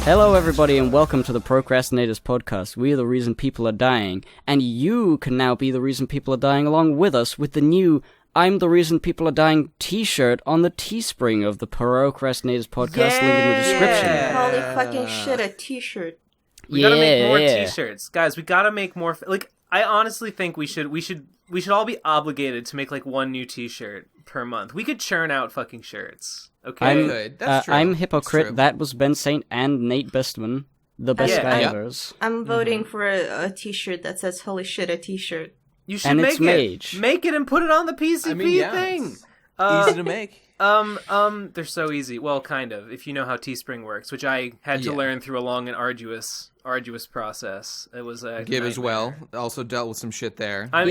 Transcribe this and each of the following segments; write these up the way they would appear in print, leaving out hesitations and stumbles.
Hello everybody and welcome to the Pro Crastinators podcast. We are the reason people are dying, and you can now be the reason people are dying along with us with the new I'm the Reason People Are Dying t-shirt on the Teespring of the Pro Crastinators podcast, link in the description. Holy fucking shit, a t-shirt. We gotta make more t-shirts. Guys, we gotta make more, I honestly think we should all be obligated to make, one new t-shirt per month. We could churn out fucking shirts. Okay? That's true. I'm Hippocrit, that was Ben Saint and Nate Bestman, the best guy ever. I'm voting for a t-shirt that says, holy shit, a t-shirt. You should and make it's it. Mage. Make it and put it on the PCP thing. Easy to make. They're so easy. Well, kind of, if you know how Teespring works, which I had to learn through a long and arduous process. It was a Gib as well. Also dealt with some shit there. I'm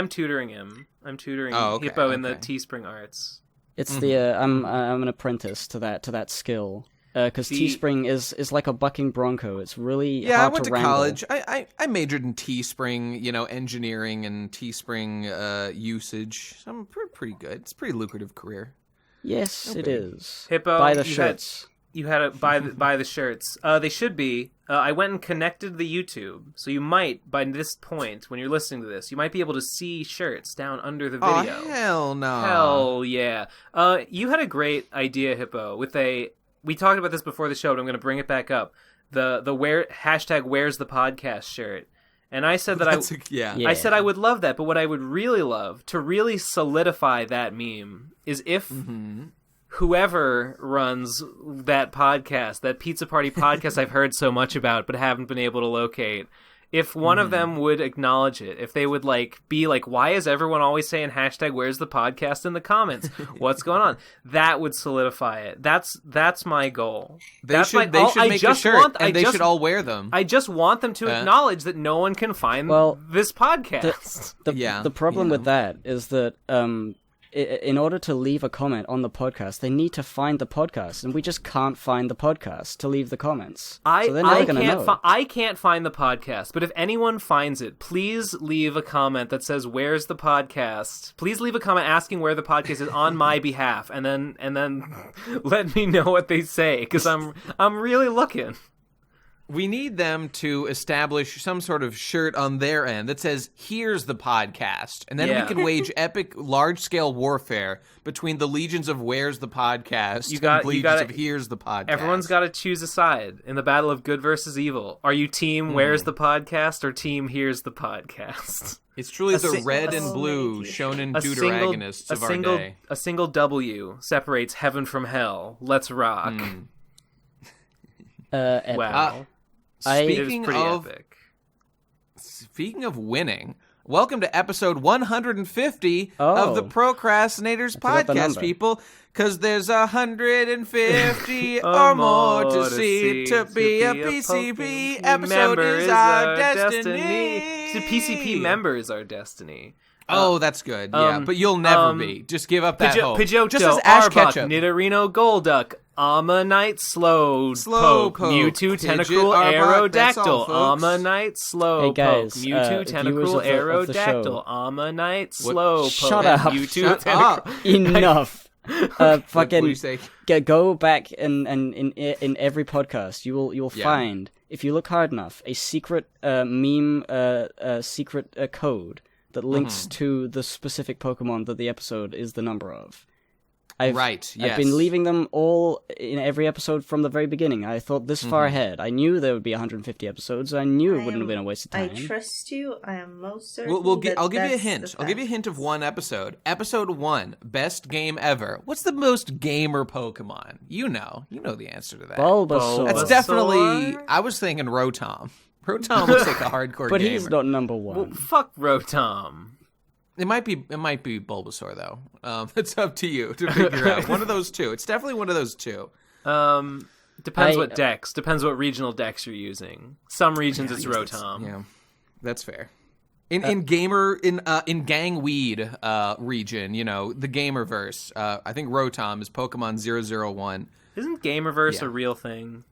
tutoring him. I'm tutoring Hippo in the Teespring arts. It's the I'm an apprentice to that skill. Because Teespring is like a bucking bronco. It's really hard to I went to wrangle. college. I majored in Teespring, engineering and Teespring usage. So I'm pretty good. It's a pretty lucrative career. Yes, it is. Hippo, buy the shirts. You had to buy the shirts. They should be. I went and connected the YouTube, so you might, by this point, when you're listening to this, you might be able to see shirts down under the video. Oh, hell no. Hell yeah. You had a great idea, Hippo, with we talked about this before the show, but I'm going to bring it back up. The hashtag Where's the Podcast shirt. And I said that I said I would love that, but what I would really love to really solidify that meme is if whoever runs that podcast, that Pizza Party podcast I've heard so much about but haven't been able to locate, if one of them would acknowledge it, if they would be like, why is everyone always saying hashtag Where's the Podcast in the comments? What's going on? That would solidify it. That's my goal. They should make a shirt, and they should all wear them. I just want them to acknowledge that no one can find this podcast. The problem with that is that in order to leave a comment on the podcast, they need to find the podcast, and we just can't find the podcast to leave the comments. So they're never going to know. I can't find the podcast, but if anyone finds it, please leave a comment that says, "Where's the podcast?" Please leave a comment asking where the podcast is on my behalf, and then let me know what they say, because I'm really looking. We need them to establish some sort of shirt on their end that says, here's the podcast. And then we can wage epic, large-scale warfare between the legions of Where's the Podcast and legions of Here's the Podcast. Everyone's got to choose a side in the battle of good versus evil. Are you team Where's the Podcast or team Here's the Podcast? It's truly the red and blue shonen deuteragonists of our day. A single W separates heaven from hell. Let's rock. Wow. Speaking of winning, welcome to episode 150 of the Pro Crastinators podcast, people, because there's 150 or more to see to be a PCP episode is our destiny. The PCP member is our destiny. Oh, that's good. Yeah, but you'll never be. Just give up that hope. Pidgeotto, just as Ash Arbok, Ketchup. Nidorino, Golduck, Ammonite, Slowpoke, Mewtwo, Tentacruel, Aerodactyl, Ammonite, Slowpoke, Mewtwo, Tentacruel, Aerodactyl, Ammonite, Slowpoke, Shut up. Mewtwo, Tentacruel. Enough. Fucking go back and in every podcast you'll find, if you look hard enough, a secret meme secret code that links to the specific Pokemon that the episode is the number of. I've been leaving them all in every episode from the very beginning. I thought this far ahead. I knew there would be 150 episodes. I knew it wouldn't have been a waste of time. I trust you. I am most certain. I'll give you a hint. I'll give you a hint of one episode. Episode 1, best game ever. What's the most gamer Pokemon? You know the answer to that. Bulbasaur. That's definitely. I was thinking Rotom. Rotom looks like a hardcore but gamer. He's not number one. Well, fuck Rotom. It might be Bulbasaur though. It's up to you to figure out. One of those two. It's definitely one of those two. Depends what dex. Depends what regional dex you're using. Some regions it's Rotom. Yeah, that's fair. In Gangweed region, the Gamerverse. I think Rotom is Pokemon 001. Isn't Gamerverse a real thing?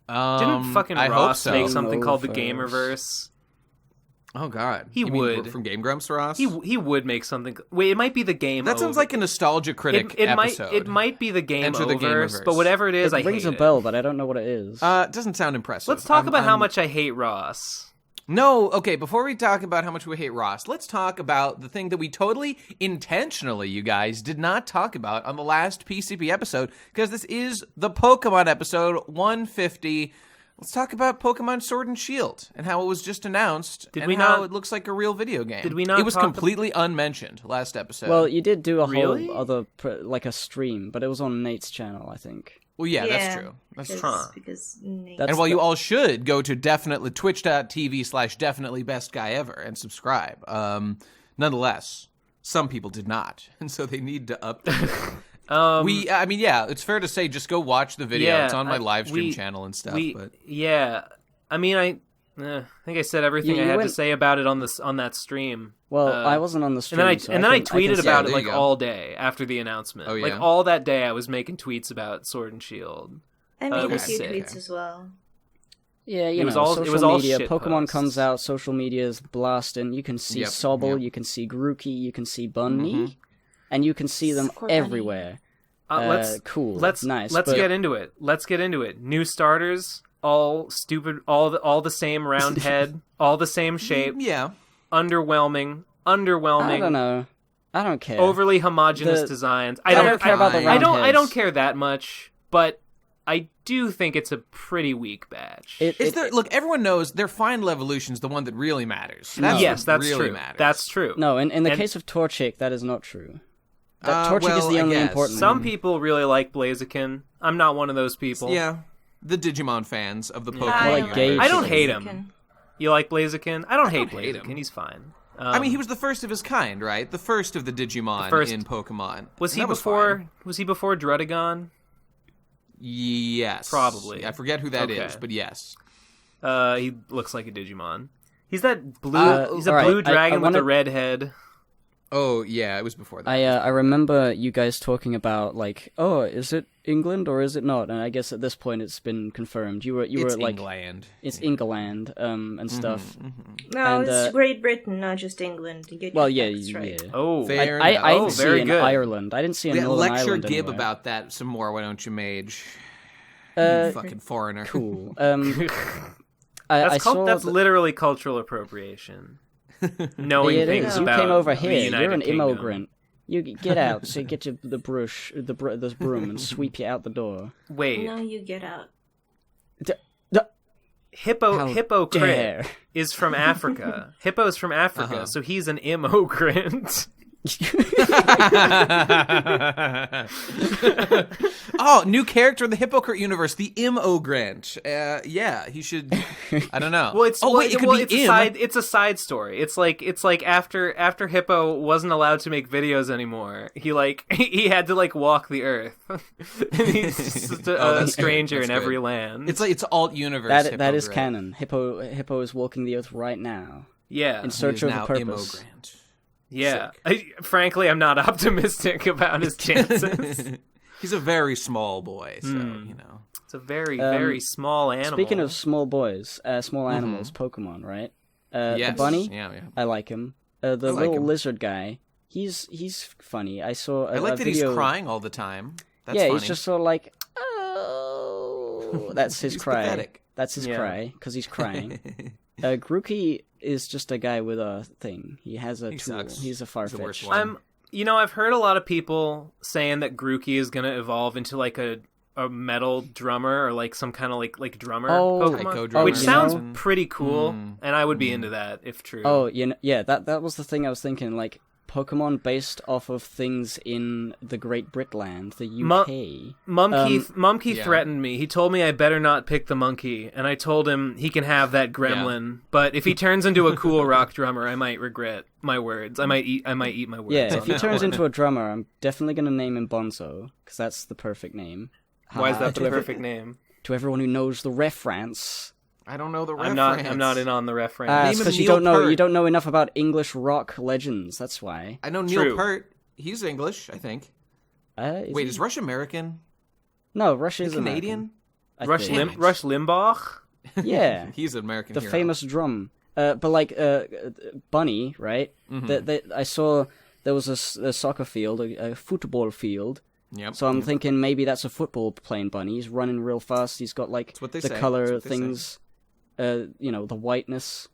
Didn't fucking Ross make something called the Gamerverse? Oh God, he you would mean from Game Grumps, Ross. He would make something. Wait, it might be the game. That sounds like a Nostalgia Critic episode. It might be the game Enter the Gameverse. but whatever it is, I hate it. It rings a bell, but I don't know what it is. It doesn't sound impressive. Let's talk about how much I hate Ross. No, okay, before we talk about how much we hate Ross, let's talk about the thing that we totally intentionally, you guys, did not talk about on the last PCP episode, because this is the Pokemon episode 150. Let's talk about Pokemon Sword and Shield and how it was just announced how it looks like a real video game. Did we not? It was completely unmentioned last episode. Well, you did do a whole other, like a stream, but it was on Nate's channel, I think. Well, yeah, that's true. That's true. Because and while you all should go to twitch.tv/definitelyBestGuyEver and subscribe, nonetheless, some people did not, and so they need to update it. It's fair to say just go watch the video. It's on my live stream channel and stuff. I think I said everything I had to say about it on that stream. Well, I wasn't on the stream. And then I tweeted about it all day after the announcement. Oh, yeah? Like all that day I was making tweets about Sword and Shield. I made a few tweets as well. Yeah, it was all media. Pokemon posts. Comes out, social media is blasting. You can see Sobble, you can see Grookey, you can see Bunny, and you can see them everywhere. Let's get into it. Let's get into it. New starters, all stupid, all the same round head, all the same shape. Yeah. Underwhelming. I don't know. I don't care. Overly homogenous designs. I don't care about the round heads. I don't care that much, but I do think it's a pretty weak batch. Look, everyone knows their final evolution's the one that really matters. That's really true. Matters. That's true. No, in the case of Torchic, that is not true. Torchic is the only important Some people really like Blaziken. I'm not one of those people. Yeah. The Digimon fans of the Pokemon universe. I don't hate him. You like Blaziken? I don't hate Blaziken. He's fine. He was the first of his kind, right? The first of the Digimon in Pokemon. Was he before Druddigon? Yes. Probably. I forget who that is, but yes. He looks like a Digimon. He's that blue. He's a blue dragon with a red head. Oh yeah, it was before that. I remember you guys talking about like, oh, is it England or is it not? And I guess at this point it's been confirmed. You were like, England. It's England, and stuff. No, it's Great Britain, not just England. Yeah. Oh, fair I didn't very see in good. Ireland. I didn't see in Northern Ireland. Lecture Gib anywhere. about that some more. Why don't you, Mage? You fucking foreigner. Cool. That's literally cultural appropriation. Knowing things about you came over the here. United You're an Kingdom. immigrant. You get out. So you get you the broom and sweep you out the door. Wait. No, you get out. Hippocrit is from Africa. Hippo's from Africa, so he's an immigrant. Oh, new character in the Hippocrit universe, the Imogrant. Yeah, he should. I don't know. Well, it's a side story. It's like after Hippo wasn't allowed to make videos anymore, he had to walk the earth. And he's just a stranger in every land. It's alt universe. That is canon. Hippo is walking the earth right now. Yeah, in search of a purpose. Imogrant. Yeah, frankly, I'm not optimistic about his chances. He's a very small boy, so it's a very very small animal. Speaking of small boys, small animals, Pokemon, right? Yes. The bunny, I like him. The little lizard guy, he's funny. I saw. I like that he's crying all the time. That's funny. He's just sort of like, oh, that's his cry. Pathetic. That's his cry because he's crying. Grookey is just a guy with a thing. He has a tool. Sucks. He's a Farfetch. I've heard a lot of people saying that Grookey is going to evolve into a metal drummer or some kind of like drummer Pokemon, which sounds pretty cool, and I would be into that if true. Oh, that was the thing I was thinking. Pokemon based off of things in the Great Britland, the UK. Mumkey threatened me. He told me I better not pick the monkey, and I told him he can have that gremlin. But if he turns into a cool rock drummer, I might regret my words. I might eat my words. Yeah, if he turns into a drummer, I'm definitely going to name him Bonzo, because that's the perfect name. Why is that the perfect name? To everyone who knows the reference. I don't know the reference. I'm not in on the reference. Because you don't know enough about English rock legends. That's why. I know Neil Peart. He's English, I think. Is Rush American? No, Rush is Canadian. Rush Limbaugh. Yeah, he's an American. The hero. famous drum. but like Bunny, right? I saw there was a soccer field, a football field. Yep. So I'm thinking maybe that's a football playing bunny. He's running real fast. He's got like the color things, the whiteness.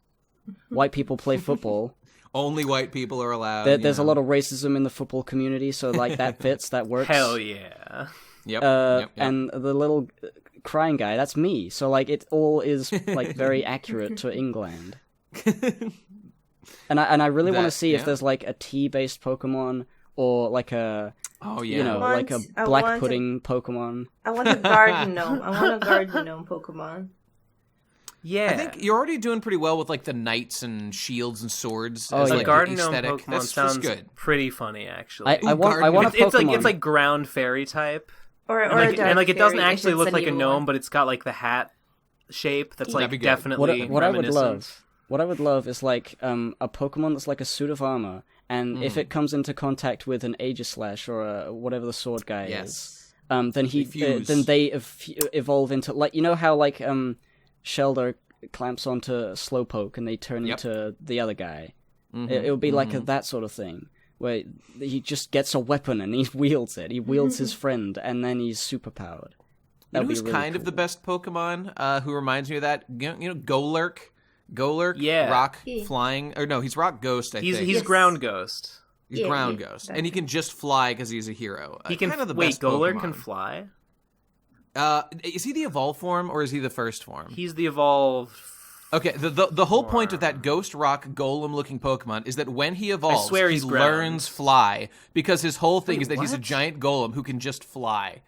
White people play football. Only white people are allowed. There's a lot of racism in the football community, so like that fits, that works. Hell yeah. Yep. And the little crying guy, that's me. So like it all is like very accurate to England. And I really want to see if there's like a tea-based Pokemon or like a like a black pudding Pokemon. I want a garden gnome. I want a garden gnome Pokemon. Yeah, I think you're already doing pretty well with like the knights and shields and swords. Oh, as, yeah. like, garden the gnome aesthetic. Pokemon That's sounds good. Pretty funny, actually. I want a Pokemon. It's like ground fairy type, or and it doesn't actually look like a gnome, one. but it's got like the hat shape that's like definitely what I would reminiscent. love is like a Pokemon that's like a suit of armor, and if it comes into contact with an Aegislash or whatever the sword guy is, then they evolve into like, you know how like Shelder clamps onto Slowpoke and they turn into the other guy. It would be like that sort of thing where he just gets a weapon and he wields it. He wields his friend and then he's superpowered. You know who's really kind of the best Pokemon? Who reminds me of that? You know, Golurk. Rock flying, or no, he's Rock Ghost. I think he's Ground Ghost. He's Ground Ghost, and he can just fly because he's a hero. He can. Kind of the wait, best Golurk Pokemon. can fly. Is he the evolved form or is he the first form? He's the evolved. Okay, the whole point of that Ghost Rock Golem looking Pokemon is that when he evolves, he learns fly because his whole thing is that he's a giant golem who can just fly.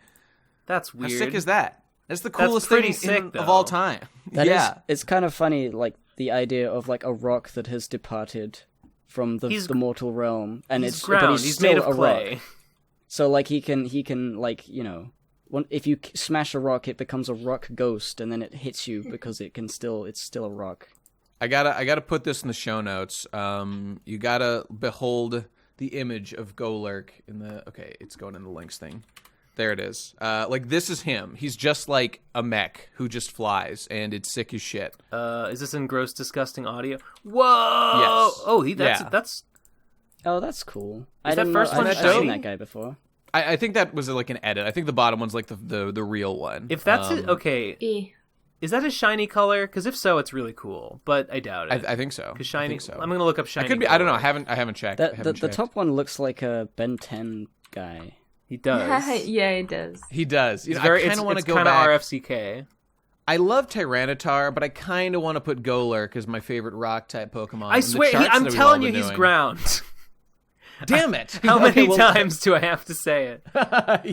That's weird. How sick is that? That's the coolest thing of all time. It's kind of funny, like the idea of like a rock that has departed from the mortal realm, and he's still made of a clay. rock. So like he can like, you know, if you smash a rock, it becomes a rock ghost, and then it hits you because it's still a rock. I gotta put this in the show notes. You gotta behold the image of Golurk in the. Okay, it's going in the links thing. There it is. Like, this is him. He's just like a mech who just flies, and it's sick as shit. Is this in gross, disgusting audio? Whoa! Yes. Oh, that's. Oh, that's cool. Is that first one I've seen that guy before. I think that was like an edit. I think the bottom one's like the real one. If that's it, okay. Is that a shiny color? Because if so, it's really cool. But I doubt it. I think so. Because shiny. I think so. I'm gonna look up shiny. I could be. color. I don't know. I haven't checked. The top one looks like a Ben 10 guy. He does. Yeah, he does. He does. It's I kind of want to go back. It's kind of RFCK. I love Tyranitar, but I kind of want to put Golurk as my favorite rock type Pokemon. I swear, I'm telling you, he's ground. Damn it! How many times do I have to say it?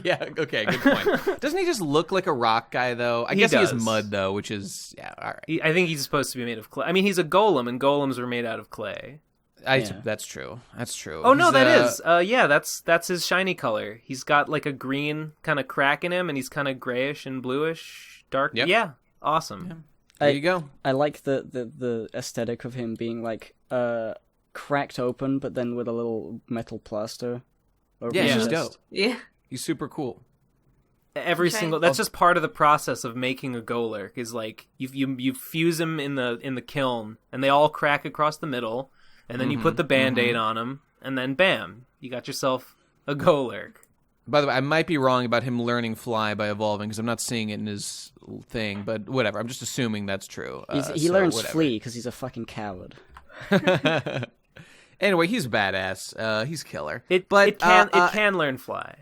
Yeah. Okay. Good point. Doesn't he just look like a rock guy though? I guess he is mud though, which is all right. I think he's supposed to be made of clay. I mean, he's a golem, and golems are made out of clay. That's true. That's true. Oh, no, that is. Yeah, that's his shiny color. He's got like a green kind of crack in him, and he's kind of grayish and bluish, dark. Yep. Yeah, awesome. Yeah. There you go. I like the aesthetic of him being like cracked open, but then with a little metal plaster. Yeah, he's dope. Yeah, he's super cool. That's just part of the process of making a Golurk. Is like you fuse them in the kiln, and they all crack across the middle. And then you put the Band-Aid on him, and then bam, you got yourself a Golurk. By the way, I might be wrong about him learning fly by evolving, because I'm not seeing it in his thing, but whatever. I'm just assuming that's true. He learns flee because he's a fucking coward. Anyway, he's badass. He's killer. It can learn fly.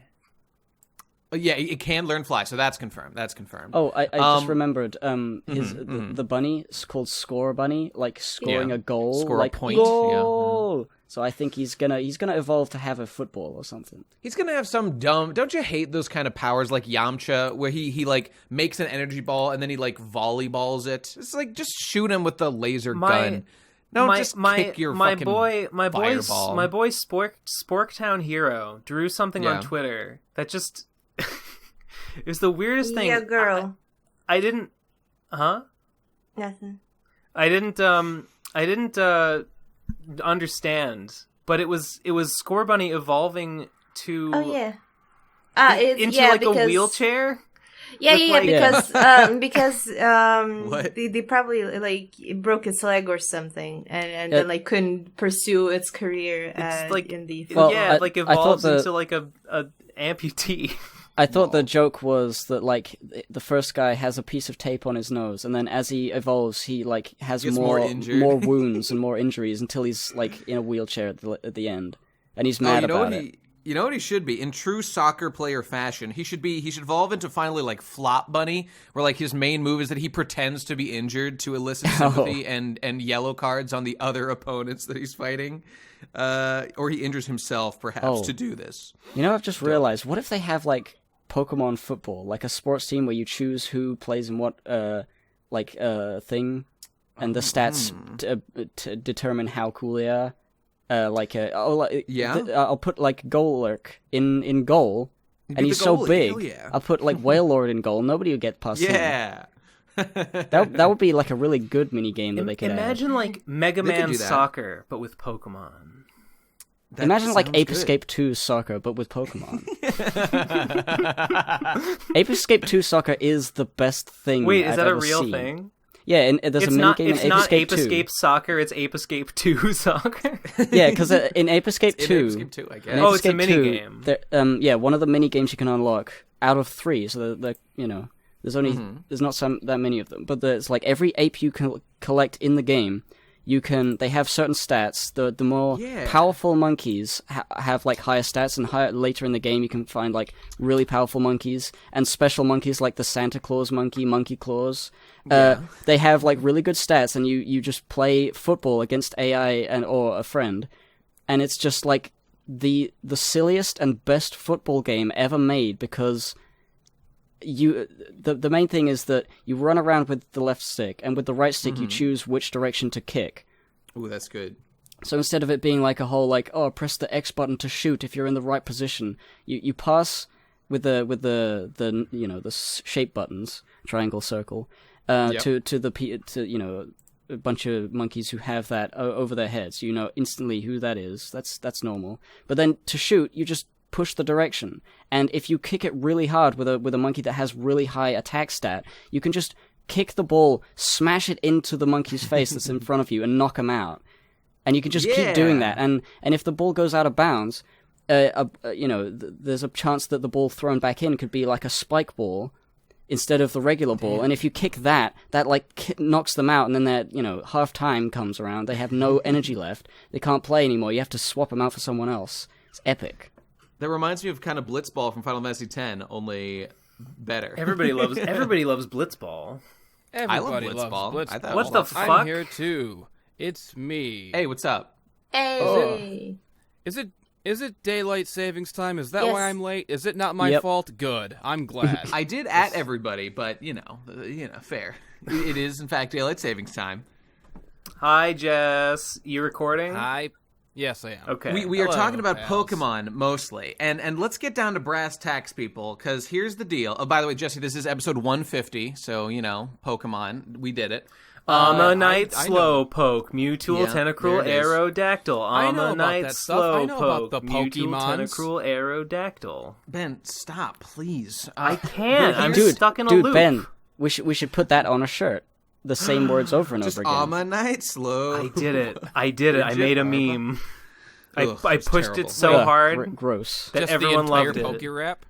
Yeah, it can learn fly, so that's confirmed. Oh, I just remembered. The bunny is called Score Bunny, like scoring a goal, score like a point. Goal! Yeah. So I think he's gonna evolve to have a football or something. He's gonna have some dumb. Don't you hate those kind of powers like Yamcha, where he like makes an energy ball and then he like volleyballs it? It's like just shoot him with the laser gun. No, just kick your fucking fireball. My boy Sporktown Hero drew something on Twitter that just. It was the weirdest thing. Yeah, girl. I didn't. Huh? Nothing. I didn't understand, but it was Score Bunny evolving to. Oh yeah. Into a wheelchair. because What? they probably like it broke its leg or something, and then like couldn't pursue its career in the evolves into like a amputee. I thought the joke was that like the first guy has a piece of tape on his nose, and then as he evolves, he like has more wounds and more injuries until he's like in a wheelchair at the end, and he's mad about it. You know what he should be? In true soccer player fashion, he should evolve into finally like Flop Bunny, where like his main move is that he pretends to be injured to elicit sympathy and yellow cards on the other opponents that he's fighting. Or he injures himself perhaps to do this. You know, I've just realized, what if they have like Pokemon football, like a sports team where you choose who plays in what thing, and the stats to determine how cool they are. I'll put like Golurk in goal, and he's so big. Yeah. I'll put like Wailord in goal. Nobody would get past him. Yeah. That would be like a really good mini game that they could imagine add. like Mega Man Soccer, but with Pokemon. Imagine like Ape Escape 2 Soccer, but with Pokemon. Ape Escape 2 Soccer is the best thing. Wait, is I've that a ever real seen. thing? Yeah, and there's a minigame in Ape Escape 2. It's not Ape Escape Soccer, it's Ape Escape 2 Soccer. Yeah, because in Ape Escape 2... Ape Escape 2, I guess. It's a minigame. One of the minigames you can unlock out of 3, so there's only there's not that many of them, but it's like every ape you can collect in the game, they have certain stats. The more powerful monkeys have like higher stats, and later in the game you can find like really powerful monkeys and special monkeys like the Santa Claus Monkey Claus. They have like really good stats, and you just play football against AI or a friend, and it's just like the silliest and best football game ever made, because the main thing is that you run around with the left stick, and with the right stick you choose which direction to kick. Ooh, that's good. So instead of it being like a whole like, press the X button to shoot if you're in the right position, you pass with the shape buttons, triangle, circle, to a bunch of monkeys who have that over their heads. You know instantly who that is. That's normal. But then to shoot, you just push the direction, and if you kick it really hard with a monkey that has really high attack stat, you can just kick the ball, smash it into the monkey's face that's in front of you, and knock him out. And you can just keep doing that. And if the ball goes out of bounds, there's a chance that the ball thrown back in could be like a spike ball instead of the regular ball. And if you kick that like knocks them out, and then that half time comes around, they have no energy left. They can't play anymore. You have to swap them out for someone else. It's epic. That reminds me of kind of Blitzball from Final Fantasy X, only better. Everybody loves Blitzball. Everybody loves Blitzball. What the fuck? I'm here too. It's me. Hey, what's up? Hey. Is it daylight savings time? Is that why I'm late? Is it not my fault? Good. I'm glad. I did at everybody, but fair. It is in fact daylight savings time. Hi, Jess. You recording? Hi. Yes, I am. Okay. We are talking about Pokemon mostly, and let's get down to brass tacks, people, because here's the deal. Oh, by the way, Jesse, this is episode 150, so, Pokemon, we did it. Ammonite, Slowpoke, Mewtwo, Tentacruel, Aerodactyl. Ammonite, Slowpoke, Mewtwo, Tentacruel, Aerodactyl. Ben, stop, please. I can't. I'm stuck in a loop. Ben, we should put that on a shirt. The same words over and over again. Ammonite, Slow. I did it. I made a meme. I pushed it so hard. Gross. That everyone loved it. Poke rap?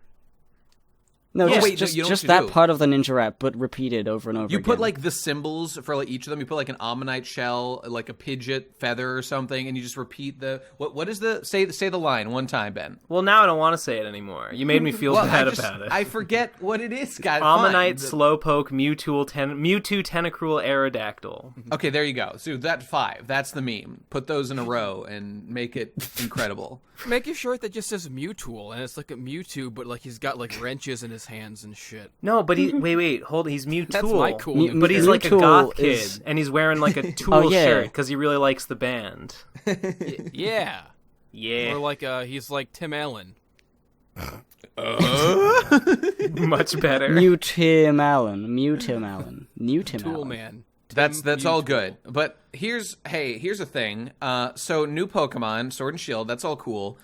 No, just that part of the ninja rap, but repeated over and over again. You put, like, the symbols for, like, each of them. You put, like, an Ammonite shell, like a Pidgeot feather or something, and you just repeat the... What is the... Say the line one time, Ben. Well, now I don't want to say it anymore. You made me feel bad about it. I forget what it is, guys. Ammonite, Slowpoke, Mewtwo, Tentacruel, Aerodactyl. Okay, there you go. So that's 5. That's the meme. Put those in a row and make it incredible. Make a shirt that just says Mewtwo, and it's like a Mewtwo, but like he's got like wrenches in his hands and shit. No, but wait, hold on. He's Mewtwo. That's my cool. But he's like a goth kid, and he's wearing like a Tool shirt because he really likes the band. Yeah. Or like he's like Tim Allen. Much better. Mewtim Allen. Tool man. That's all good, but here's a thing. So new Pokemon, Sword and Shield, that's all cool.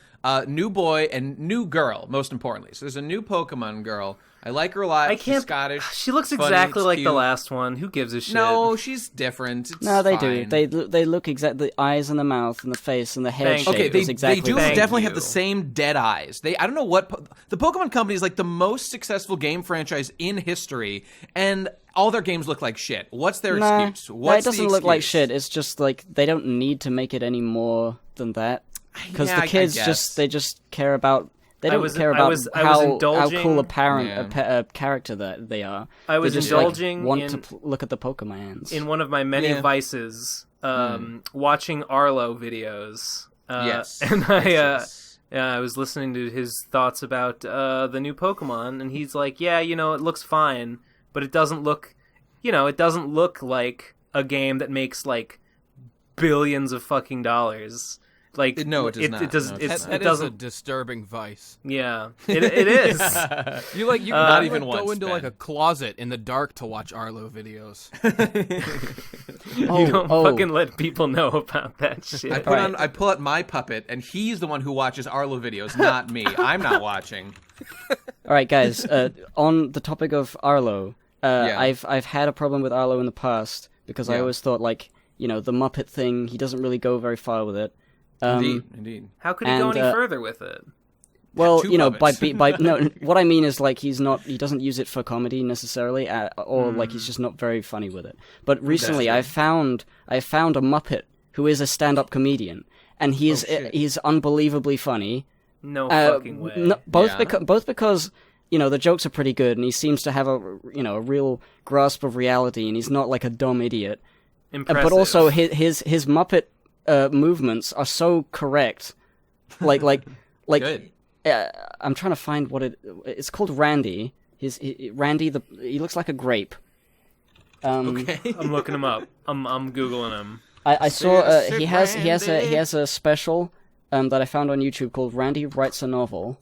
New boy and new girl, most importantly. So there's a new Pokemon girl. I like her a lot. She's Scottish. She looks funny, exactly like cute. the last one. Who gives a shit? No, she's different. It's no, they fine. do. They look exactly. The eyes and the mouth and the face and the head shape Okay, is exactly. They do the same. definitely have the same dead eyes. I don't know what the Pokemon Company is like the most successful game franchise in history, and all their games look like shit. What's their excuse? It doesn't look like shit. It's just like they don't need to make it any more than that because the kids just care about. They don't care about how cool a character that they are. I was just, indulging want to look at the Pokemons. In one of my many vices, watching Arlo videos. And I was listening to his thoughts about the new Pokemon, and he's like, "Yeah, it looks fine, but it doesn't look, it doesn't look like a game that makes like billions of fucking dollars." Like no, it does not. It does. No, it is a disturbing vice. Yeah, it is. You not even go once, into like a closet in the dark to watch Arlo videos. You don't fucking let people know about that shit. I pull out my puppet, and he's the one who watches Arlo videos, not me. I'm not watching. All right, guys. On the topic of Arlo, I've had a problem with Arlo in the past because I always thought like the Muppet thing. He doesn't really go very far with it. Indeed. How could he go any further with it? Well, by what I mean is like he doesn't use it for comedy necessarily, or like he's just not very funny with it. But recently, I found a Muppet who is a stand-up comedian, and he's unbelievably funny. No fucking way. Both because the jokes are pretty good, and he seems to have a real grasp of reality, and he's not like a dumb idiot. Impressive. But also his Muppet movements are so correct, like Good. I'm trying to find what it's called. Randy. Randy. He looks like a grape. Okay. I'm looking him up. I'm googling him. I saw he has a special that I found on YouTube called Randy Writes a Novel,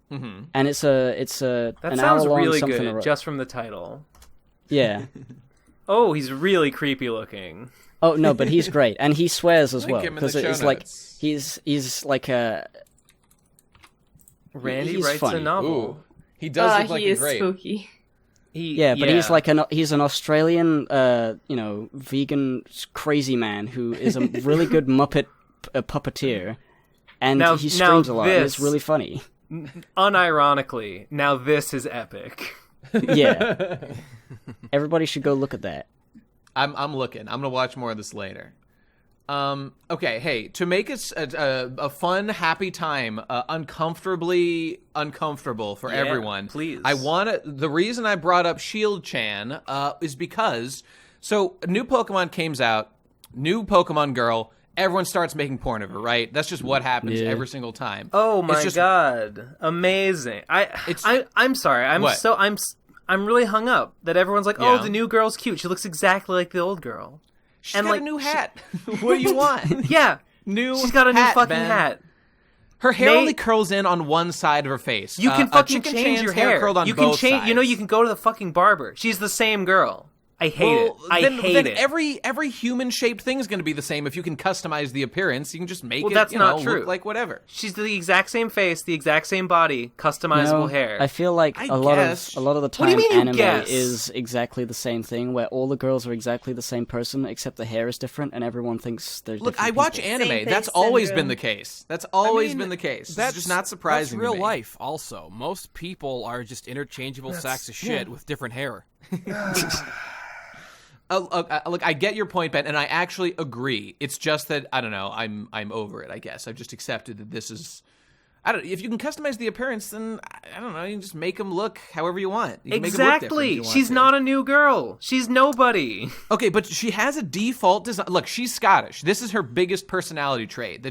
and it's that an sounds hour-long really something good just from the title. Yeah. Oh, he's really creepy looking. Oh no, but he's great, and he swears as well because it's like he's like a. Randy he's writes funny. a novel. Ooh. He does look like he a is grape. spooky. But he's an Australian, vegan crazy man who is a really good Muppet puppeteer, and he streams a lot. And it's really funny. Unironically, now this is epic. Yeah, everybody should go look at that. I'm looking. I'm gonna watch more of this later. Okay, hey, to make it a fun, happy time, uncomfortably uncomfortable for everyone. Please. The reason I brought up Shield-chan is because new Pokemon comes out, new Pokemon girl. Everyone starts making porn of her, right? That's just what happens every single time. Oh my god, amazing! I'm sorry. I'm really hung up that everyone's like, oh, the new girl's cute. She looks exactly like the old girl. She's got a new hat. What do you want? Yeah, she's got a new fucking hat. Her hair only curls in on one side of her face. You can fucking change your hair. Curled on you can both change. sides. You can go to the fucking barber. She's the same girl. I hate it. I hate it. Every human-shaped thing is going to be the same if you can customize the appearance. You can just make it. That's not true. Look like whatever. She's the exact same face, the exact same body, customizable hair. I feel like a lot of the time anime is exactly the same thing, where all the girls are exactly the same person, except the hair is different, and everyone thinks they're different. Look, I watch anime. That's always been the case. That's always been the case. That's just not surprising. That's real to me. life. Also, most people are just interchangeable sacks of shit with different hair. Look, I get your point, Ben, and I actually agree. It's just that I don't know. I'm over it. I guess I've just accepted that this is. If you can customize the appearance, then I don't know. You can just make them look however you want. You can exactly. She's not a new girl. She's nobody. Okay, but she has a default design. Look, she's Scottish. This is her biggest personality trait.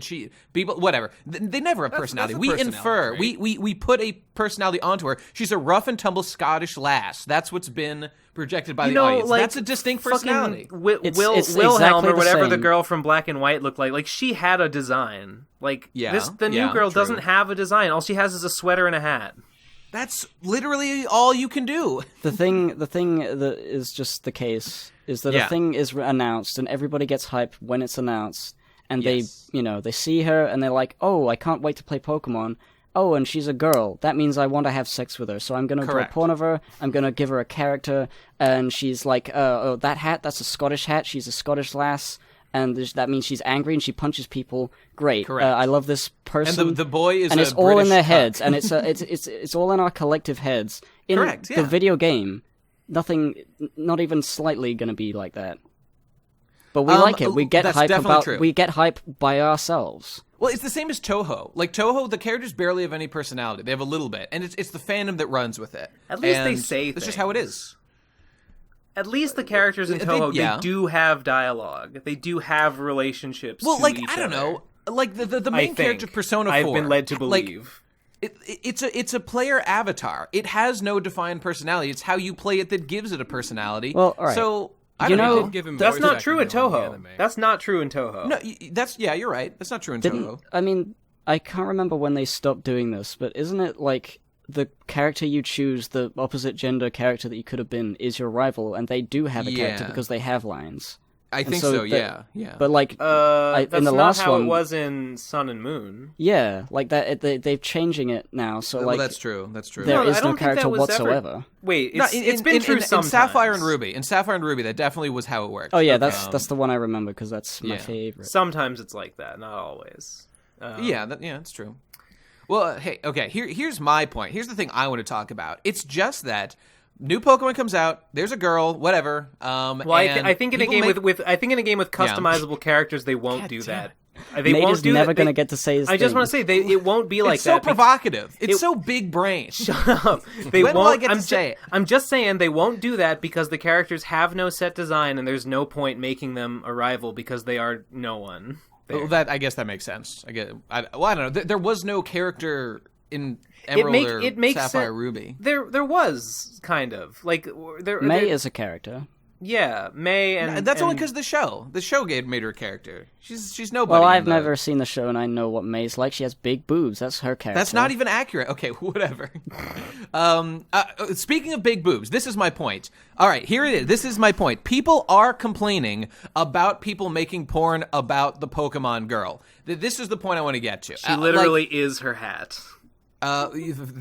Whatever. They never have personality. We infer. We put a personality onto her. She's a rough and tumble Scottish lass. That's what's been projected by the audience. That's a distinct personality. It's Wilhelm exactly or whatever the same. girl from Black and White looked like. Like she had a design. The new girl true. doesn't have a design. All she has is a sweater and a hat. That's literally all you can do. The thing that is just the case is that a thing is announced and everybody gets hyped when it's announced, and they see her and they're like, oh, I can't wait to play Pokemon. Oh, and she's a girl. That means I want to have sex with her. So I'm going to draw porn of her. I'm going to give her a character. And she's like, oh, that hat, that's a Scottish hat. She's a Scottish lass. And that means she's angry and she punches people. Great. I love this person. And the boy is and it's all British in their cuck. heads. And it's all in our collective heads. In the video game, nothing, not even slightly going to be like that. But we like it. We get we get hype by ourselves. Well, it's the same as Toho. Like, Toho, the characters barely have any personality. They have a little bit. And it's the fandom that runs with it. At least they say things. That's just how it is. At least the characters in Toho, they do have dialogue. They do have relationships to each I don't other. know. Like, the main character, Persona 4. I've been led to believe. It's a player avatar. It has no defined personality. It's how you play it that gives it a personality. Well, all right. So... that's not true in Toho. That's not true in Toho. No, you're right. That's not true in Toho. I mean, I can't remember when they stopped doing this, but isn't it like the character you choose, the opposite gender character that you could have been, is your rival, and they do have a character because they have lines? I think so, yeah. But like, that's in the not last how one, it was in Sun and Moon. Yeah, like that. They're changing it now, so well, like that's true. That's true. There is I don't no character think that was whatsoever. Wait, it's been true sometimes. In Sapphire and Ruby. In Sapphire and Ruby, that definitely was how it worked. Oh yeah, that's the one I remember because that's my favorite. Sometimes it's like that, not always. That's true. Well, hey, okay. Here's my point. Here's the thing I want to talk about. It's just that. New Pokemon comes out. There's a girl, whatever. I think in a game with customizable characters, they won't do that. They Nate won't is do never that. going to get to say his thing. I just want to say it won't be like it's so provocative. It's so big brain. Shut up. When will I get to say it? I'm just saying they won't do that because the characters have no set design, and there's no point making them a rival because they are no one. Well, I guess that makes sense. I don't know. There was no character in Emerald or Sapphire Ruby. There was kind of like May is a character. Yeah, May and that's only because the show made her a character. She's nobody. Well, I've never seen the show, and I know what May's like. She has big boobs. That's her character. That's not even accurate. Okay, whatever. Speaking of big boobs, this is my point. All right, here it is. This is my point. People are complaining about people making porn about the Pokemon girl. This is the point I want to get to. She literally is her hat.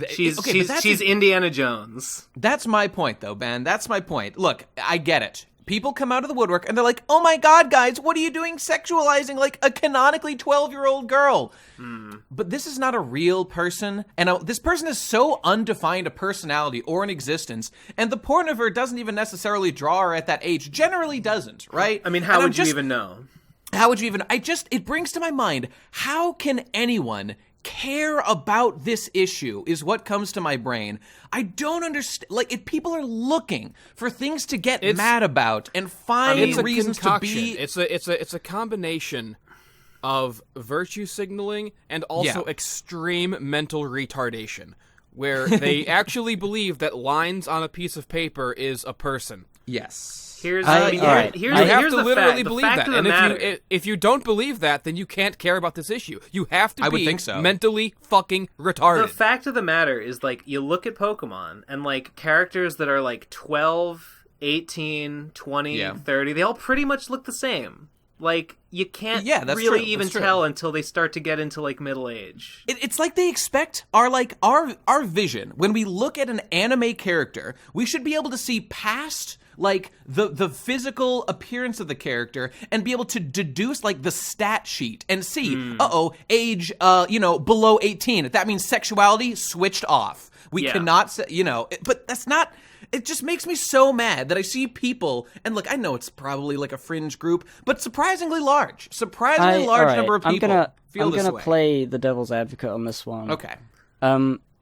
She's Indiana Jones. That's my point, though, Ben. That's my point. Look, I get it. People come out of the woodwork and they're like, "Oh my God, guys, what are you doing, sexualizing like a canonically 12-year-old girl?" But this is not a real person, and this person has so undefined a personality or an existence, and the porn of her doesn't even necessarily draw her at that age. Generally, doesn't, right? I mean, how would you even know? How would you even? It brings to my mind, how can anyone care about this issue is what comes to my brain. I don't understand. Like, people are looking for things to get mad about and find reasons to be. It's a combination of virtue signaling and also extreme mental retardation, where they actually believe that lines on a piece of paper is a person. Yes. You have to literally believe that. And if you don't believe that, then you can't care about this issue. You have to be mentally fucking retarded. The fact of the matter is, like, you look at Pokemon, and, like, characters that are, like, 12, 18, 20, 30, they all pretty much look the same. Like, you can't really even tell until they start to get into, like, middle age. It's like they expect our vision. When we look at an anime character, we should be able to see past like the physical appearance of the character and be able to deduce like the stat sheet and see, age, below 18. That means sexuality switched off. We cannot say, but that's not. It just makes me so mad that I see people, and look, I know it's probably like a fringe group, but surprisingly large number of people feel this way. I'm gonna play the devil's advocate on this one. Okay.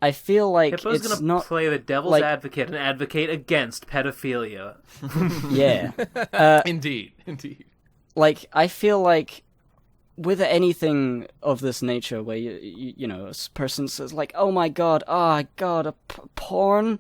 I feel like Hippo's it's gonna not play the devil's advocate and advocate against pedophilia. Yeah. Indeed. Like, I feel like with anything of this nature, where a person says like, "Oh my God, porn."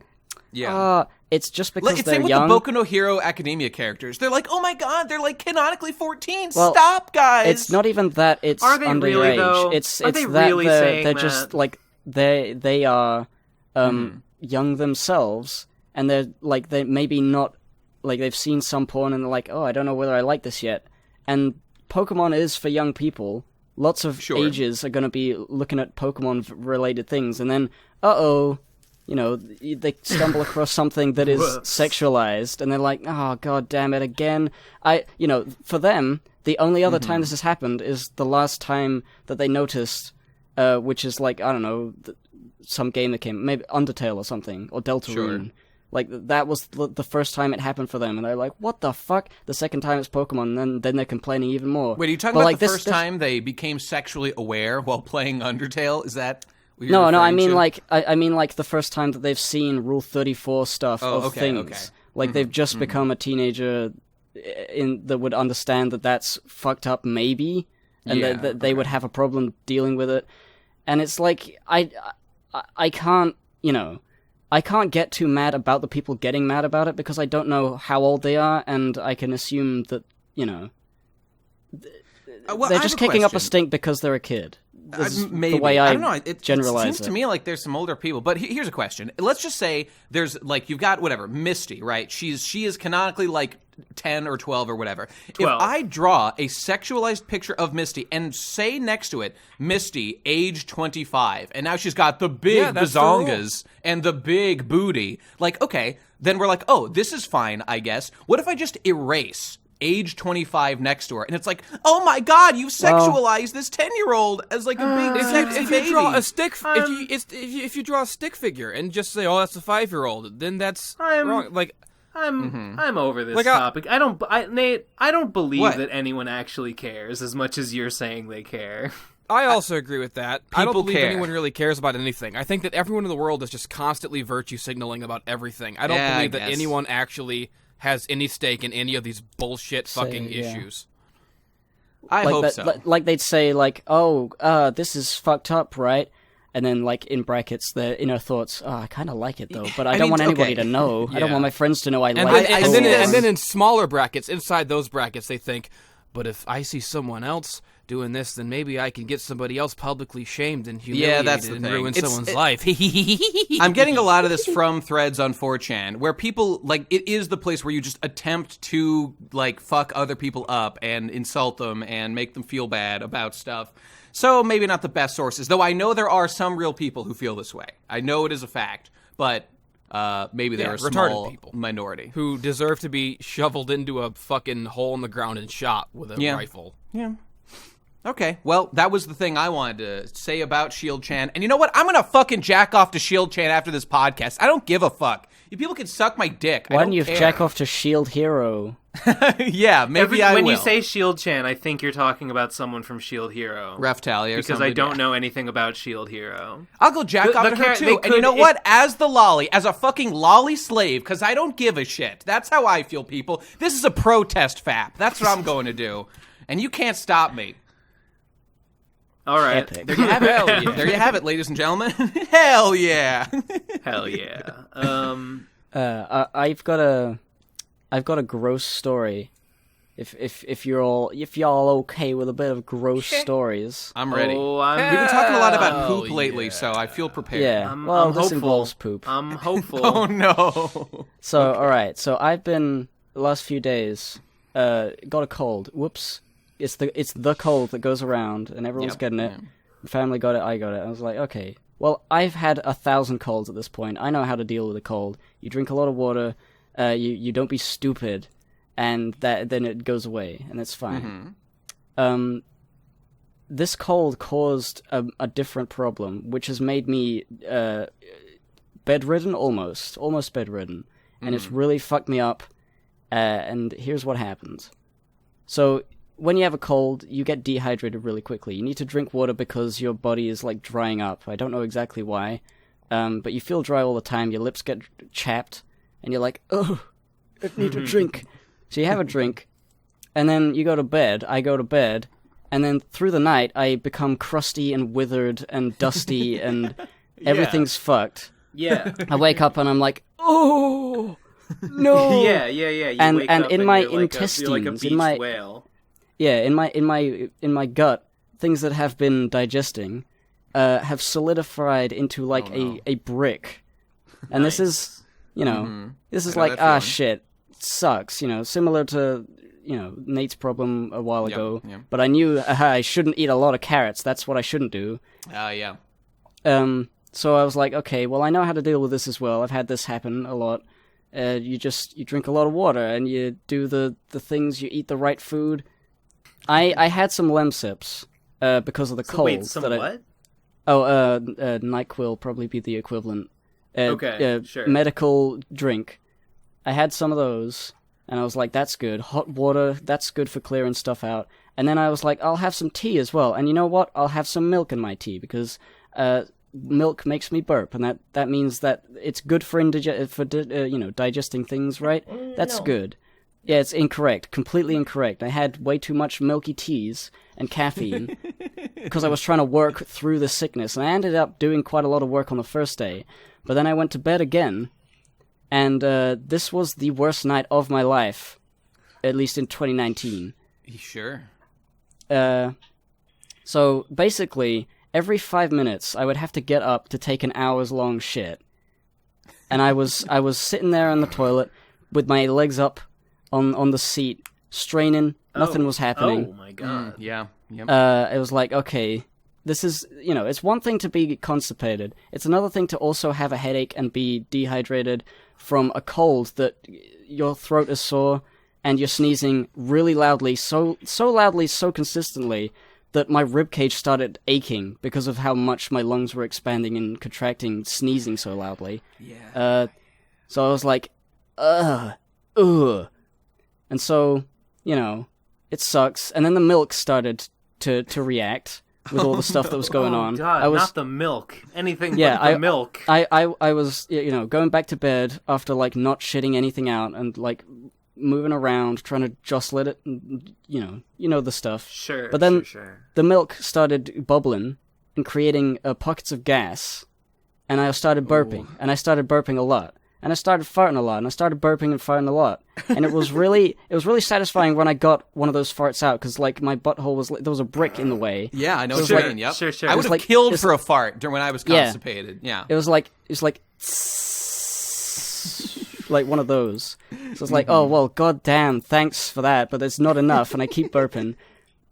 Yeah. It's just because it's they're same young. With the Boku no Hero Academia characters. They're like, "Oh my God, they're like canonically 14. Stop, guys." It's not even that. It's Are they underage. really, though? It's Are they that really saying they're that? just like they are young themselves, and they're like they maybe not like they've seen some porn and they're like, oh, I don't know whether I like this yet. And Pokemon is for young people. Lots of ages are going to be looking at Pokemon-related things, and then, they stumble across something that is sexualized, and they're like, oh, god damn it, again. For them, the only other time this has happened is the last time that they noticed, which is like, I don't know, some game that came, maybe Undertale or something, or Deltarune. Like, that was the first time it happened for them, and they're like, what the fuck? The second time it's Pokemon, and then they're complaining even more. Wait, are you talking about the first time they became sexually aware while playing Undertale? Is that what you're No, I mean, to? I mean, like, the first time that they've seen Rule 34 stuff of things. Okay. Like, they've just become a teenager that would understand that that's fucked up, maybe, and that they would have a problem dealing with it. And it's like, I can't, I can't get too mad about the people getting mad about it because I don't know how old they are, and I can assume that, they're just kicking up a stink because they're a kid. Maybe. The way I don't know. It generalize seems to me like there's some older people. But here's a question. Let's just say there's, like, you've got, whatever, Misty, right? She is canonically, like, 10 or 12 or whatever. 12. If I draw a sexualized picture of Misty and say next to it, Misty, age 25, and now she's got the big bazongas and the big booty, like, okay, then we're like, oh, this is fine, I guess. What if I just erase age 25 next to her, and it's like, oh my god, you've sexualized this 10-year-old as like a big sexy baby. If you draw a stick, if you draw a stick figure and just say, oh, that's a 5-year-old, then that's wrong. Like, I'm over this topic. Nate, I don't believe that anyone actually cares as much as you're saying they care. I also agree with that. I don't believe care. anyone really cares about anything. I think that everyone in the world is just constantly virtue signaling about everything. I don't believe that anyone actually has any stake in any of these bullshit fucking issues. I hope so. Like they'd say, like, this is fucked up, right? And then, like, in brackets, their inner thoughts, I kind of like it, though, but I don't want anybody to know. I don't want my friends to know I like it. And then in smaller brackets, inside those brackets, they think, but if I see someone else doing this, then maybe I can get somebody else publicly shamed and humiliated and ruin someone's life. I'm getting a lot of this from threads on 4chan, where people, like, it is the place where you just attempt to, like, fuck other people up and insult them and make them feel bad about stuff. So maybe not the best sources, though I know there are some real people who feel this way. I know it is a fact, but maybe they're a small people minority. Who deserve to be shoveled into a fucking hole in the ground and shot with a rifle. Yeah. Okay, well, that was the thing I wanted to say about Shield Chan. And you know what? I'm going to fucking jack off to Shield Chan after this podcast. I don't give a fuck. You people can suck my dick. Why don't you jack off to Shield Hero? Yeah, maybe I will. When you say Shield Chan, I think you're talking about someone from Shield Hero. Reftalia or because I don't know anything about Shield Hero. I'll go jack off to her too. And you know what? As the lolly, as a fucking lolly slave, because I don't give a shit. That's how I feel, people. This is a protest fap. That's what I'm going to do. And you can't stop me. All right. Epic. There you have it. There you have it, ladies and gentlemen. Hell yeah. Hell yeah. I've got a gross story. If y'all okay with a bit of gross stories. I'm ready. Oh, we've been talking a lot about poop lately, so I feel prepared. Yeah. I'm this hopeful. Involves poop. I'm hopeful. Oh no. So all right. So I've been the last few days got a cold. Whoops. It's the cold that goes around, and everyone's getting it. The family got it, I got it. I was like, okay. Well, I've had 1,000 colds at this point. I know how to deal with a cold. You drink a lot of water, you don't be stupid, and then it goes away, and it's fine. Mm-hmm. This cold caused a different problem, which has made me bedridden, almost bedridden, and it's really fucked me up. And here's what happens. So when you have a cold, you get dehydrated really quickly. You need to drink water because your body is, like, drying up. I don't know exactly why, but you feel dry all the time. Your lips get chapped, and you're like, oh, I need a drink. So you have a drink, and then you go to bed. I go to bed, and then through the night, I become crusty and withered and dusty, and everything's fucked. Yeah. I wake up, and I'm like, oh, no. Yeah. You and wake up in my you're intestines, like a beached whale. Yeah, in my gut, things that have been digesting have solidified into like a brick, and nice. This is, this is like, shit. just sucks, similar to, Nate's problem a while ago. Yep. But I knew I shouldn't eat a lot of carrots. That's what I shouldn't do. Yeah. So I was like, okay, well, I know how to deal with this as well. I've had this happen a lot. You drink a lot of water, and you do the things, you eat the right food. I had some Lemsips, because of the cold. Wait, some what? NyQuil probably be the equivalent. Sure. Medical drink. I had some of those, and I was like, that's good. Hot water, that's good for clearing stuff out. And then I was like, I'll have some tea as well. And you know what? I'll have some milk in my tea, because milk makes me burp, and that means that it's good for digesting things, right? That's good. Yeah, it's incorrect. Completely incorrect. I had way too much milky teas and caffeine because I was trying to work through the sickness, and I ended up doing quite a lot of work on the first day. But then I went to bed again, and this was the worst night of my life, at least in 2019. Sure. So basically, every 5 minutes, I would have to get up to take an hours-long shit. And I was sitting there on the toilet with my legs up on the seat, straining. Nothing was happening. Oh my god. Yeah. Yep. It was like, okay, this is, it's one thing to be constipated. It's another thing to also have a headache and be dehydrated from a cold that your throat is sore and you're sneezing really loudly, so loudly, so consistently that my ribcage started aching because of how much my lungs were expanding and contracting, sneezing so loudly. Yeah. So I was like, ugh. And so, it sucks. And then the milk started to react with all the stuff that was going on. Oh god, not the milk. Anything but the milk. I was, going back to bed after, not shitting anything out and, moving around, trying to jostle it, and, the stuff. Sure, but then sure. The milk started bubbling and creating pockets of gas, and I started burping, and I started burping a lot. And I started farting a lot, and I started burping and farting a lot. And it was really satisfying when I got one of those farts out, because, my butthole was, there was a brick in the way. Yeah, I know what you mean, yep. Sure. I would have killed for a fart when I was constipated, yeah. It was like one of those. So it's like, oh, well, goddamn, thanks for that, but it's not enough, and I keep burping.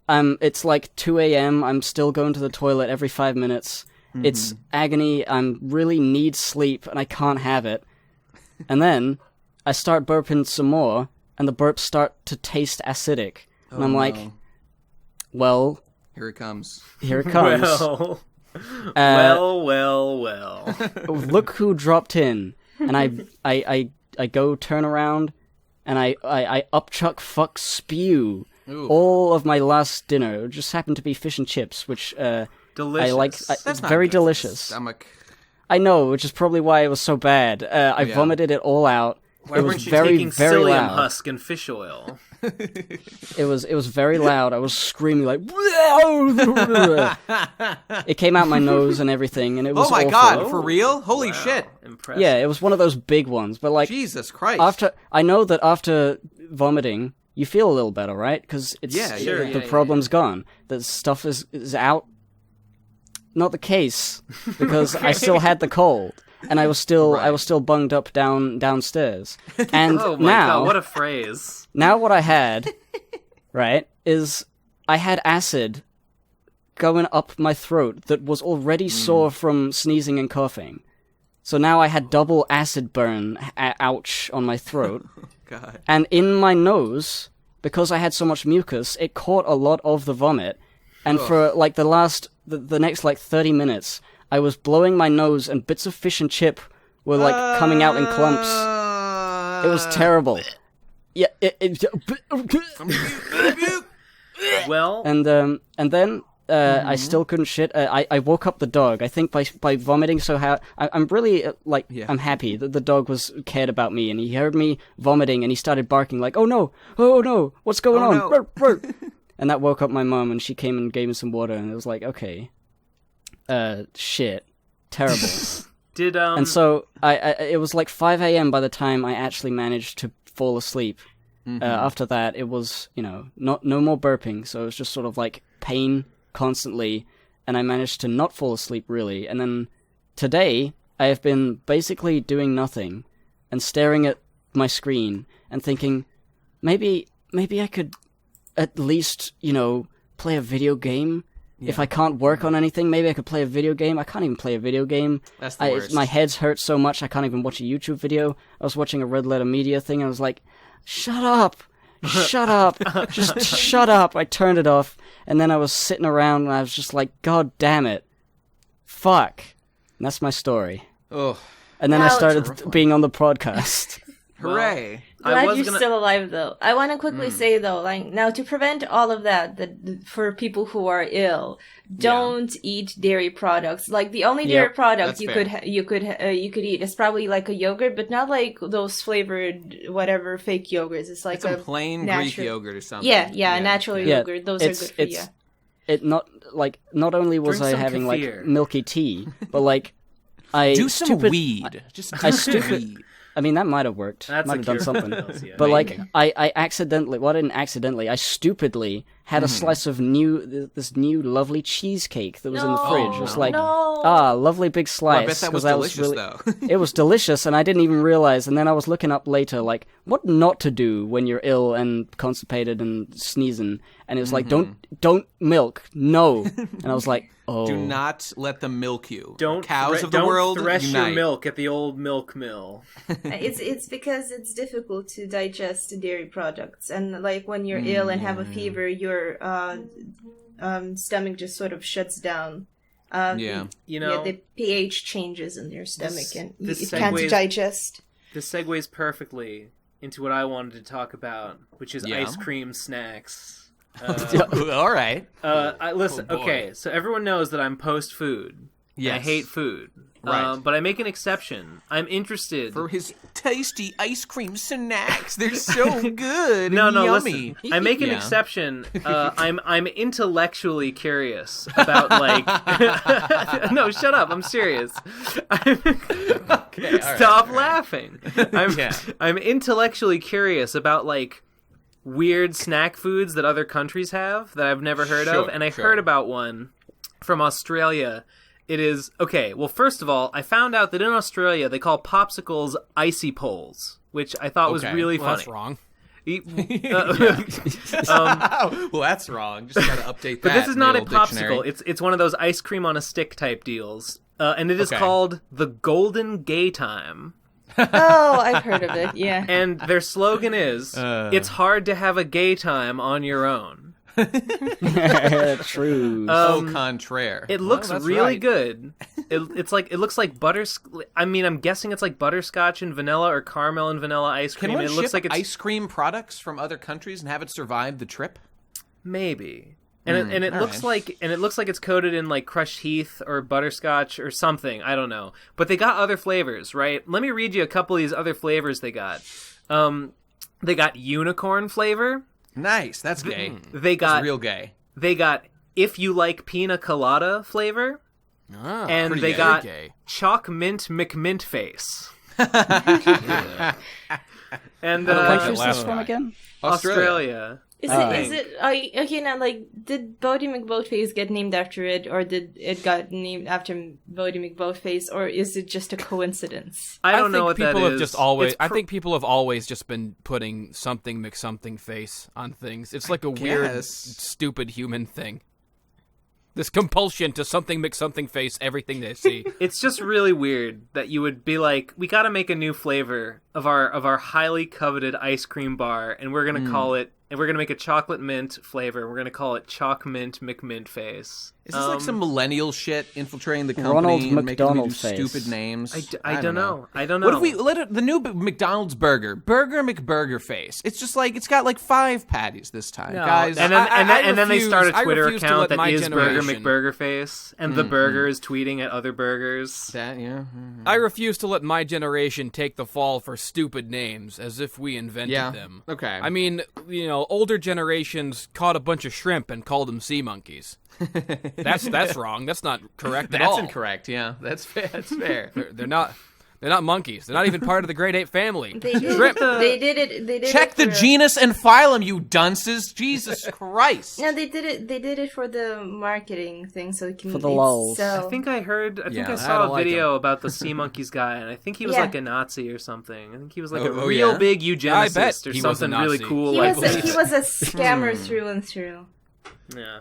It's 2 a.m., I'm still going to the toilet every 5 minutes. Mm-hmm. It's agony, I really need sleep, and I can't have it. And then I start burping some more, and the burps start to taste acidic. And I'm like, well... Here it comes. Well. Well. Look who dropped in. And I go turn around, and I upchuck fuck spew all of my last dinner. It just happened to be fish and chips, which delicious. I like. It's very delicious. Stomach. I know, which is probably why it was so bad. I vomited it all out. Why it was weren't you very, taking very psyllium loud. husk and fish oil? It was very loud. I was screaming like. It came out my nose and everything, and it was. Oh my awful. god! For real? Holy shit! Impressive. Yeah, it was one of those big ones, but Jesus Christ! I know that after vomiting, you feel a little better, right? Because it's the problem's gone. The stuff is out. Not the case, because I still had the cold, and I was still bunged up downstairs. And oh my god, what a phrase! Now what I had, right, is I had acid going up my throat that was already sore from sneezing and coughing. So now I had double acid burn, ouch, on my throat. God. And in my nose, because I had so much mucus, it caught a lot of the vomit. And for the next 30 minutes, I was blowing my nose and bits of fish and chip were coming out in clumps. It was terrible. Yeah. Well, and then I still couldn't shit. I woke up the dog. I think by vomiting so hard. I'm really I'm happy that the dog cared about me, and he heard me vomiting and he started barking like, oh no, what's going on? No. And that woke up my mom, and she came and gave me some water, and it was like, okay, shit, terrible. And so it was 5 a.m. by the time I actually managed to fall asleep. Mm-hmm. After that, it was no more burping, so it was just sort of pain constantly, and I managed to not fall asleep really. And then today, I have been basically doing nothing and staring at my screen and thinking, maybe I could at least, play a video game. Yeah. If I can't work on anything, maybe I could play a video game. I can't even play a video game. That's the worst. My head's hurt so much I can't even watch a YouTube video. I was watching a Red Letter Media thing and I was like, shut up! Shut up! Just shut up! I turned it off, and then I was sitting around and I was just like, God damn it. Fuck. And that's my story. Oh. And then I started being on the podcast. Hooray. Glad you're still alive, though. I want to quickly say, though, now to prevent all of that for people who are ill, don't eat dairy products. Like, the only dairy product you could eat is probably like a yogurt, but not like those flavored whatever fake yogurts. It's like a plain Greek yogurt or something. Yeah, natural yogurt. Those are good for you. Not only was I having kefir, like milky tea, but like do some weed. Weed. I mean, that might have worked. Might have done something. But like, I accidentally, well, I didn't accidentally, I stupidly had a slice of this new lovely cheesecake that was in the fridge. It was like, lovely big slice. Well, I bet that was delicious, though. It was delicious, and I didn't even realize. And then I was looking up later, like, what not to do when you're ill and constipated and sneezing. And it was like, don't milk, no. And I was like, oh. Do not let them milk you. Don't Cows of the world, thresh unite. your milk at the old milk mill. It's because it's difficult to digest dairy products, and like when you're ill and have a fever, your stomach just sort of shuts down. The pH changes in your stomach, and it can't digest. This segues perfectly into what I wanted to talk about, which is ice cream snacks. All right. Listen, okay, so everyone knows that I'm post-food. Yes. I hate food. Right. But I make an exception. I'm interested. For his tasty ice cream snacks. They're so good No, yummy. Listen. I make an exception. I'm intellectually curious about, like... No, shut up. I'm serious. Okay, Stop laughing. I'm intellectually curious about, like... weird snack foods that other countries have that I've never heard of, and I heard about one from Australia. It is okay. Well, first of all, I found out that in Australia they call popsicles icy poles, which I thought was really funny. That's wrong. Well, that's wrong. Just gotta update that. But this is not a popsicle. Dictionary. It's one of those ice cream on a stick type deals, and it is called the Golden Gay Time. Oh, I've heard of it, yeah. And their slogan is, it's hard to have a gay time on your own. True. Au contraire. It looks really good. It looks like I'm guessing it's like butterscotch and vanilla or caramel and vanilla ice cream. Can one it looks ship like it's ice cream products from other countries and have it survive the trip? Maybe. And it looks like it's coated in like crushed heath or butterscotch or something. I don't know. But they got other flavors, right? Let me read you a couple of these other flavors they got. They got unicorn flavor. Nice. That's gay. That's real gay. They got if you like pina colada flavor. And they got chalk mint McMint face. And what country is this from again? Australia. Is it okay now, like, did Bodie McBoatface get named after it, or did it got named after Bodie McBoatface, or is it just a coincidence? I don't know what that is. I think people have always just been putting something McSomething face on things. It's like a weird, stupid human thing. This compulsion to something McSomething face everything they see. It's just really weird that you would be like, we got to make a new flavor of our highly coveted ice cream bar, and we're gonna call it. And we're going to make a chocolate mint flavor. We're going to call it Chalk Mint McMint Face. Is this like some millennial shit infiltrating the company Ronald and making them do face. stupid names? I don't know. I don't know. What if we let it, the new McDonald's burger, Burger McBurger Face? It's just like, it's got like 5 patties this time, guys. And then they start a Twitter account that is Burger McBurger Face, and the burger is tweeting at other burgers. I refuse to let my generation take the fall for stupid names as if we invented them. Okay. I mean, older generations caught a bunch of shrimp and called them sea monkeys. That's wrong. That's not correct at all. That's incorrect. Yeah, that's fair. That's fair. They're not. They're not monkeys. They're not even part of the great ape family. They did it. Check the genus and phylum, you dunces. Jesus Christ. No, they did it for the marketing thing, so it can for the lulz. So... I think I saw a video about the sea monkeys guy, and I think he was like a Nazi or something. I think he was like a real big eugenicist or something really cool. He was a scammer through and through. Yeah,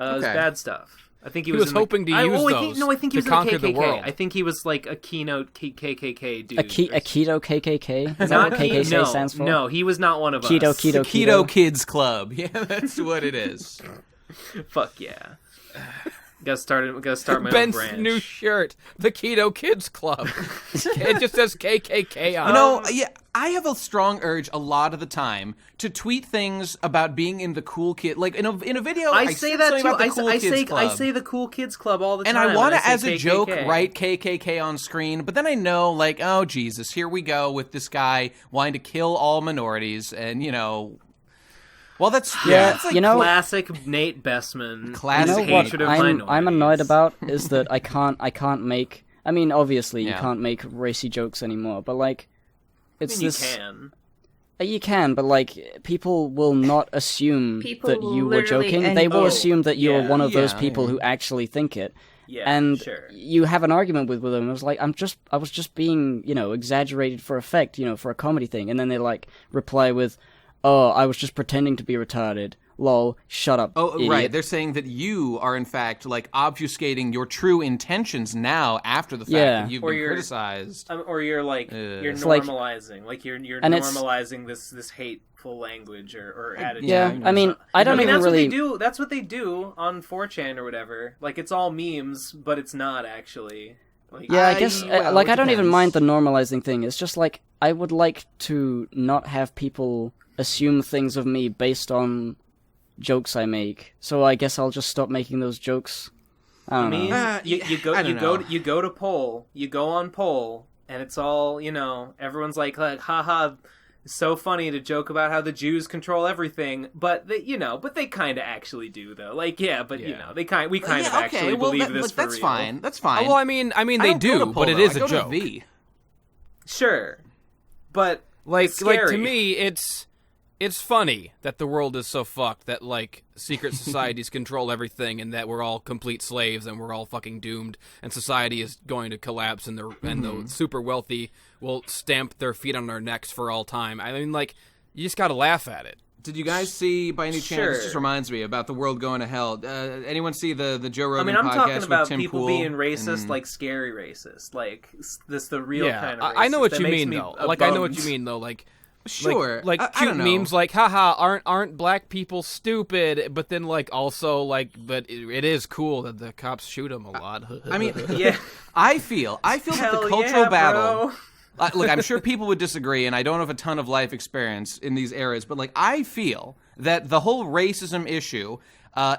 it was bad stuff. I think he was hoping to use those. I think he was in conquer the KKK. the world. I think he was like a keynote KKK dude. A keto KKK? Is that what KKK stands for? No, he was not one of us. Keto Kids Club. Yeah, that's what it is. Fuck yeah. Gotta start my own Ben's branch. new shirt, the Keto Kids Club. It just says KKK on it. I have a strong urge a lot of the time to tweet things about being in the cool kid. Like in a video, I say that too. I say the cool kids club all the time. And I want to, as a joke, write KKK on screen. But then I know, like, oh Jesus, here we go with this guy wanting to kill all minorities, and well, that's like classic Nate Bestman. Classic hatred of minorities. I'm annoyed about is that I can't make. I mean, obviously you can't make racy jokes anymore, but like, it's you this. can. You can, but like, people will not assume that you were joking. They will assume that you're one of those people who actually think it. Yeah, and sure. You have an argument with them. I was like, I was just being, exaggerated for effect, for a comedy thing. And then they like reply with, "Oh, I was just pretending to be retarded. Lol, shut up." Oh, idiot. Right. They're saying that you are, in fact, like, obfuscating your true intentions now after the fact that you've been criticized. Or you're like, you're normalizing. Like, you're normalizing this hateful language or attitude. Yeah, I mean, I don't even really... That's what they do on 4chan or whatever. Like, it's all memes, but it's not actually... Like, I guess, I don't even mind the normalizing thing. It's just, like, I would like to not have people assume things of me based on jokes I make. So I guess I'll just stop making those jokes. I mean, you go to poll, you go on poll, and it's all, everyone's like, haha, it's so funny to joke about how the Jews control everything, but they kind of actually do though. Like, we kind of actually believe this for that's real. Fine. That's fine. Well, I mean they do, but it is a joke. Sure, but like scary. To me, it's funny that the world is so fucked that, like, secret societies control everything and that we're all complete slaves and we're all fucking doomed and society is going to collapse and the super wealthy will stamp their feet on our necks for all time. I mean, like, you just gotta laugh at it. Did you guys see, by any chance, this just reminds me about the world going to hell, anyone see the Joe Rogan podcast with Tim Pool? I'm talking about people being racist, like scary racist, like this the real kind of racist. I know what you mean, though. Like, I know what you mean, though, like... Sure, like cute memes like, haha, aren't black people stupid? But then, like, also, like, but it is cool that the cops shoot them a lot. I mean, I feel that the cultural battle... look, I'm sure people would disagree, and I don't have a ton of life experience in these areas, but, like, I feel that the whole racism issue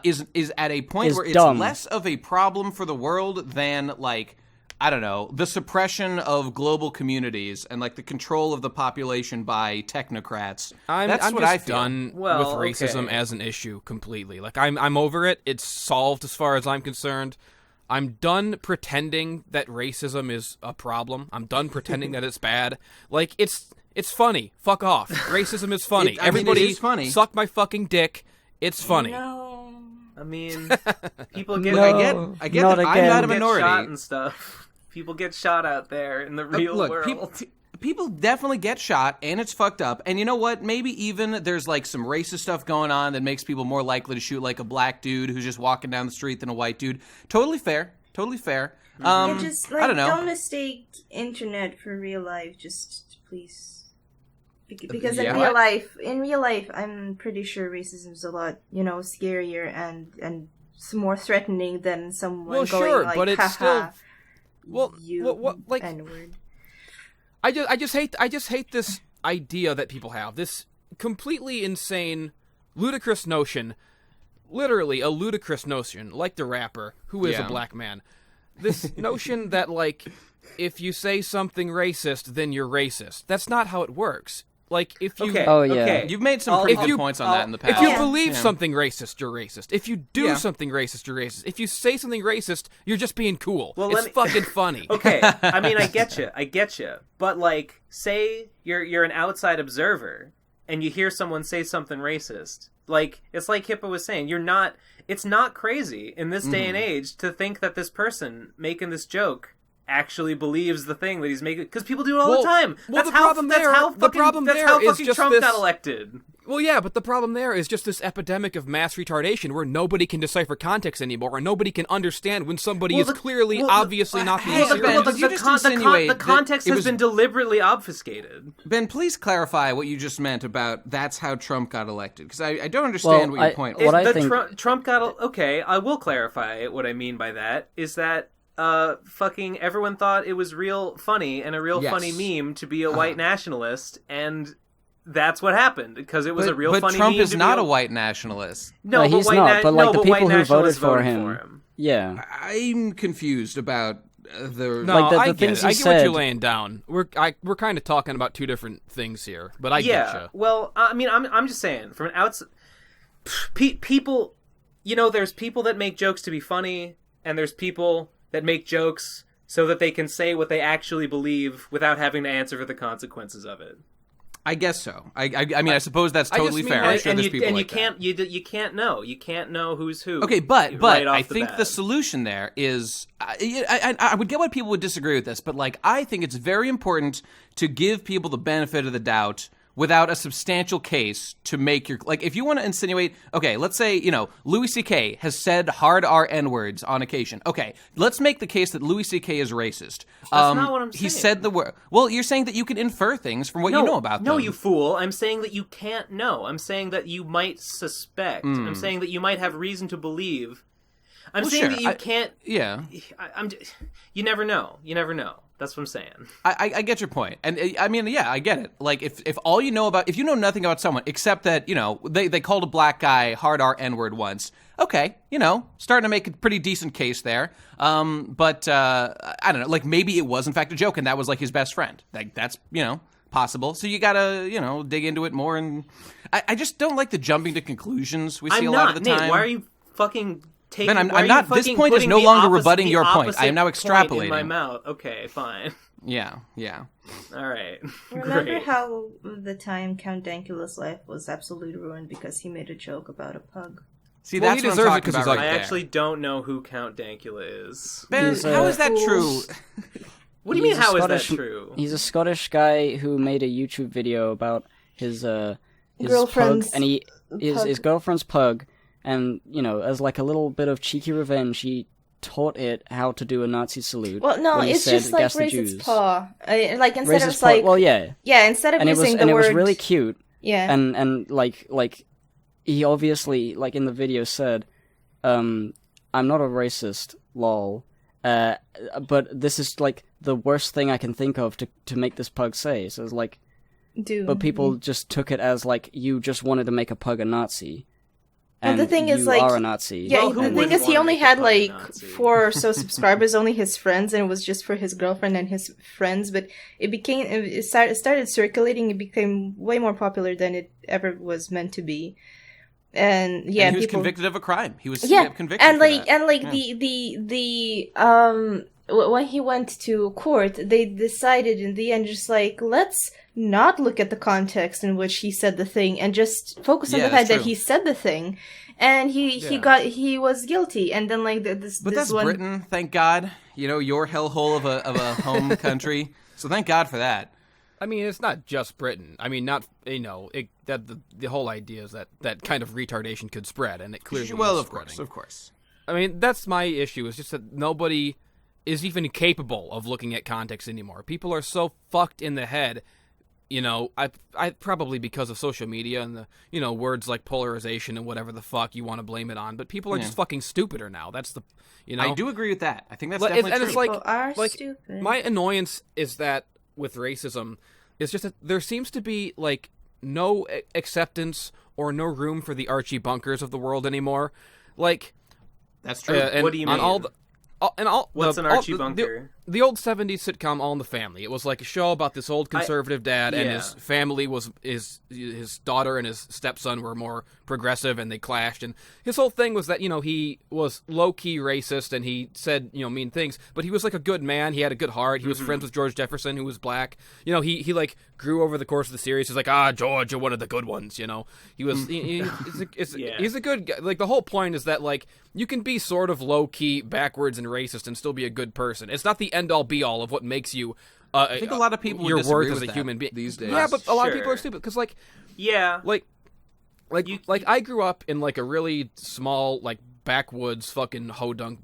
is at a point where it's less of a problem for the world than, like... I don't know, the suppression of global communities and, like, the control of the population by technocrats. That's what I feel. I'm done with racism as an issue completely. Like, I'm over it. It's solved as far as I'm concerned. I'm done pretending that racism is a problem. I'm done pretending that it's bad. Like, it's funny. Fuck off. Racism is funny. Everybody it is funny. Suck my fucking dick. It's funny. No. I mean, people get... I get that I'm not a minority. Shot and stuff. People get shot out there in the real world. People definitely get shot, and it's fucked up. And you know what? Maybe even there's, like, some racist stuff going on that makes people more likely to shoot, like, a black dude who's just walking down the street than a white dude. Totally fair. Just, like, I don't know. Don't mistake internet for real life. Just, please. Because in real life, I'm pretty sure racism is a lot, scarier and more threatening than someone going like, but it's haha. Still... Well, like, N-word. I just hate this idea that people have, this completely insane, ludicrous notion, literally a ludicrous notion, like the rapper who is a black man. This notion that, like, if you say something racist, then you're racist. That's not how it works. Like, if you... Okay. You've made some pretty good points on that in the past. If you believe something racist, you're racist. If you do something racist, you're racist. If you say something racist, you're just being cool. Well, it's fucking funny. Okay, I mean, I get you. But, like, say you're an outside observer, and you hear someone say something racist. Like, it's like Hippo was saying, it's not crazy in this day and age to think that this person making this joke actually believes the thing that he's making, because people do it all the time. That's how fucking Trump got elected. Well, yeah, but the problem there is just this epidemic of mass retardation where nobody can decipher context anymore, and nobody can understand when somebody is clearly, obviously not being serious. The context has been deliberately obfuscated. Ben, please clarify what you just meant about that's how Trump got elected, because I don't understand what your point was. I will clarify what I mean by that, is that fucking everyone thought it was real funny and a real funny meme to be a white nationalist, and that's what happened, because it was a real funny meme. But Trump is not a white nationalist. No, he's not. But like the people who voted for him. Yeah, I'm confused about the. No, like I get what you're laying down. We're kind of talking about two different things here, but I get you. Well, I mean, I'm just saying, from an outside, people, there's people that make jokes to be funny, and there's people that make jokes so that they can say what they actually believe without having to answer for the consequences of it. I guess so. I mean, I suppose that's totally fair. I'm sure there's people like that. You can't know. You can't know who's who. Okay, but I think the solution there is, I would get why people would disagree with this, but like, I think it's very important to give people the benefit of the doubt without a substantial case to make your... Like, if you want to insinuate... Okay, let's say, Louis C.K. has said hard R N-words on occasion. Okay, let's make the case that Louis C.K. is racist. That's not what I'm saying. He said the word... Well, you're saying that you can infer things from what you know about them. No, you fool. I'm saying that you can't know. I'm saying that you might suspect. I'm saying that you might have reason to believe. I'm saying that you can't... Yeah. You never know. You never know. That's what I'm saying. I get your point. And I mean, yeah, I get it. Like, if all you know about, if you know nothing about someone, except that, they called a black guy hard R N-word once, okay, starting to make a pretty decent case there. But I don't know, like, maybe it was in fact a joke and that was like his best friend. Like, that's, possible. So you gotta, dig into it more. And I just don't like the jumping to conclusions we see a lot of the time. Nate, why are you fucking... Ben, I'm not. This point is no longer rebutting your point. I am now extrapolating. In my mouth. Okay, fine. Yeah. All right. Remember how the time Count Dankula's life was absolutely ruined because he made a joke about a pug? See, that's what I'm talking about. I actually don't know who Count Dankula is. Ben, how is that true? What do you mean? How is that true? He's a Scottish guy who made a YouTube video about his girlfriend's pug, and his girlfriend's pug. And, as like a little bit of cheeky revenge, he taught it how to do a Nazi salute. Well, no, it's just like raise its paw. Like, instead of like... Well, yeah. Yeah, instead of using the word... And it was really cute. Yeah. And like, he obviously, like in the video said, I'm not a racist, lol. But this is like the worst thing I can think of to make this pug say. So it's like... But people just took it as like, you just wanted to make a pug a Nazi. And the thing is, like, are a Nazi. Yeah, the thing is, he only had like 4 or so subscribers, only his friends, and it was just for his girlfriend and his friends. But it started circulating. It became way more popular than it ever was meant to be. And yeah, and he was convicted of a crime. He was convicted. And when he went to court, they decided in the end, just like, let's not look at the context in which he said the thing and just focus on the fact that he said the thing, and he was guilty. And then like this. But that's Britain, thank God. Your hellhole of a home country. So thank God for that. I mean, it's not just Britain. I mean, not the whole idea is that kind of retardation could spread, and it clearly is spreading. Of course. I mean, that's my issue. Is just that nobody is even capable of looking at context anymore. People are so fucked in the head. I probably because of social media and the words like polarization and whatever the fuck you want to blame it on. But people are just fucking stupider now. That's the I do agree with that. I think that's definitely true. It's people are stupid. My annoyance is that with racism, it's just that there seems to be like no acceptance or no room for the Archie Bunkers of the world anymore. Like that's true. What do you mean? What's an Archie Bunker? the old 70s sitcom All in the Family. It was like a show about this old conservative dad and his family was his daughter and his stepson were more progressive and they clashed. And his whole thing was that, he was low-key racist and he said, mean things, but he was like a good man. He had a good heart. He was friends with George Jefferson, who was black. He like grew over the course of the series. He's like, George, you're one of the good ones, He was, he's a good guy. Like, the whole point is that, like, you can be sort of low-key, backwards, and racist and still be a good person. It's not the end-all, be-all of what makes you I think a lot of people your would worth disagree as with a human being. These days. Yeah, but a lot of people are stupid, because, like... Yeah. Like, I grew up in, like, a really small, like, backwoods fucking hodunk,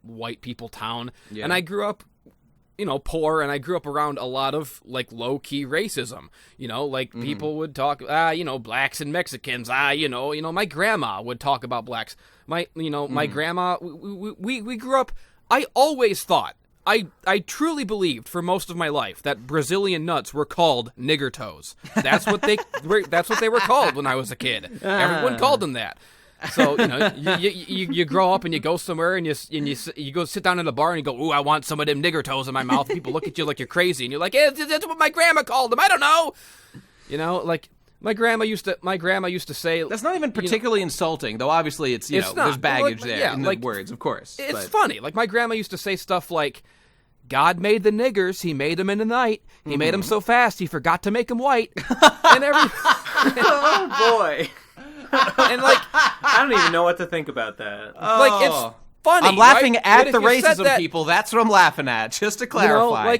white people town, and I grew up poor, and I grew up around a lot of, like, low-key racism. People would talk, blacks and Mexicans, my grandma would talk about blacks. My grandma, we grew up, I always thought, I truly believed for most of my life that Brazilian nuts were called nigger toes. That's what they were called when I was a kid. Everyone called them that. So, you grow up and you go somewhere and you go sit down in a bar and you go, ooh, I want some of them nigger toes in my mouth. People look at you like you're crazy and you're like, that's what my grandma called them. I don't know. Like my grandma used to say. That's not even particularly insulting, though obviously it's there's baggage there in the words, of course. It's funny. Like my grandma used to say stuff like, God made the niggers. He made them in the night. He made them so fast he forgot to make them white. And oh boy. And like, I don't even know what to think about that. Like, it's funny. I'm laughing right? at the racism, people. That's what I'm laughing at. Just to clarify,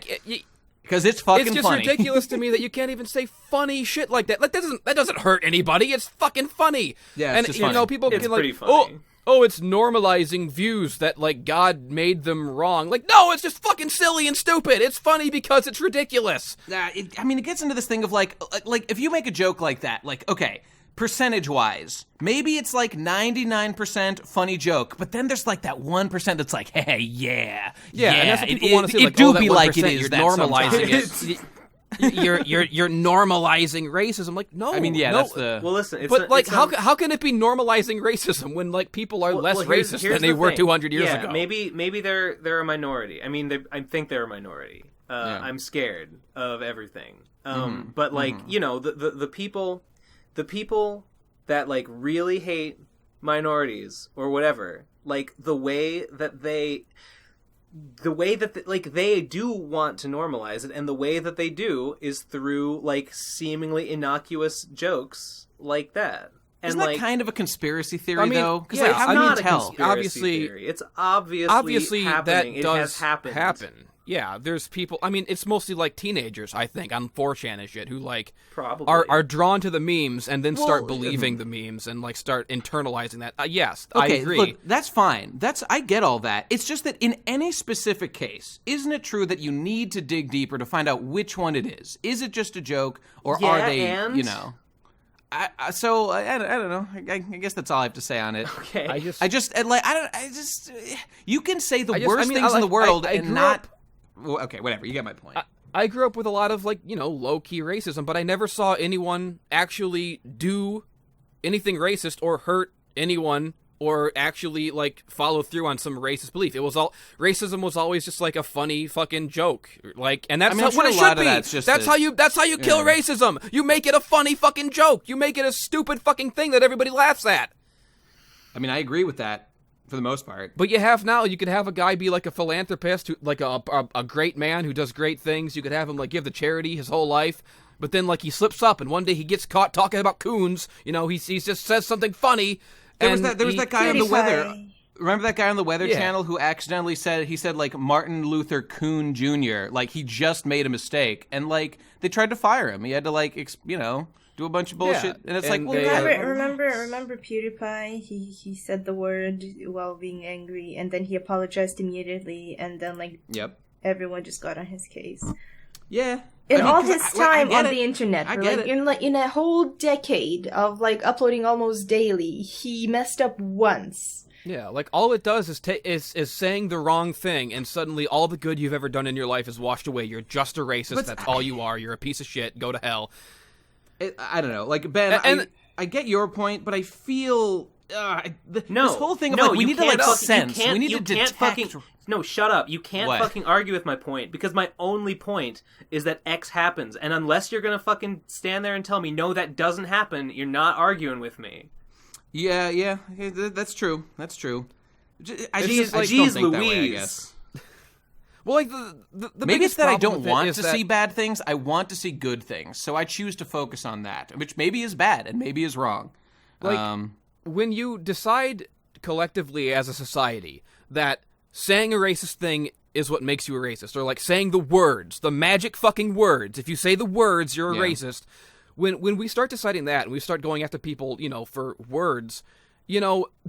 because it's fucking funny. It's just ridiculous to me that you can't even say funny shit like that. Like that doesn't hurt anybody. It's fucking funny. Yeah, it's just funny. People it's can pretty like, funny. oh, it's normalizing views that, like, God made them wrong. Like, no, it's just fucking silly and stupid. It's funny because it's ridiculous. It gets into this thing of, like, if you make a joke like that, like, okay, percentage-wise, maybe it's, like, 99% funny joke, but then there's, like, that 1% that's like, hey, yeah. And that's what people want to say, like, do be like it is you're that normalizing it. You're normalizing racism. Like, no. I mean, yeah, no. that's the... Well, listen, how can it be normalizing racism when, like, people are less racist than they were 200 years ago? Maybe they're a minority. I mean, I think they're a minority. I'm scared of everything. But, like, the people that, like, really hate minorities or whatever, like, the way that they do want to normalize it, and the way that they do is through, like, seemingly innocuous jokes like that. And isn't that like, kind of a conspiracy theory, though? Because it's not tell. A conspiracy theory. It's obviously happening. That does it has happened. Happen. Yeah, there's people. I mean, it's mostly like teenagers, I think, on 4chan and shit, who like probably are drawn to the memes and then start believing the memes and like start internalizing that. Yes, I agree. Look, that's fine. I get all that. It's just that in any specific case, isn't it true that you need to dig deeper to find out which one it is? Is it just a joke, or are they? And? I don't know. I guess that's all I have to say on it. Okay. You can say the worst things in the world and not. Okay, whatever. You get my point. I grew up with a lot of, like, low-key racism, but I never saw anyone actually do anything racist or hurt anyone or actually, like, follow through on some racist belief. Racism was always just, like, a funny fucking joke. Like, and that's what it should be. That's how you kill racism. You make it a funny fucking joke. You make it a stupid fucking thing that everybody laughs at. I mean, I agree with that. For the most part. But you could have a guy be like a philanthropist, who, like a great man who does great things. You could have him like give the charity his whole life, but then like he slips up and one day he gets caught talking about coons. He just says something funny. There was that guy on the weather. Remember that guy on the Weather Channel who accidentally said like Martin Luther Coon Jr. Like he just made a mistake and like they tried to fire him. He had to like do a bunch of bullshit, and it's like, well, remember PewDiePie? He said the word while being angry, and then he apologized immediately, and then everyone just got on his case. Yeah, all his time on the internet, in a whole decade of like uploading almost daily, he messed up once. Yeah, like all it does is saying the wrong thing, and suddenly all the good you've ever done in your life is washed away. You're just a racist. That's all you are. You're a piece of shit. Go to hell. I don't know. Like, Ben, I get your point, but I feel this whole thing of we need to sense. We need to detect. No, shut up. You can't fucking argue with my point, because my only point is that X happens, and unless you're gonna fucking stand there and tell me, no, that doesn't happen, you're not arguing with me. Yeah, that's true. That's true. Jeez Louise. I guess. Well, like the maybe it's that I don't want to see bad things. I want to see good things, so I choose to focus on that, which maybe is bad and maybe is wrong. Like when you decide collectively as a society that saying a racist thing is what makes you a racist, or like saying the words, the magic fucking words. If you say the words, you're a racist. When we start deciding that and we start going after people, for words,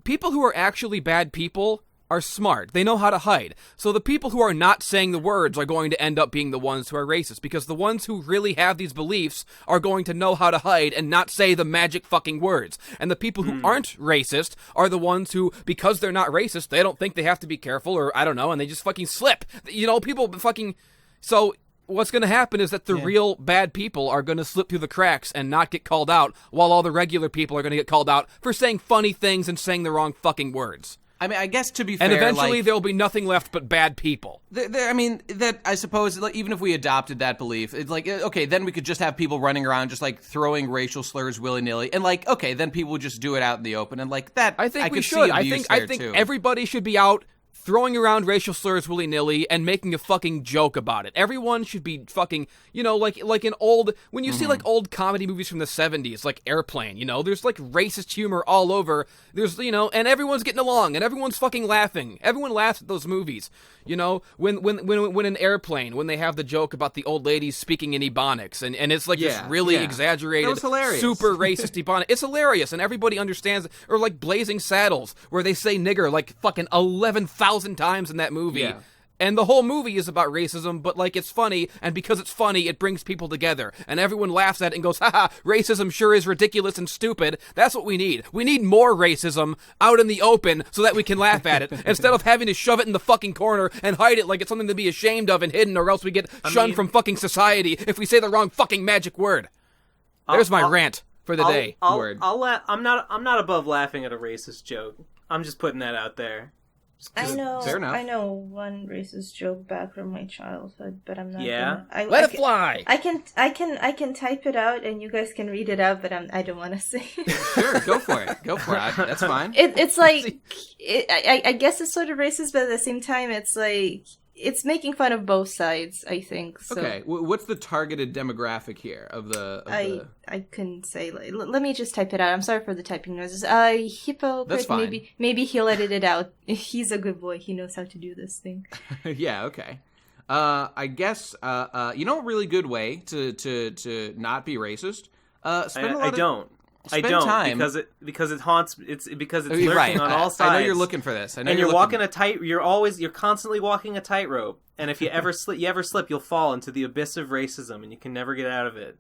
people who are actually bad people are smart. They know how to hide. So the people who are not saying the words are going to end up being the ones who are racist, because the ones who really have these beliefs are going to know how to hide and not say the magic fucking words. And the people who aren't racist are the ones who, because they're not racist, they don't think they have to be careful, or I don't know, and they just fucking slip. People fucking... So what's going to happen is that the real bad people are going to slip through the cracks and not get called out, while all the regular people are going to get called out for saying funny things and saying the wrong fucking words. I mean, I guess to be fair, and eventually there will be nothing left but bad people. I suppose, even if we adopted that belief, it's like, okay, then we could just have people running around just like throwing racial slurs willy-nilly, and like, okay, then people would just do it out in the open, and like that. I think I we could should. See I think everybody should be out throwing around racial slurs willy-nilly and making a fucking joke about it. Everyone should be fucking, like an old... When you see, like, old comedy movies from the 70s, like Airplane, there's, like, racist humor all over. There's, and everyone's getting along, and everyone's fucking laughing. Everyone laughs at those movies. When an Airplane, when they have the joke about the old ladies speaking in Ebonics, and it's, like, this really exaggerated, super racist Ebonics. It's hilarious, and everybody understands... Or, like, Blazing Saddles, where they say nigger, like, fucking 11,000 times in that movie. Yeah. And the whole movie is about racism, but like it's funny, and because it's funny, it brings people together. And everyone laughs at it and goes, haha, racism sure is ridiculous and stupid. That's what we need. We need more racism out in the open so that we can laugh at it, instead of having to shove it in the fucking corner and hide it like it's something to be ashamed of and hidden, or else we get shunned from fucking society if we say the wrong fucking magic word. There's my rant for the day. I'm not above laughing at a racist joke. I'm just putting that out there. I know. Fair enough. I know one racist joke back from my childhood, but I'm not. Yeah. Let it fly. I can type it out, and you guys can read it out, but I don't want to say it. Sure, go for it. That's fine. It's like I guess it's sort of racist, but at the same time, it's like it's making fun of both sides, I think. So. Okay, what's the targeted demographic here of the? I couldn't say. Let me just type it out. I'm sorry for the typing noises. Hypocrite. That's fine. Maybe he'll edit it out. He's a good boy. He knows how to do this thing. Yeah. Okay. I guess a really good way to not be racist. I don't time. because it haunts. It's lurking on all sides. I know you're looking for this. You're constantly walking a tightrope, and if you ever slip, you'll fall into the abyss of racism, and you can never get out of it.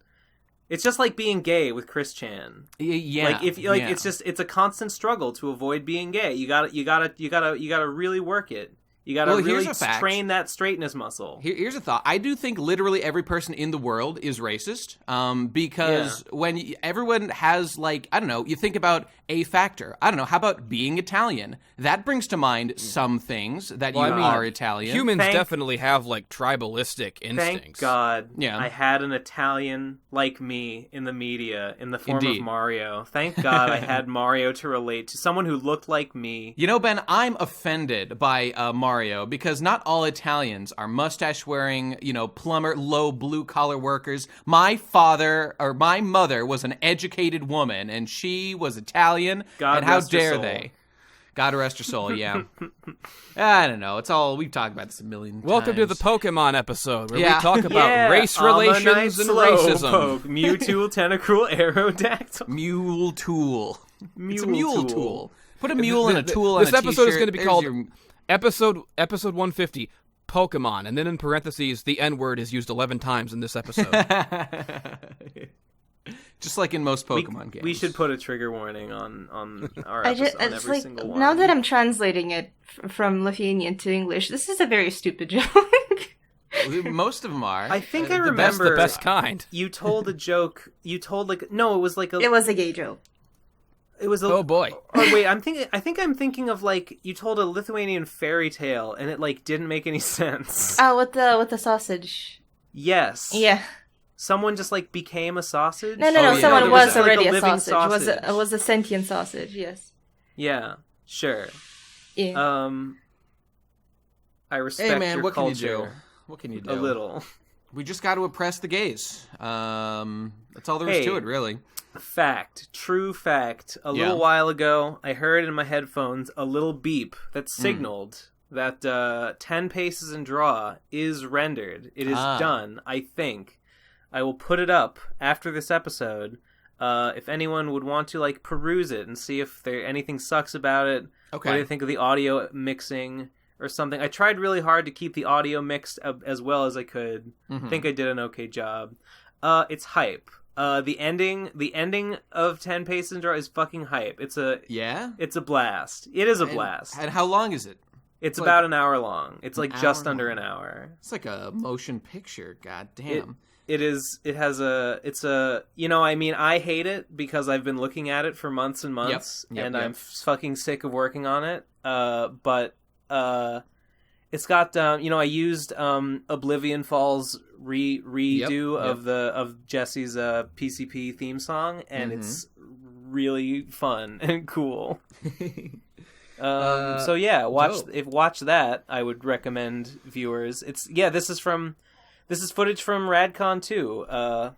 It's just like being gay with Chris Chan. Yeah. It's a constant struggle to avoid being gay. You gotta really work it. You gotta really train that straightness muscle. Here's a thought. I do think literally every person in the world is racist. Because when everyone has, like, I don't know, you think about a factor. I don't know, how about being Italian? That brings to mind some things that you are Italian. Humans definitely have, like, tribalistic instincts. Thank God I had an Italian like me in the media in the form of Mario. Thank God I had Mario to relate to, someone who looked like me. Ben, I'm offended by Mario, because not all Italians are mustache-wearing, plumber, low blue-collar workers. My mother was an educated woman, and she was Italian. God and how rest her dare soul. they? God rest her soul, yeah. I don't know. It's all, we've talked about this a million times. Welcome to the Pokemon episode, where we talk about race relations and racism. Mewtwo, Tentacruel, Aerodactyl. Mule tool. It's a mule tool. Put a mule and a tool on a This t-shirt. episode is going to be called episode 150, Pokemon, and then in parentheses, the N-word is used 11 times in this episode. Just like in most Pokemon games. We should put a trigger warning on our episode, on every single one. Now that I'm translating it from Lithuanian to English, this is a very stupid joke. Most of them are. I think I remember the best kind. You told a joke. It was like It was a gay joke. It was oh boy. Oh wait, I think I'm thinking of like you told a Lithuanian fairy tale and it like didn't make any sense. Oh, with the sausage. Yes. Yeah. Someone just like became a sausage? No. Yeah. Someone was already like a sausage. It was a sentient sausage. Yes. Yeah. Sure. Yeah. I respect hey, man, your what culture. Can you do? What can you do? A little. We just got to oppress the gays. That's all there is to it, really. Fact. True fact. A little while ago, I heard in my headphones a little beep that signaled that 10 paces and draw is rendered. It is done, I think. I will put it up after this episode. If anyone would want to like peruse it and see if anything sucks about it. Okay. What do you think of the audio mixing or something? I tried really hard to keep the audio mixed as well as I could. I think I did an okay job. It's hype. The ending of 10 Paces and Draw is fucking hype. It's a blast. It is a blast. And how long is it? It's about an hour long. It's like just under an hour. It's like a motion picture. God damn. It's I mean, I hate it because I've been looking at it for months and months, and I'm fucking sick of working on it. But it's got, I used Oblivion Falls redo of Jesse's PCP theme song, and it's really fun and cool. So yeah, watch that. I would recommend viewers. This is footage from RadCon 2. It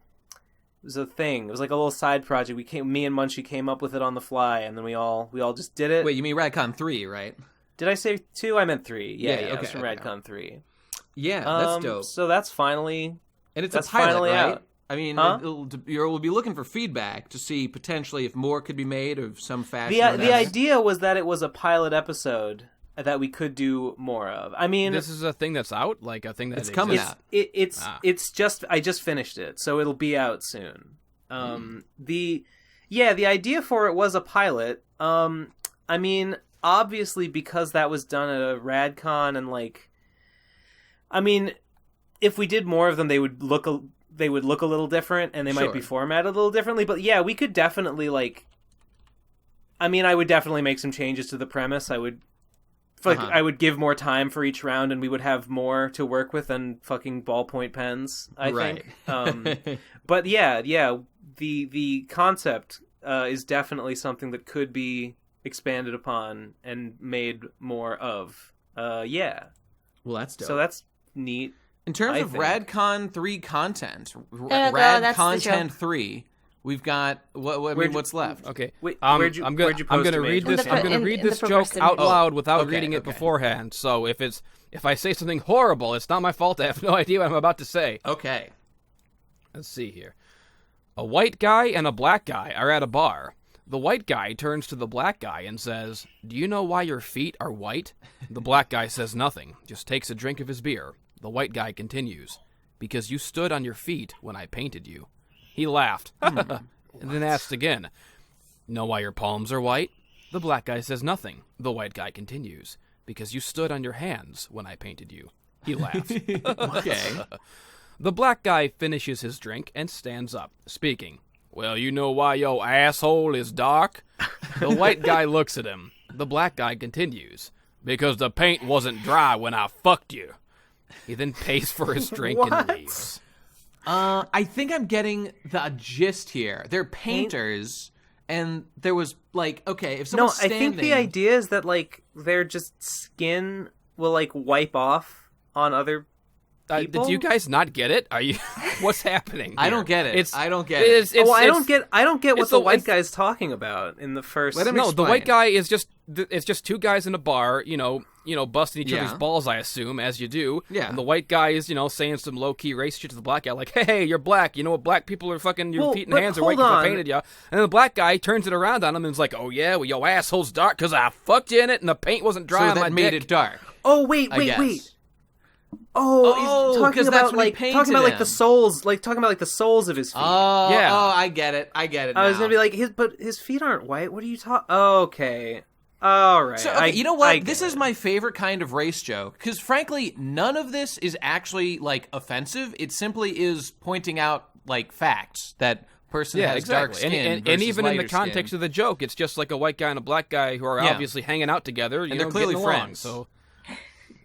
was a thing. It was like a little side project. Me and Munchie came up with it on the fly, and then we all just did it. Wait, you mean RadCon 3, right? Did I say 2? I meant 3. Yeah, it was from RadCon 3. Yeah, that's dope. So that's finally... And it's a pilot, right? Out. I mean, we'll be looking for feedback to see potentially if more could be made of some fashion. The idea was that it was a pilot episode that we could do more of. I mean, this is a thing that's out, like a thing that it's coming out. It's just I just finished it, so it'll be out soon. The idea for it was a pilot. I mean, obviously because that was done at a RadCon and like, I mean, if we did more of them, they would look a little different, and they might be formatted a little differently. But yeah, we could definitely like. I mean, I would definitely make some changes to the premise. I would give more time for each round, and we would have more to work with than fucking ballpoint pens. I think. But yeah, the concept is definitely something that could be expanded upon and made more of. Yeah. Well, that's dope. So that's neat. In terms of RadCon 3 content, Rad Content 3, we've got what's left? Okay, wait, I'm gonna read this. I'm gonna read this joke out loud without reading it beforehand. So if I say something horrible, it's not my fault. I have no idea what I'm about to say. Okay. Let's see here. A white guy and a black guy are at a bar. The white guy turns to the black guy and says, "Do you know why your feet are white?" The black guy says nothing, just takes a drink of his beer. The white guy continues, "Because you stood on your feet when I painted you." He laughed, and then asked again, "Know why your palms are white?" The black guy says nothing. The white guy continues, "Because you stood on your hands when I painted you." He laughed. Okay. The black guy finishes his drink and stands up, speaking, "Well, you know why your asshole is dark?" The white guy looks at him. The black guy continues, "Because the paint wasn't dry when I fucked you." He then pays for his drink and leaves. I think I'm getting the gist here. They're painters, and there was like, okay, if someone's standing... I think the idea is that like their just skin will like wipe off on other people. Did you guys not get it? Are you? What's happening here? I don't get it. I don't get it. I don't get what the white guy's talking about in the first. No, the white guy is just it's just two guys in a bar, busting each other's balls, I assume, as you do. Yeah. And the white guy is, saying some low key race shit to the black guy, like, "Hey, you're black. You know what? Black people are fucking your feet and hands are white because I painted you." And then the black guy turns it around on him and is like, "Oh yeah, well your asshole's dark because I fucked you in it and the paint wasn't dry on my dick." So that made it dark. Oh wait. Oh, he's talking about the soles, talking about the soles of his feet. Oh, yeah. Oh, I get it. Now. I was gonna be like, his feet aren't white. What are you talking? Oh, okay. All right. So, you know what? This is my favorite kind of race joke because, frankly, none of this is actually like offensive. It simply is pointing out like facts that person has dark skin and even in the context skin. of the joke, it's just like a white guy and a black guy who are obviously hanging out together. And they're clearly friends. So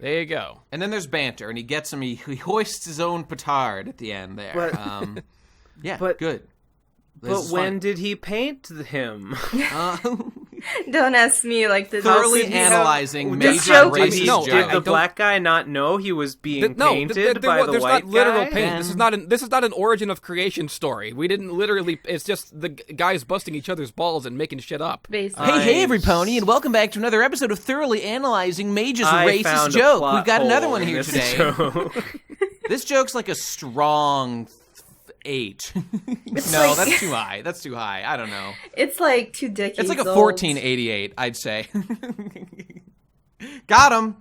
there you go. And then there's banter, and he gets him. He hoists his own petard at the end there. But, good. But when did he paint him? Don't ask me like this. Thoroughly analyzing Mage's racist joke. Did the black guy not know he was being painted by the there's white not literal guy? paint. This is not an origin of creation story. We didn't literally. It's just the guys busting each other's balls and making shit up. Basically. Hey, everybody, and welcome back to another episode of Thoroughly Analyzing Mage's Racist Joke. We've got another one here today. This joke's like a strong 8. No, that's too high. That's too high. I don't know. It's like 2 decades It's like a old. 1488, I'd say. Got him.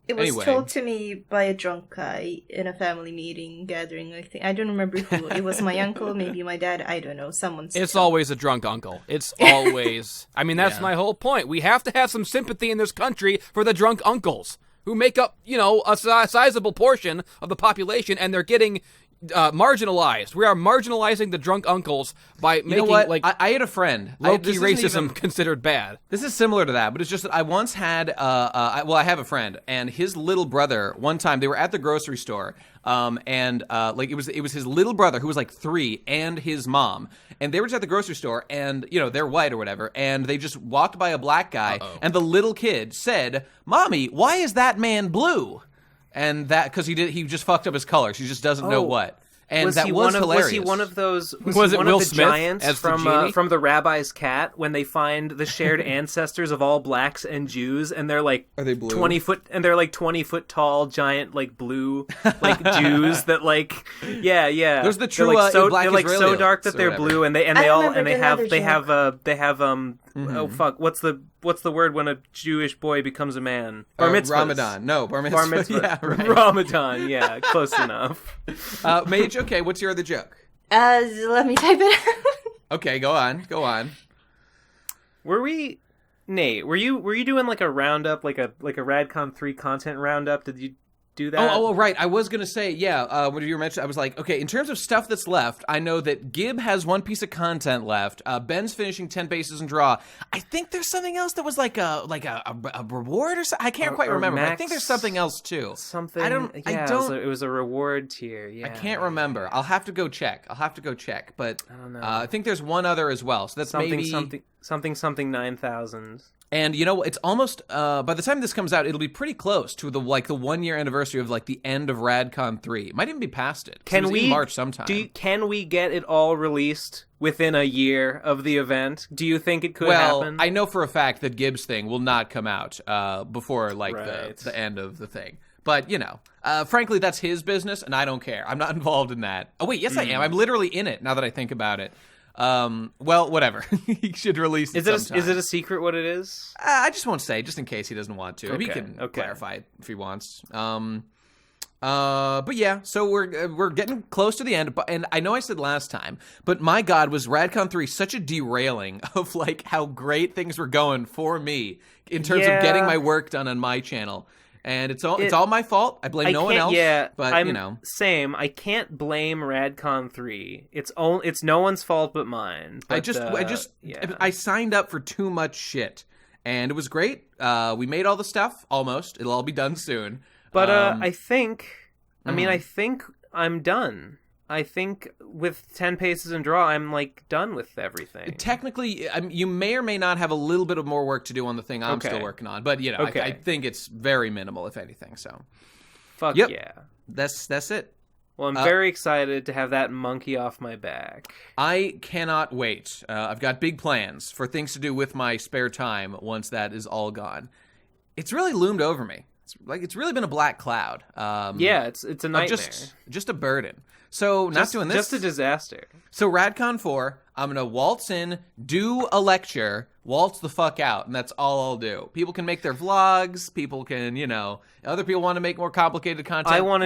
It was told to me by a drunk guy in a family meeting gathering. I don't remember who. It was my uncle, maybe my dad. I don't know. It's always a drunk uncle. It's always. I mean, that's my whole point. We have to have some sympathy in this country for the drunk uncles who make up, a sizable portion of the population, and they're getting marginalized. We are marginalizing the drunk uncles by making I had a friend. Low-key racism considered bad. This is similar to that, but it's just that I once had I have a friend, and his little brother. One time they were at the grocery store, and it was his little brother who was like 3 and his mom, and they were just at the grocery store, and they're white or whatever, and they just walked by a black guy, and the little kid said, "Mommy, why is that man blue?" And that because he just fucked up his color. She just doesn't know what. And that was hilarious. Was he one of those? Was it one Will of the Smith giants as from the genie? From the Rabbi's Cat when they find the shared ancestors of all blacks and Jews, and they're like, are they blue? 20 foot, and they're like 20-foot tall, giant like blue Jews that like There's the true black Israeli so dark that they're blue, and they have Mm-hmm. oh fuck, what's the word when a Jewish boy becomes a man? Bar mitzvahs. Ramadan. No, bar mitzvah. Bar mitzvah. Yeah, right. Ramadan. Yeah, close enough. Mage, okay, what's your other joke? Let me type it out. Okay, go on. Nate, were you doing like a roundup, like a RadCon 3 content roundup? Did you do that? Oh, right. I was gonna say, when you were mentioning, I was like, okay, in terms of stuff that's left, I know that Gib has 1 piece of content left. Ben's finishing 10 bases and draw. I think there's something else that was like a reward or something. I can't quite remember. But I think there's something else too. Something. It was a reward tier. Yeah. I can't remember. I'll have to go check. But I don't know. I think there's one other as well. So that's something 9,000. And it's almost by the time this comes out, it'll be pretty close to the 1 year anniversary of like the end of RadCon 3. It might even be past it. Can we March sometime? Can we get it all released within a year of the event? Do you think it could happen? I know for a fact that Gibbs' thing will not come out before the end of the thing. But frankly, that's his business, and I don't care. I'm not involved in that. Oh wait, yes I am. I'm literally in it now that I think about it. Well, whatever. He should release it sometime. Is it a secret what it is? I just won't say, just in case he doesn't want to. Okay, he can clarify it if he wants. But yeah, so we're getting close to the end. And I know I said last time, but my God, was RadCon 3 such a derailing of like how great things were going for me in terms of getting my work done on my channel. And it's all my fault. I blame no one else. Yeah, but same. I can't blame RadCon 3. It's no one's fault but mine. But, I signed up for too much shit, and it was great. We made all the stuff almost. It'll all be done soon. But I think I'm done. I think with 10 paces and draw, I'm like done with everything. Technically, you may or may not have a little bit of more work to do on the thing I'm still working on, but I think it's very minimal, if anything. So, fuck yeah, that's it. Well, I'm very excited to have that monkey off my back. I cannot wait. I've got big plans for things to do with my spare time once that is all gone. It's really loomed over me. It's really been a black cloud. It's a nightmare. Just a burden. So not doing this. Just a disaster. So RadCon 4, I'm going to waltz in, do a lecture, waltz the fuck out, and that's all I'll do. People can make their vlogs. People can, other people want to make more complicated content. I want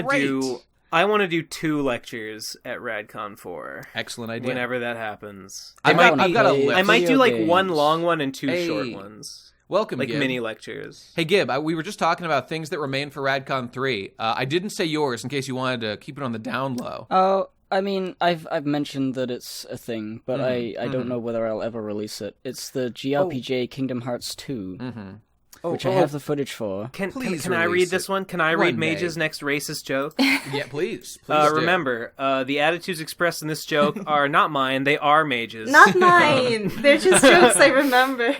to do 2 lectures at RadCon 4. Excellent idea. Whenever that happens. I've got a list. I might do like 1 long one and 2 short ones. Welcome, like Gib. Mini lectures. Hey, Gib, we were just talking about things that remain for RadCon 3. I didn't say yours in case you wanted to keep it on the down low. Oh, I mean, I've mentioned that it's a thing, but I don't know whether I'll ever release it. It's the GRPG Kingdom Hearts 2, which I have the footage for. Can I read this one? Can I read Mage's next racist joke? Yeah, please. Remember, the attitudes expressed in this joke are not mine, they are Mage's. Not mine! They're just jokes I remember.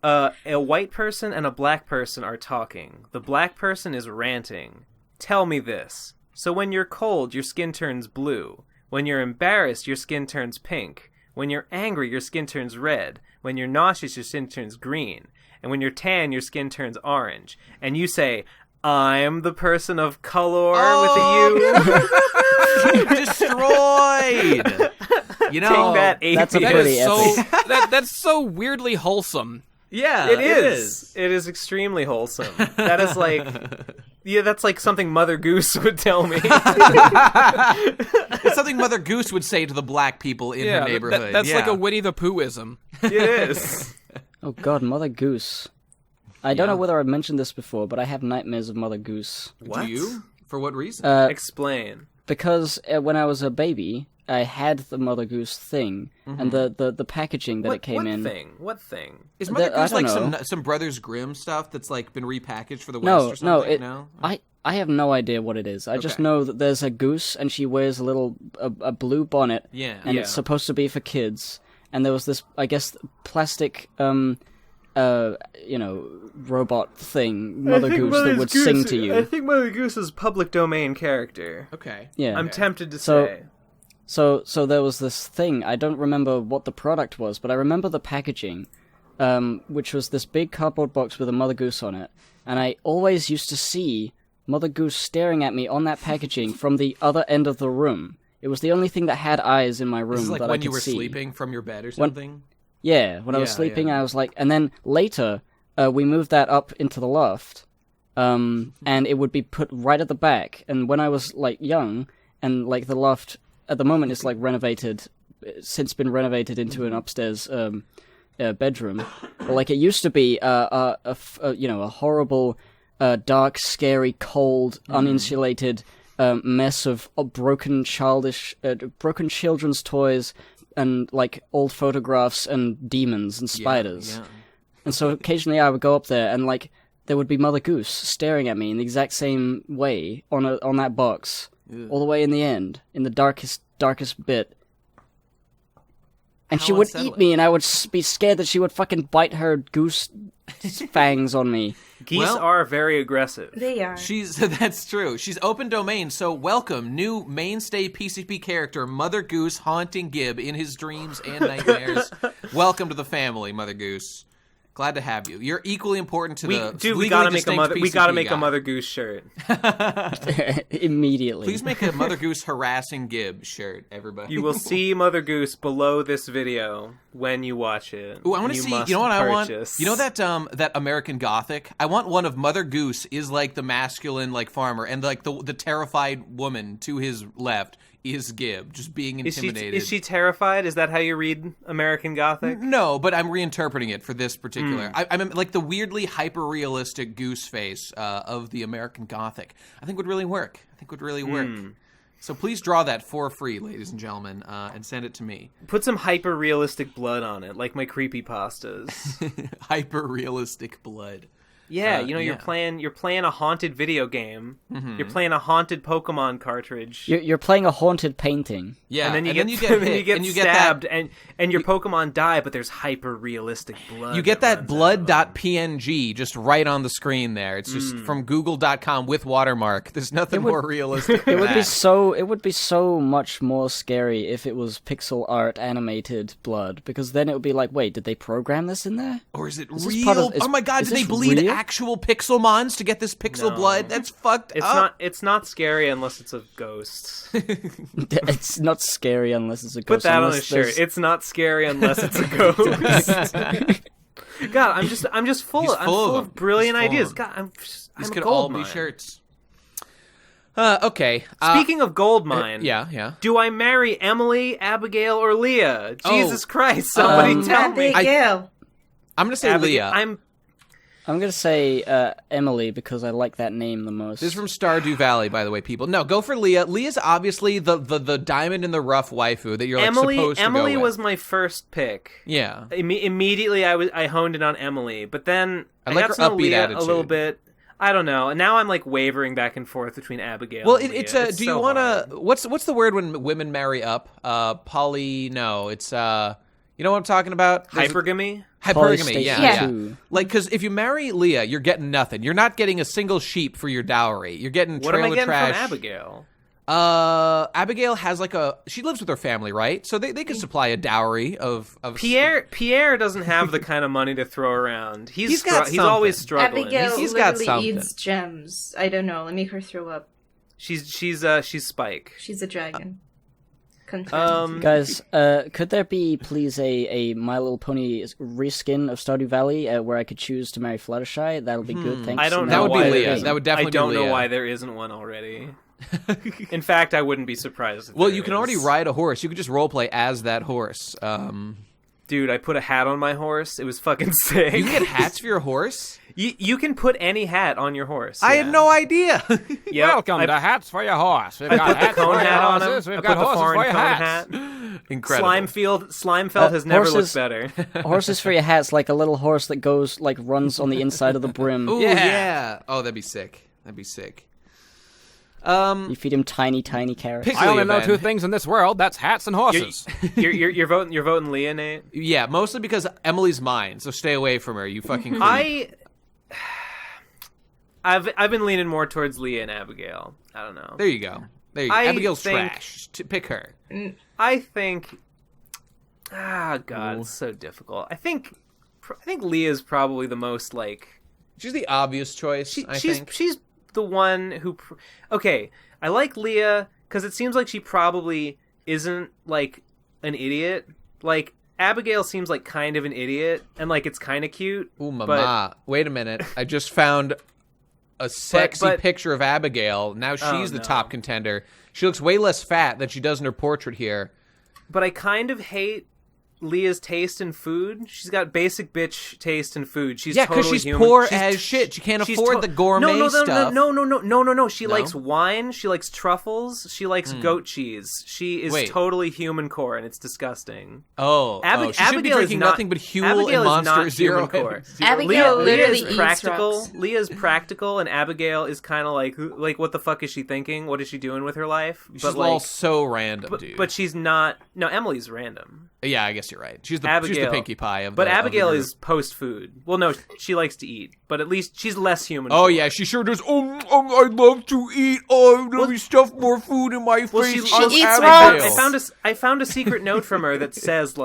A white person and a black person are talking. The black person is ranting. Tell me this. So when you're cold, your skin turns blue. When you're embarrassed, your skin turns pink. When you're angry, your skin turns red. When you're nauseous, your skin turns green. And when you're tan, your skin turns orange. And you say, I'm the person of color with a U. Destroyed! You know, take that, that's a pretty epic. That's so weirdly wholesome. Yeah, it is. It is extremely wholesome. That is like... Yeah, that's like something Mother Goose would tell me. It's something Mother Goose would say to the black people in her neighborhood. That's like a Winnie the Pooh-ism. It is. Oh god, Mother Goose. I don't know whether I've mentioned this before, but I have nightmares of Mother Goose. What? Do you? For what reason? Explain. Because when I was a baby, I had the Mother Goose thing, and the packaging that it came in. What thing? Is Mother Goose like some Brothers Grimm stuff that's like been repackaged for the West or something? No. I have no idea what it is. I just know that there's a goose and she wears a blue bonnet. Yeah. And it's supposed to be for kids. And there was this, I guess, plastic, robot thing, Mother Goose, that would sing to you. I think Mother Goose is a public domain character. Okay. Yeah. I'm tempted to say. So there was this thing. I don't remember what the product was, but I remember the packaging, which was this big cardboard box with a Mother Goose on it. And I always used to see Mother Goose staring at me on that packaging from the other end of the room. It was the only thing that had eyes in my room that I could see. This is like when you were sleeping from your bed or something? When I was sleeping, I was like... And then later, we moved that up into the loft, and it would be put right at the back. And when I was, like, young, and, like, the loft... At the moment, it's, like, renovated... Since been renovated into an upstairs bedroom. But, like, it used to be a horrible... dark, scary, cold, uninsulated mess of broken children's toys and like old photographs and demons and spiders. Yeah. And so occasionally I would go up there and like there would be Mother Goose staring at me in the exact same way on that box, all the way in the end, in the darkest bit. And she would eat me, and I would be scared that she would fucking bite her goose fangs on me. Geese are very aggressive. They are. That's true. She's open domain, so welcome, new mainstay PCP character, Mother Goose haunting Gib in his dreams and nightmares. Welcome to the family, Mother Goose. Glad to have you. You're equally important to we gotta make a Mother Goose shirt immediately. Please make a Mother Goose harassing Gib shirt, everybody. You will see Mother Goose below this video when you watch it. Ooh, I want to see. You know what I want? You know that American Gothic? I want one of Mother Goose is like the masculine like farmer, and like the terrified woman to his left is Gib, just being intimidated. Is she terrified? Is that how you read American Gothic? No, but I'm reinterpreting it for this particular. I'm like the weirdly hyper-realistic goose face of the American Gothic. I think would really work. So please draw that for free, ladies and gentlemen, and send it to me. Put some hyper-realistic blood on it, like my creepypastas. Hyper-realistic blood. Yeah, you're playing a haunted video game. Mm-hmm. You're playing a haunted Pokemon cartridge. You're playing a haunted painting. Yeah, and then you get stabbed, and your Pokemon die, but there's hyper realistic blood. You get that blood.png just right on the screen there. It's just from Google.com with watermark. There's nothing more realistic than that. It would be so much more scary if it was pixel art animated blood, because then it would be like, wait, did they program this in there? Or is it real? Oh my god, did they bleed actual Pixelmons to get this pixel blood? That's fucked up. It's not scary unless it's a ghost. It's not scary unless it's a ghost. Put that on a shirt. It's not scary unless it's a ghost. God, I'm just full of brilliant ideas. God, These could all be shirts. Okay. Speaking of Goldmine, yeah. Do I marry Emily, Abigail, or Leah? Jesus Christ! Somebody tell me. Abigail. I'm gonna say Leah. I'm going to say Emily because I like that name the most. This is from Stardew Valley, by the way, people. No, go for Leah. Leah's obviously the diamond in the rough waifu that you're supposed to go with. Emily was my first pick. Yeah. Immediately I honed in on Emily, but then I like got her to know upbeat Leah attitude. a little bit. I don't know. And now I'm like wavering back and forth between Abigail Well, and Leah. it's do you want to what's the word when women marry up? It's you know what I'm talking about? Hypergamy? Hypergamy, yeah. Too. Like, because if you marry Leah, you're getting nothing. You're not getting a single sheep for your dowry. You're getting what am I trailer getting trash. from Abigail? Abigail has she lives with her family, right? So they can supply a dowry of Pierre doesn't have the kind of money to throw around. He's always struggling. Abigail he's got literally something. eats gems. I don't know. Let me make her throw up. She's Spike. She's a dragon. Confirmed. Guys, could there be, please, a My Little Pony reskin of Stardew Valley where I could choose to marry Fluttershy? That'll be good, thanks. I don't know. That would why be Leah. That would definitely be Leah. I don't know why there isn't one already. In fact, I wouldn't be surprised if Well, there you can is. already ride a horse. You could just roleplay as that horse. Dude, I put a hat on my horse. It was fucking sick. You can get hats for your horse? You can put any hat on your horse. I had no idea. Yep. Welcome to Hats for Your Horse. We've got Put the hats cone for your hat on him. horses. I We've put got the horses foreign for your cone hats. hat. Incredible. Slimefeld has never horses- looked better. Horses for your hats, like a little horse that goes, runs on the inside of the brim. Ooh, yeah. Oh, that'd be sick. You feed him tiny carrots. Pick I only Leah, know Ben. two things in this world. That's hats and horses. You're voting Leah, Nate? Yeah, mostly because Emily's mine, so stay away from her, you fucking creep. I've been leaning more towards Leah and Abigail. I don't know. There you go. Abigail's trash. Pick her. I think. God, it's so difficult. I think Leah's probably the most She's the obvious choice. I think she's the one who. Okay, I like Leah because it seems like she probably isn't an idiot. Abigail seems like kind of an idiot, and it's kind of cute. Ooh, mama! Wait a minute! I just found a sexy picture of Abigail. Now she's the top contender. She looks way less fat than she does in her portrait here. But I kind of hate Leah's taste in food. She's got basic bitch taste in food. She's because totally she's human. poor as shit. She can't afford the gourmet stuff. No. She likes wine. She likes truffles. She likes goat cheese. She is totally human core, and it's disgusting. She should be drinking nothing but Huel and Monster Zero. Abigail literally Leah is practical. eats rocks. Leah's practical, and Abigail is kind of like, what the fuck is she thinking? What is she doing with her life? She's all so random, dude. But she's not. No, Emily's random. Yeah, I guess you're right. She's the Pinkie Pie of But the Abigail group. is post-food. Well, no, she likes to eat. But at least she's less human. Oh, yeah, she sure does. I love to eat. Let me stuff more food in my face. she eats Abigail. rocks. I found a secret note from her that says,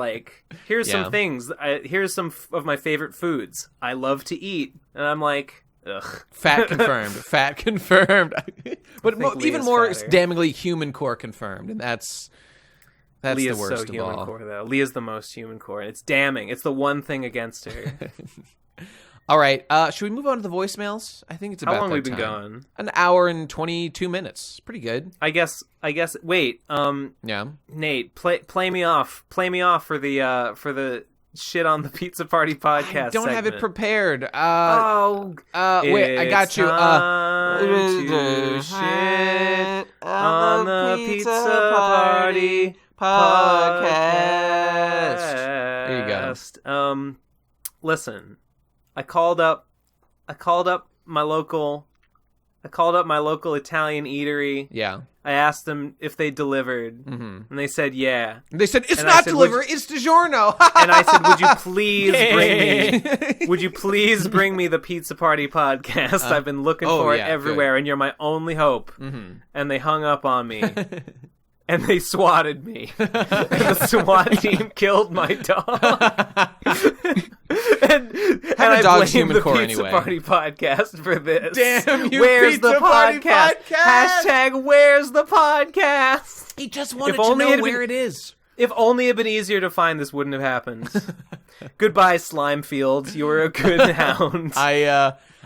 here's some things. Here's some of my favorite foods. I love to eat. And I'm like, ugh. Fat confirmed. Fat confirmed. But even Leah's more fatter. damningly human core confirmed. And that's Leah's the worst so of human all. core, though. Leah's the most human core. And it's damning. It's the one thing against her. All right. Should we move on to the voicemails? I think it's about How long that have we been time. going? An hour and 22 minutes. Pretty good. I guess. Wait. Yeah. Nate, play me off. Play me off for the shit on the Pizza Party podcast. I don't have it segment. prepared. Wait, I got you. To shit on the Pizza Party podcast. There you go. Listen, I called up my local Italian eatery. Yeah. I asked them if they delivered, and they said yeah. They said, it's And I not said, delivery, it's DiGiorno. And I said, would you please bring me the Pizza Party podcast? I've been looking for it everywhere, and you're my only hope. And they hung up on me. And they swatted me. And the SWAT team killed my dog. and I dog's blame human the core Pizza anyway. Party podcast for this. Damn you, Where's Pizza the Party podcast? podcast? Hashtag where's the podcast? He just wanted If to only know it had where been- it is. If only it had been easier to find, this wouldn't have happened. Goodbye, Slimefield. You were a good hound.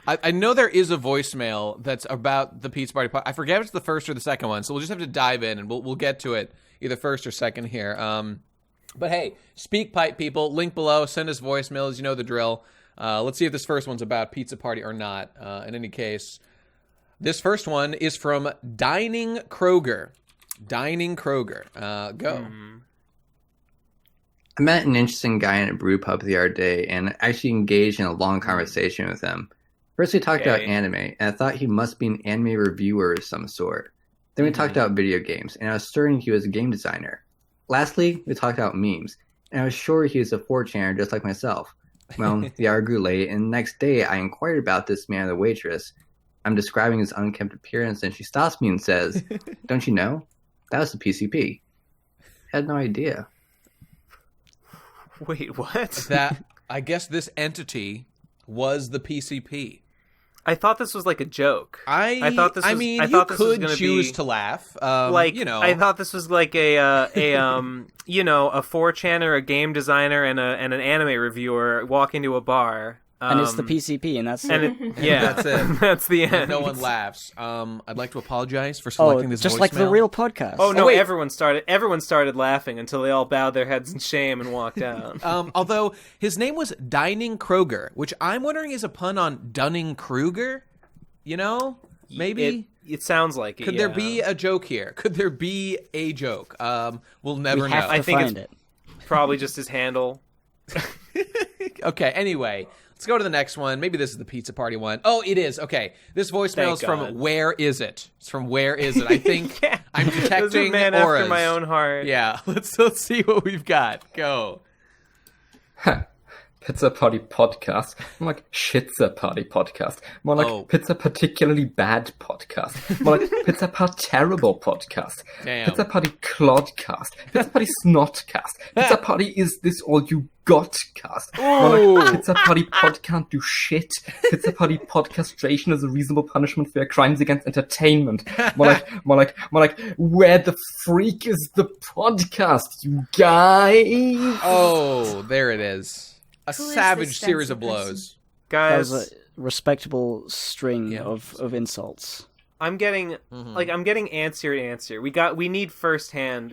I know there is a voicemail that's about the Pizza Party. I forget if it's the first or the second one, so we'll just have to dive in, and we'll get to it either first or second here. But hey, speak pipe people, link below, send us voicemails, you know the drill. Let's see if this first one's about Pizza Party or not. In any case, this first one is from Dining Kroger. Dining Kroger. Go. I met an interesting guy in a brew pub the other day and actually engaged in a long conversation with him. First, we talked about anime, and I thought he must be an anime reviewer of some sort. Then we talked about video games, and I was certain he was a game designer. Lastly, we talked about memes, and I was sure he was a 4chaner just like myself. Well, the hour grew late, and the next day I inquired about this man of the waitress. I'm describing his unkempt appearance, and she stops me and says, "Don't you know? That was the PCP." I had no idea. Wait, what? That, I guess this entity was the PCP. I thought this was like a joke. I thought this was, you could choose to laugh. I thought this was like a 4chaner, a game designer, and an anime reviewer walk into a bar. And it's the PCP, and that's that's it. That's the end. No one laughs. I'd like to apologize for selecting this just voicemail. like the real podcast. Oh no! Everyone started laughing until they all bowed their heads in shame and walked out. Although his name was Dining Kroger, which I'm wondering is a pun on Dunning-Kruger. You know, maybe it sounds like it. Could there be a joke here? Could there be a joke? We'll never know. I think it's probably just his handle. Okay. Anyway. Let's go to the next one. Maybe this is the Pizza Party one. Oh, it is. Okay. This voicemail is from Where Is It? It's from Where Is It? I think I'm detecting this is a man auras. after my own heart. Yeah. Let's see what we've got. Go. Pizza Party Podcast. More like Shitza Party Podcast. More like Pizza Particularly Bad Podcast. More like Pizza Party Terrible Podcast. Damn. Pizza Party Clodcast. Pizza Party Snotcast. Pizza Party Is This All You Got Cast. More like Pizza Party Pod Can't Do Shit. Pizza Party Podcastration is a reasonable punishment for your crimes against entertainment. More like Where the Freak Is the Podcast, you guys? Oh, there it is. A savage series of blows. Guys, that was a respectable string of insults. I'm getting antsier. We need firsthand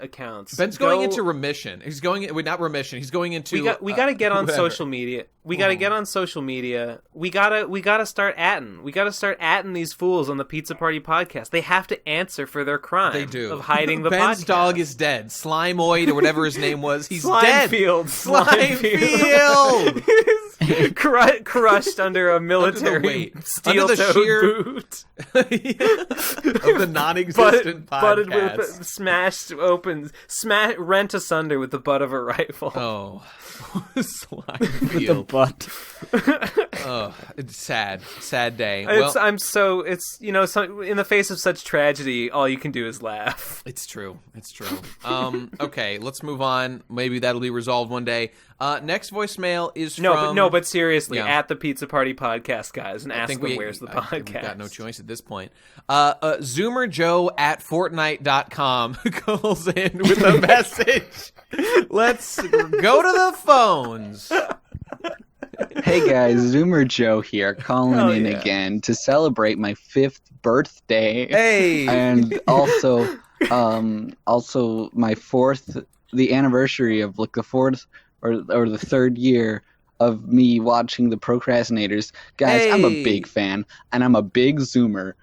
accounts. Ben's going into remission. He's going not remission. He's going into we got to get on social media. We got to get on social media. We got to start atting. We got to start atting these fools on the Pizza Party podcast. They have to answer for their crime. They do. Of hiding the Ben's podcast. dog is dead. Slimoid or whatever his name was. He's Slimefield. dead. Slimefield. Crushed under a military steel-toed boot. Of the non-existent podcast. Butted with smashed open, rent asunder with the butt of a rifle. Oh, With the butt. Oh, it's sad day. In the face of such tragedy, all you can do is laugh. It's true. Okay, let's move on. Maybe that'll be resolved one day. Next voicemail is from... but seriously, at the Pizza Party podcast, guys, and ask them where's the podcast. We've got no choice at this point. ZoomerJoe at Fortnite.com calls in with a message. Let's go to the phones. Hey guys, Zoomer Joe here, calling in again to celebrate my 5th birthday. Hey, and also my 4th, the anniversary of like the 4th or the 3rd year of me watching the Pro Crastinators. Guys, I'm a big fan, and I'm a big Zoomer.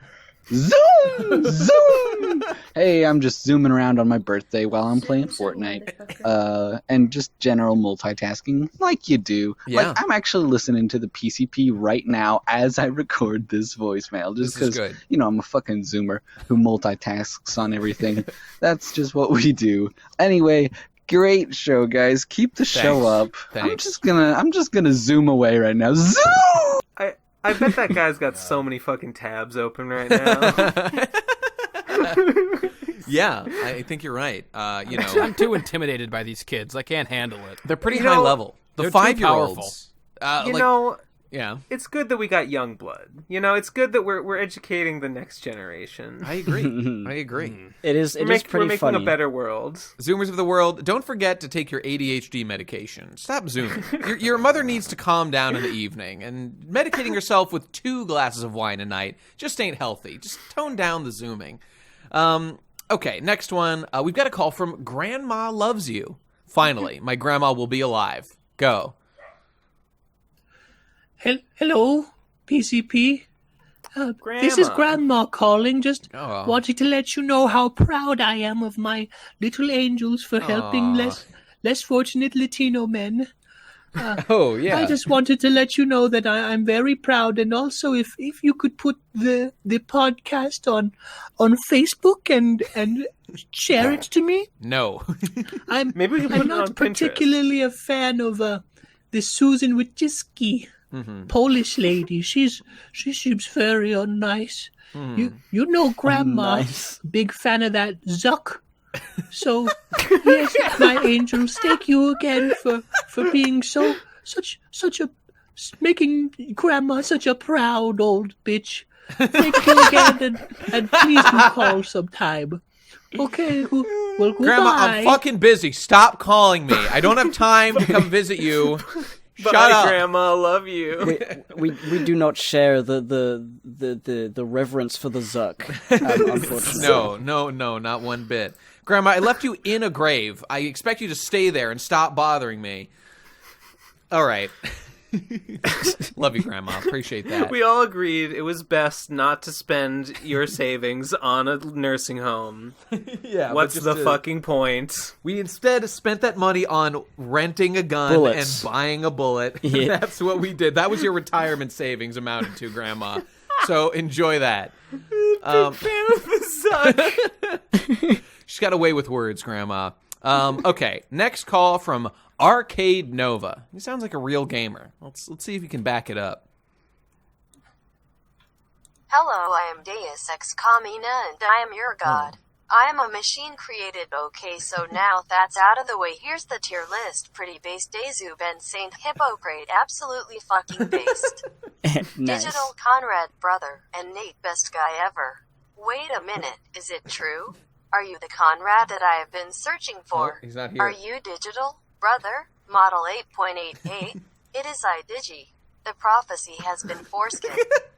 Zoom! Zoom! Hey, I'm just zooming around on my birthday while I'm playing Fortnite. And just general multitasking like you do. Yeah. Like, I'm actually listening to the PCP right now as I record this voicemail. Just because, I'm a fucking Zoomer who multitasks on everything. That's just what we do. Anyway, great show, guys. Keep the show up. Thanks. I'm just gonna zoom away right now. Zoom! I bet that guy's got so many fucking tabs open right now. Yeah, I think you're right. I'm too intimidated by these kids. I can't handle it. They're pretty high level. The 5-year-olds. Yeah. It's good that we got young blood. It's good that we're educating the next generation. I agree. It is pretty funny. We're making a better world. Zoomers of the world, don't forget to take your ADHD medication. Stop zooming. Your mother needs to calm down in the evening, and medicating yourself with 2 glasses of wine a night just ain't healthy. Just tone down the zooming. Okay, next one. We've got a call from Grandma Loves You. Finally, my grandma will be alive. Go. Hello, PCP. This is Grandma calling, just wanting to let you know how proud I am of my little angels for helping less fortunate Latino men. I just wanted to let you know that I'm very proud, and also if you could put the podcast on Facebook and share it to me. No. I'm not particularly a fan of this Susan Wojcicki. Polish lady. She seems very unnice. You know Grandma, big fan of that Zuck. So yes, my angels, thank you again for being such a making Grandma such a proud old bitch. Thank you again, and please do call sometime. Okay, well, goodbye. Grandma, I'm fucking busy. Stop calling me. I don't have time to come visit you. Shut up, Grandma. Love you. We do not share the reverence for the Zuck. Unfortunately, no, not one bit. Grandma, I left you in a grave. I expect you to stay there and stop bothering me. All right. Love you, Grandma. Appreciate that. We all agreed it was best not to spend your savings on a nursing home. Yeah. What's the fucking point? We instead spent that money on renting a gun and buying a bullet. Yeah. That's what we did. That was your retirement savings amounted to, Grandma. So enjoy that. Big fan of the Zuck. She's got away with words, Grandma. Okay, next call from Arcade Nova. He sounds like a real gamer. Let's see if he can back it up. Hello, I am Deus Ex Machina, and I am your god. I am a machine created. Okay, so now that's out of the way, here's the tier list. Pretty based, Dezu, Ben Saint, Hippocrit, absolutely fucking based. Nice. Digital, Conrad, brother, and Nate, best guy ever. Wait a minute, is it true? Are you the Conrad that I have been searching for? He's not here. Are you digital, brother? Model 8.88. It is I, Digi. The prophecy has been foreskin.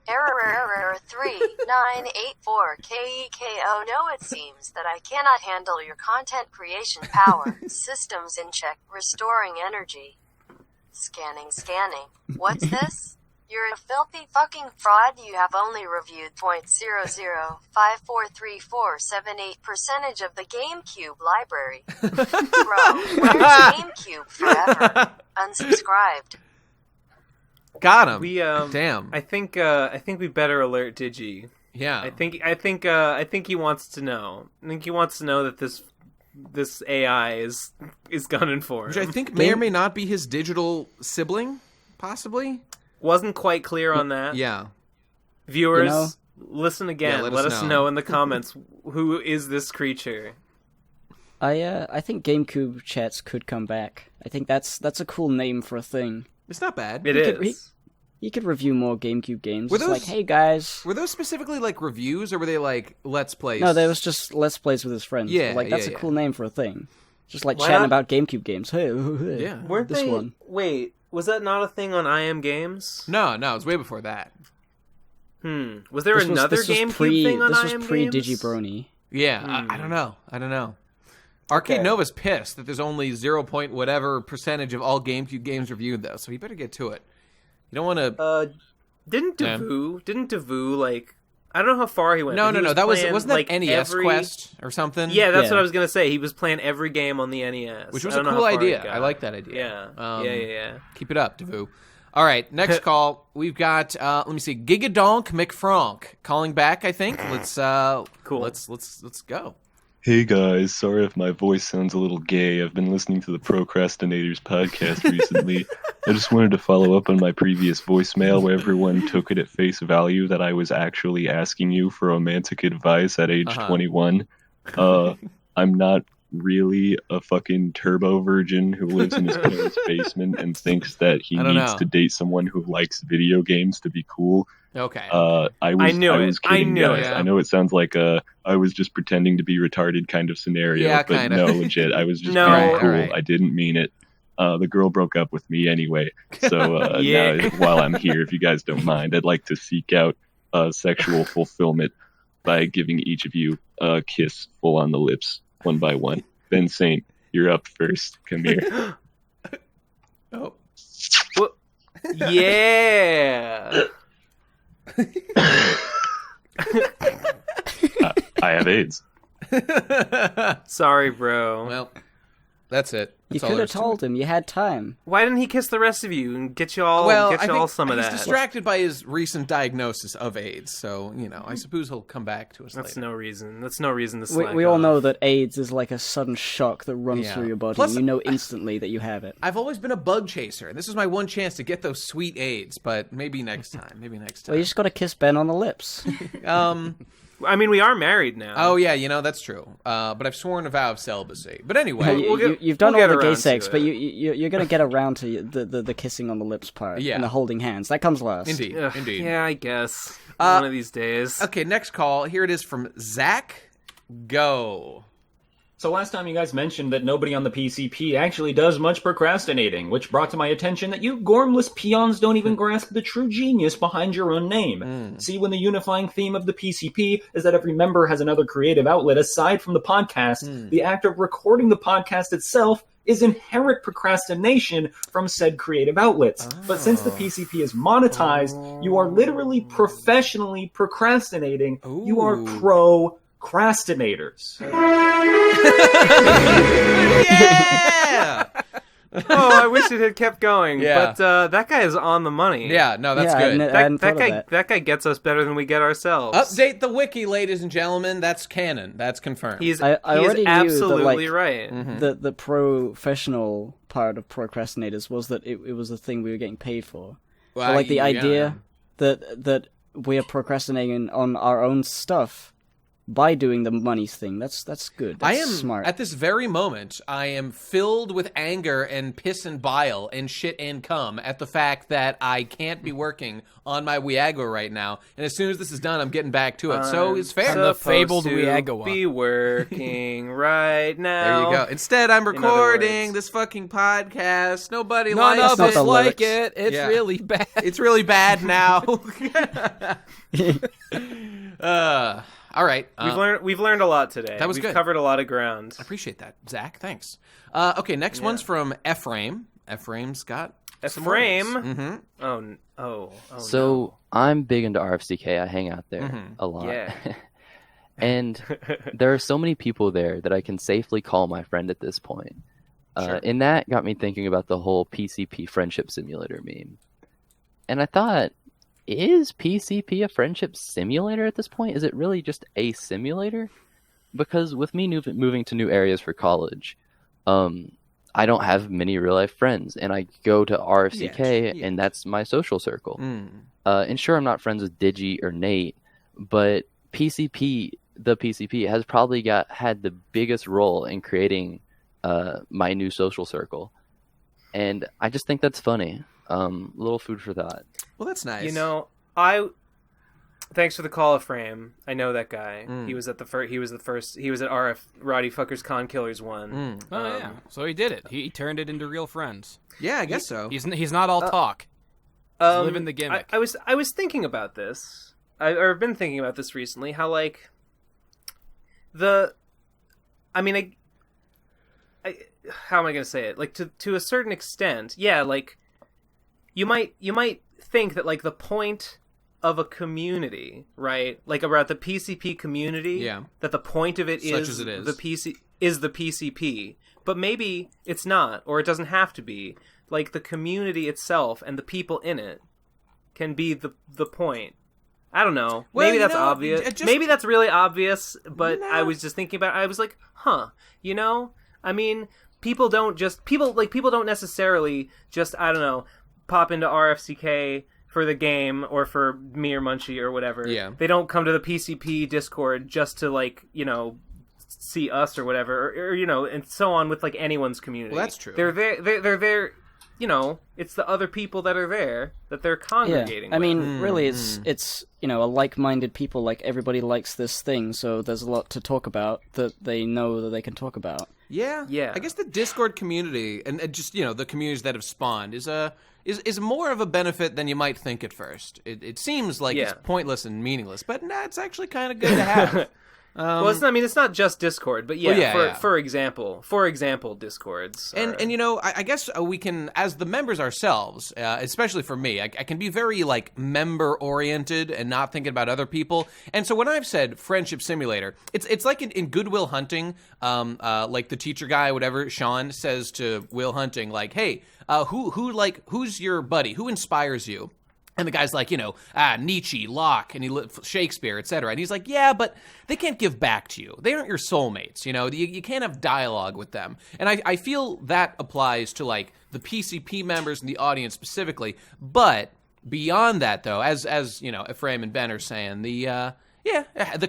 Error 3984 KEKO. No, it seems that I cannot handle your content creation power. Systems in check. Restoring energy. Scanning. What's this? You're a filthy fucking fraud. You have only reviewed 0.00543478% of the GameCube library. Bro, where's GameCube forever? Unsubscribed. Got him. Damn. I think we better alert Digi. Yeah. I think he wants to know. I think he wants to know that this AI is gunning for him. Which I think may or may not be his digital sibling, possibly. Wasn't quite clear on that. Yeah. Viewers, listen again. Yeah, let us know in the comments who is this creature. I think GameCube chats could come back. I think that's a cool name for a thing. It's not bad. It is. You could review more GameCube games. Were those, like, hey guys. Were those specifically like reviews, or were they like Let's Plays? No, there was just Let's Plays with his friends. Yeah, like that's a cool name for a thing. Just like Why chatting not? about GameCube games. Hey, yeah. Weren't this they? One. Wait, was that not a thing on IM Games? No, it was way before that. Was there another GameCube thing on IM Games? This was pre-Digibrony. Yeah, I don't know. Arcade Nova's pissed that there's only 0. whatever percentage of all GameCube games reviewed, though, so he better get to it. You don't want to... Didn't Devu, like... I don't know how far he went. No. That wasn't that like NES Quest or something? Yeah, that's what I was going to say. He was playing every game on the NES. Which was a cool idea. I like that idea. Yeah. Keep it up, Devu. All right, next call. We've got, let me see, Gigadonk McFrank calling back, I think. Let's, cool. Let's go. Hey guys, sorry if my voice sounds a little gay. I've been listening to the Pro Crastinators podcast recently. I just wanted to follow up on my previous voicemail where everyone took it at face value that I was actually asking you for romantic advice at age 21. I'm not really a fucking turbo virgin who lives in his parents' basement and thinks that he needs to date someone who likes video games to be cool. Okay. I was kidding, guys. I know it sounds like I was just pretending to be retarded kind of scenario, but no, legit. I was just being cool. Right. I didn't mean it. The girl broke up with me anyway. So now, while I'm here, if you guys don't mind, I'd like to seek out sexual fulfillment by giving each of you a kiss full on the lips, one by one. Ben Saint, you're up first. Come here. What? Yeah. I have AIDS. Sorry, bro. Well, that's it. You could have told him. You had time. Why didn't he kiss the rest of you and get you all some of that? He's distracted by his recent diagnosis of AIDS, so, I suppose he'll come back to us later. That's no reason. That's no reason to slack We all off. know that AIDS is like a sudden shock that runs through your body. Plus, and you know instantly that you have it. I've always been a bug chaser, and this is my one chance to get those sweet AIDS, but maybe next time. Well, you just got to kiss Ben on the lips. I mean, we are married now. Oh, yeah, that's true. But I've sworn a vow of celibacy. But anyway. You've done all the gay sex, but you're going to get around to the kissing on the lips part and the holding hands. That comes last. Indeed. Yeah, I guess. One of these days. Okay, next call. Here it is from Zach. Go. So last time you guys mentioned that nobody on the PCP actually does much procrastinating, which brought to my attention that you gormless peons don't even grasp the true genius behind your own name. See, when the unifying theme of the PCP is that every member has another creative outlet aside from the podcast, the act of recording the podcast itself is inherent procrastination from said creative outlets. But since the PCP is monetized, you are literally professionally procrastinating. You are Pro Crastinators. Yeah! Oh, I wish it had kept going. Yeah. But that guy is on the money. Yeah, no, that's good. That guy gets us better than we get ourselves. Update the wiki, ladies and gentlemen. That's canon. That's confirmed. He's already absolutely knew that, right. The professional part of Procrastinators was that it was a thing we were getting paid for. Well, but, like the idea that we are procrastinating on our own stuff by doing the money thing, that's good. That's smart. At this very moment, I am filled with anger and piss and bile and shit and cum at the fact that I can't be working on my Viagra right now. And as soon as this is done, I'm getting back to it. So it's fair. The fabled Viagra. Be working right now. There you go. Instead, I'm recording this fucking podcast. Nobody None likes of us it. like it. It's really bad. It's really bad now. All right. We've learned a lot today. That was good. We've covered a lot of ground. I appreciate that, Zach. Thanks. Okay, next one's from Ephraim. Ephraim's got Ephraim. Mm-hmm. Oh. So I'm big into RFCK. I hang out there a lot. Yeah. And there are so many people there that I can safely call my friend at this point. Sure. And that got me thinking about the whole PCP friendship simulator meme. And I thought, is PCP a friendship simulator at this point? Is it really just a simulator? Because with me moving to new areas for college, I don't have many real life friends, and I go to RFCK, and that's my social circle. And sure, I'm not friends with Digi or Nate, but the PCP has probably had the biggest role in creating my new social circle, and I just think that's funny. Little food for thought. Well, that's nice. You know, thanks for the call, Ephraim. I know that guy. He was at He was at RF Roddy Fuckers Con Killers 1. Yeah. So he did it. He turned it into real friends. Yeah, I guess so. He's not all talk. He's living the gimmick. I was thinking about this. I've been thinking about this recently. How like how am I going to say it? Like to a certain extent, yeah. Like you might think that like the point of a community, right? Like about the PCP community, that the point of it is the PCP, but maybe it's not, or it doesn't have to be. Like the community itself and the people in it can be the point. I don't know. Well, maybe that's obvious. Maybe that's really obvious, but I was just thinking about it. I was like, I mean, people don't necessarily just, I don't know, pop into RFCK for the game or for me or Munchie or whatever. Yeah. They don't come to the PCP Discord just to like, see us or whatever, or and so on with like anyone's community. Well, that's true. They're there. It's the other people that are there that they're congregating. I mean, really, it's a like-minded people. Like everybody likes this thing, so there's a lot to talk about that they know that they can talk about. Yeah. I guess the Discord community and just the communities that have spawned is more of a benefit than you might think at first. It seems like it's pointless and meaningless, but it's actually kind of good to have. Well, it's not just Discord, but for example, Discords. And I guess we can, as the members ourselves, especially for me, I can be very like member oriented and not thinking about other people. And so when I've said friendship simulator, it's like in Good Will Hunting, like the teacher guy, whatever, Sean says to Will Hunting, like, hey, who's your buddy? Who inspires you? And the guy's like, Nietzsche, Locke, and Shakespeare, etc. And he's like, yeah, but they can't give back to you. They aren't your soulmates, You can't have dialogue with them. And I feel that applies to, like, the PCP members and the audience specifically. But beyond that, though, as Ephraim and Ben are saying, the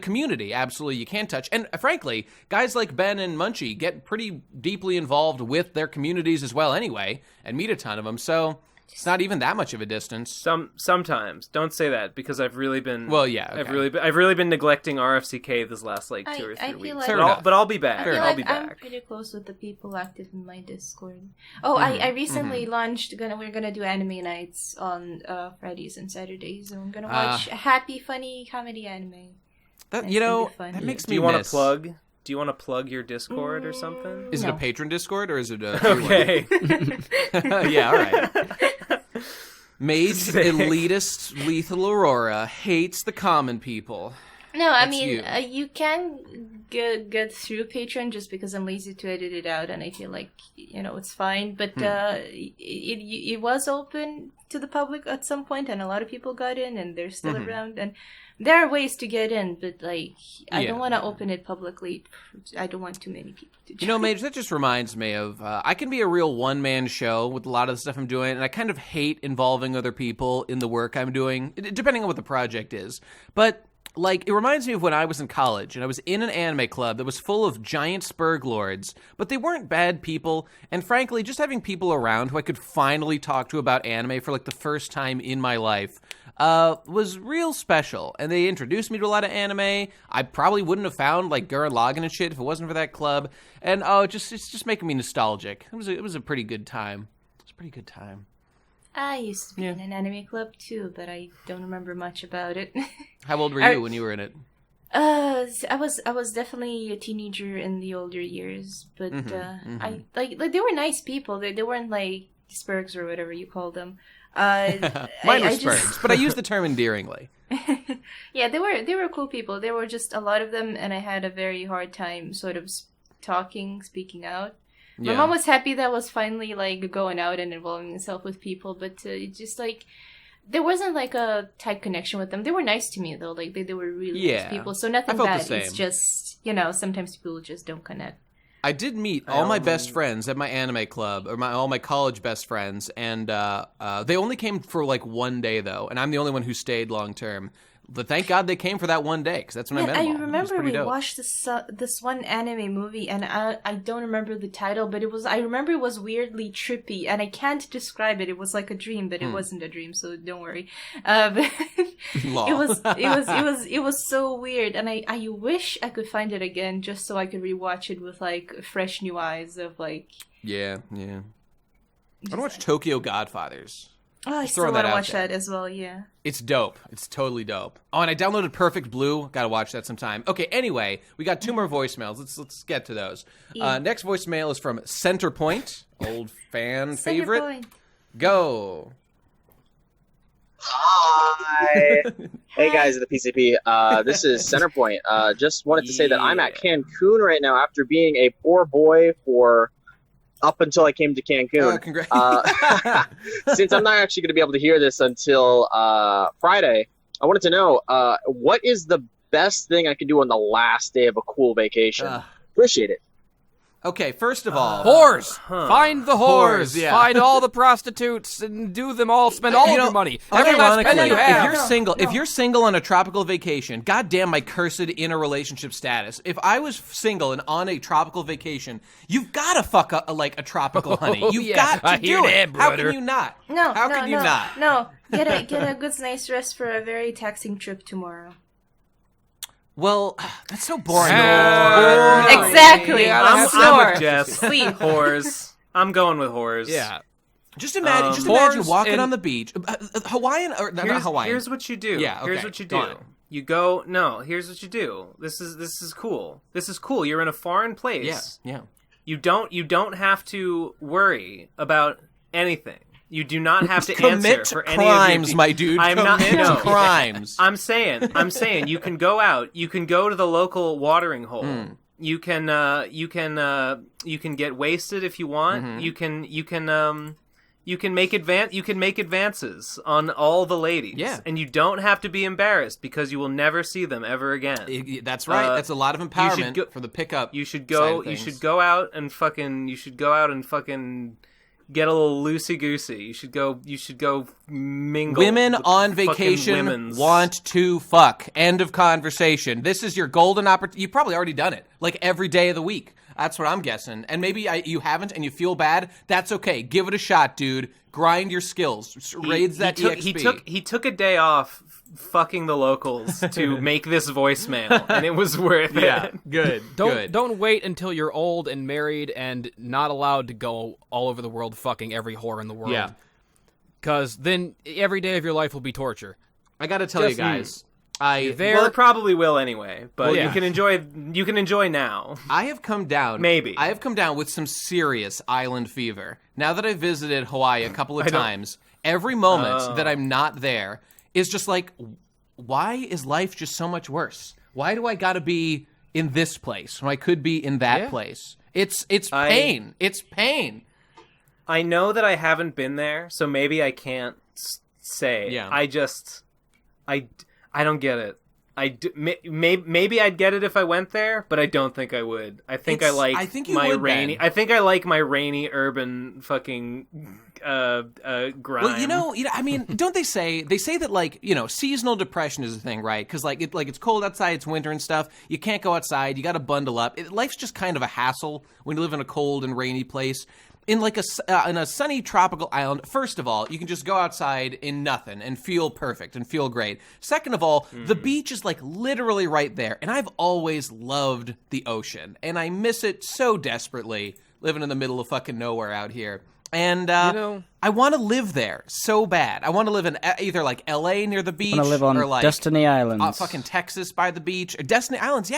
community, absolutely, you can't touch. And frankly, guys like Ben and Munchie get pretty deeply involved with their communities as well anyway, and meet a ton of them. So it's not even that much of a distance. Sometimes. Don't say that, because I've really been... Well, yeah. Okay. I've really been neglecting RFCK this last, 2 or 3 weeks. But I'll be back. I'll be back. I'm pretty close with the people active in my Discord. Oh, I recently launched... We're gonna do anime nights on Fridays and Saturdays. And we're gonna watch happy, funny comedy anime. That makes me miss. Do you want to plug your Discord or something? Is it a patron Discord or is it a... Okay. Yeah, all right. Mage, elitist, lethal Aurora, hates the common people. No, I mean, you can get through Patreon just because I'm lazy to edit it out, and I feel like, it's fine. But it was open to the public at some point, and a lot of people got in, and they're still around. And there are ways to get in, but, I don't want to open it publicly. I don't want too many people to join. Mage, that just reminds me of, I can be a real one-man show with a lot of the stuff I'm doing, and I kind of hate involving other people in the work I'm doing, depending on what the project is. But... it reminds me of when I was in college, and I was in an anime club that was full of giant Spurg lords, but they weren't bad people, and frankly, just having people around who I could finally talk to about anime for, the first time in my life was real special, and they introduced me to a lot of anime. I probably wouldn't have found, Gurren Lagann and shit if it wasn't for that club, and, it's just making me nostalgic. It was a pretty good time. It was a pretty good time. I used to be in an anime club too, but I don't remember much about it. How old were you when you were in it? I was definitely a teenager in the older years, but I they were nice people. They weren't like Spurgs or whatever you call them. Mine were Spurgs, but I use the term endearingly. Yeah, they were cool people. There were just a lot of them, and I had a very hard time sort of speaking out. My mom was happy that I was finally going out and involving myself with people, but it just there wasn't a tight connection with them. They were nice to me though, they were really nice people. So nothing bad. It's just sometimes people just don't connect. I did meet all my best friends at my anime club, or all my college best friends, and they only came for 1 day though, and I'm the only one who stayed long term. But thank God they came for that 1 day, because that's when I met them all. I remember we watched this one anime movie, and I don't remember the title, but I remember it was weirdly trippy, and I can't describe it. It was like a dream, but it wasn't a dream, so don't worry. But it was so weird, and I wish I could find it again just so I could rewatch it with fresh new eyes of Yeah. I want to watch Tokyo Godfathers. Oh, I still want to watch that as well, yeah. It's dope. It's totally dope. Oh, and I downloaded Perfect Blue. Gotta watch that sometime. Okay, anyway, we got 2 more voicemails. Let's get to those. Next voicemail is from Centerpoint, old fan favorite. Point. Go. Hi. Hey guys at the PCP. This is Centerpoint. Just wanted to say that I'm at Cancun right now after being a poor boy for... up until I came to Cancun. Congrats. Since I'm not actually going to be able to hear this until Friday, I wanted to know, what is the best thing I could do on the last day of a cool vacation? Appreciate it. Okay, first of all... whores! Find the whores! Yeah. Find all the prostitutes and do them all, spend all your money. Every last penny you have. If you're single on a tropical vacation, goddamn my cursed interrelationship status. If I was single and on a tropical vacation, you've got to fuck a tropical honey. You've got to do it. How can you not? How can you not? No, get a good nice rest for a very taxing trip tomorrow. Well, that's so boring. Exactly. I'm with Jess. Sleep. Whores. I'm going with whores. Yeah. Just imagine walking on the beach. Hawaiian or not Hawaiian. Here's what you do. Yeah, okay. Here's what you do. You go. No, here's what you do. This is cool. This is cool. You're in a foreign place. Yeah. You don't have to worry about anything. You do not have to commit answer for crimes, any of your... my dude. Commit crimes. I'm saying you can go out. You can go to the local watering hole. You can get wasted if you want. You can make advances on all the ladies. Yeah. And you don't have to be embarrassed because you will never see them ever again. That's right. That's a lot of empowerment for the pickup. You should go out and fucking get a little loosey-goosey. You should go mingle. Women on vacation want to fuck. End of conversation. This is your golden opportunity. You've probably already done it, like every day of the week. That's what I'm guessing. And maybe you haven't and you feel bad. That's okay. Give it a shot, dude. Grind your skills. Raids that EXP. He took a day off fucking the locals to make this voicemail, and it was worth it. Yeah, good. Don't wait until you're old and married and not allowed to go all over the world fucking every whore in the world. Yeah. Because then every day of your life will be torture. I got to tell you guys. Well, it probably will anyway, but you can enjoy now. I have come down with some serious island fever. Now that I've visited Hawaii a couple of times, every moment that I'm not there is just like, why is life just so much worse? Why do I got to be in this place when I could be in that place? It's pain. It's pain. I know that I haven't been there, so maybe I can't say. Yeah. I don't get it. Maybe I'd get it if I went there, but I don't think I would. I think I like my rainy urban fucking grime. Well, I mean, don't they say that, like, seasonal depression is a thing, right? Because it's cold outside, it's winter and stuff. You can't go outside. You got to bundle up. Life's just kind of a hassle when you live in a cold and rainy place. In in a sunny tropical island, first of all, you can just go outside in nothing and feel perfect and feel great. Second of all, the beach is like literally right there, and I've always loved the ocean, and I miss it so desperately living in the middle of fucking nowhere out here. And I want to live there so bad. I want to live in either like LA near the beach, I want to live on or like Destiny Islands, fucking Texas by the beach, or Destiny Islands.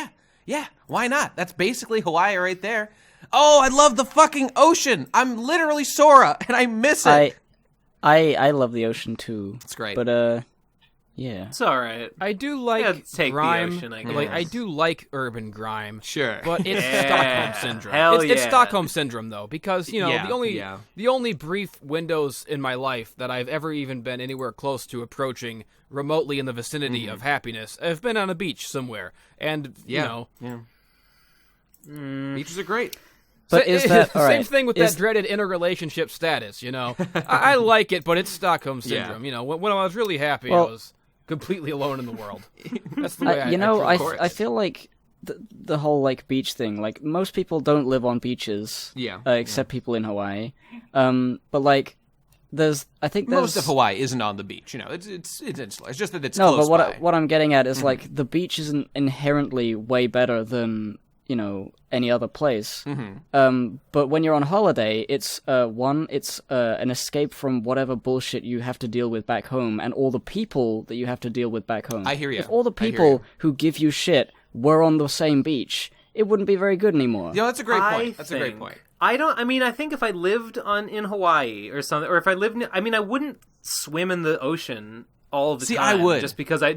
Yeah. Why not? That's basically Hawaii right there. Oh, I love the fucking ocean. I'm literally Sora, and I miss it. I love the ocean too. It's great. But yeah, it's all right. I do like grime. The ocean, I guess. Like I do like urban grime. Sure, but it's Stockholm syndrome. It's Stockholm syndrome though, because the only brief windows in my life that I've ever even been anywhere close to approaching remotely in the vicinity of happiness have been on a beach somewhere, and beaches are great. But is that all right? Same thing with that dreaded interrelationship status? I like it, but it's Stockholm syndrome. When I was really happy, I was completely alone in the world. That's the way I feel like the whole like beach thing. Like most people don't live on beaches, except people in Hawaii. But like, most of Hawaii isn't on the beach. It's insular. It's just that it's close but by. What I'm getting at is like the beach isn't inherently way better than any other place. But when you're on holiday, it's an escape from whatever bullshit you have to deal with back home and all the people that you have to deal with back home. I hear you. If all the people who give you shit were on the same beach, it wouldn't be very good anymore. Yeah, that's a great point. A great point. I think if I lived in Hawaii or something, or if I lived I wouldn't swim in the ocean all the time. I would. Just because I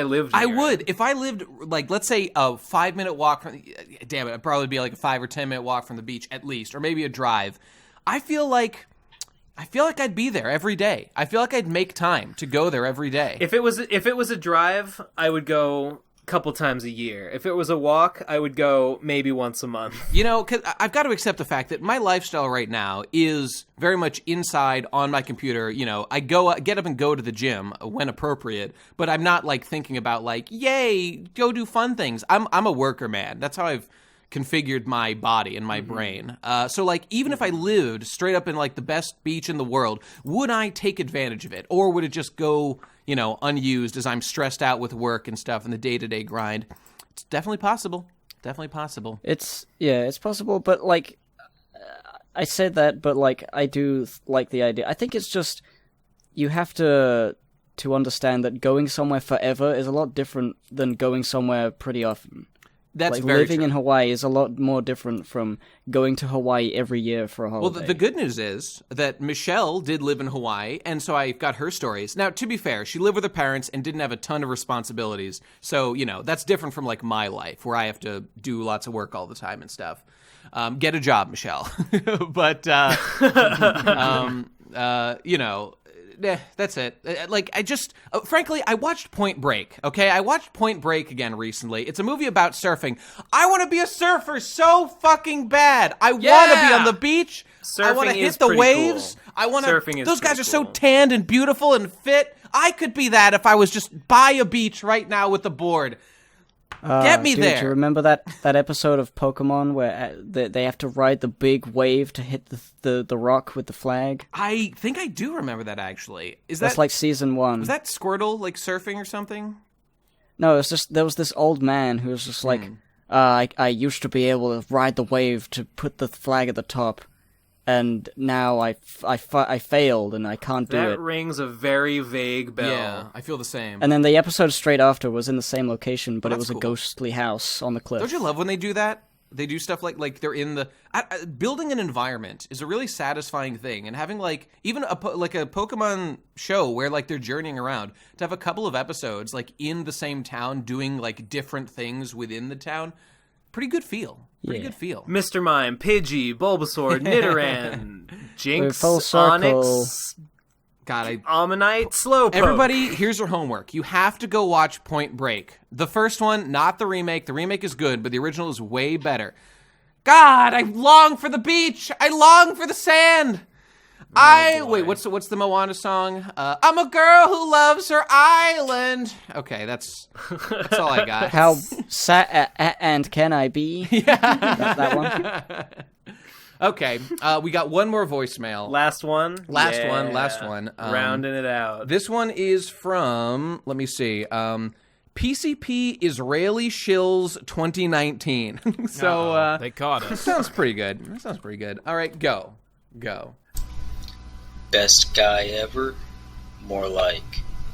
lived here. I would. If I lived, like, let's say a 5-minute walk from, damn it, it'd probably be like a 5 or 10 minute walk from the beach at least, or maybe a drive. I feel like I'd be there every day. I feel like I'd make time to go there every day. If it was a drive, I would go couple times a year. If it was a walk, I would go maybe once a month. Because I've got to accept the fact that my lifestyle right now is very much inside on my computer. I get up and go to the gym when appropriate, but I'm not like thinking about like, yay, go do fun things. I'm a worker, man. That's how I've configured my body and my brain. So like, even if I lived straight up in like the best beach in the world, would I take advantage of it? Or would it just go, unused as I'm stressed out with work and stuff and the day-to-day grind? It's definitely possible. It's possible, but like, I said that, but like, I do like the idea. I think it's just, you have to to understand that going somewhere forever is a lot different than going somewhere pretty often. That's like very living true. in Hawaii is a lot more different from going to Hawaii every year for a holiday. Well, the good news is that Michelle did live in Hawaii, and so I got her stories. Now, to be fair, she lived with her parents and didn't have a ton of responsibilities. So, that's different from like my life, where I have to do lots of work all the time and stuff. Get a job, Michelle. But, that's it. Frankly, I watched Point Break, okay? I watched Point Break again recently. It's a movie about surfing. I want to be a surfer so fucking bad. I want to be on the beach. I want to hit the waves. Cool. I want to. Those guys are so cool. tanned and beautiful and fit. I could be that if I was just by a beach right now with a board. Get me there. Do you remember that episode of Pokemon where they have to ride the big wave to hit the rock with the flag? I think I do remember that, actually. That's like season 1. Was that Squirtle, like, surfing or something? No, it's just there was this old man who was just like, I used to be able to ride the wave to put the flag at the top, and now I failed and I can't do it. That rings a very vague bell. Yeah, I feel the same. And then the episode straight after was in the same location, but it was cool. a ghostly house on the cliff. Don't you love when they do that? They do stuff like they're in the... building an environment is a really satisfying thing, and having like even a Pokemon show where like they're journeying around, to have a couple of episodes like in the same town doing like different things within the town, pretty good feel. Good feel. Mr. Mime, Pidgey, Bulbasaur, Nidoran, Jinx, full circle. Onix, God, Ammonite, Slowpoke. Everybody, here's your homework. You have to go watch Point Break. The first one, not the remake. The remake is good, but the original is way better. God, I long for the beach. I long for the sand. Wait, what's the Moana song? I'm a girl who loves her island. Okay, that's all I got. How sad and can I be? Yeah, that one. Okay, we got one more voicemail. Last one. Last one. Rounding it out. This one is from, let me see, PCP Israeli Shills 2019. So they caught us. That sounds pretty good. All right, go. Best guy ever? More like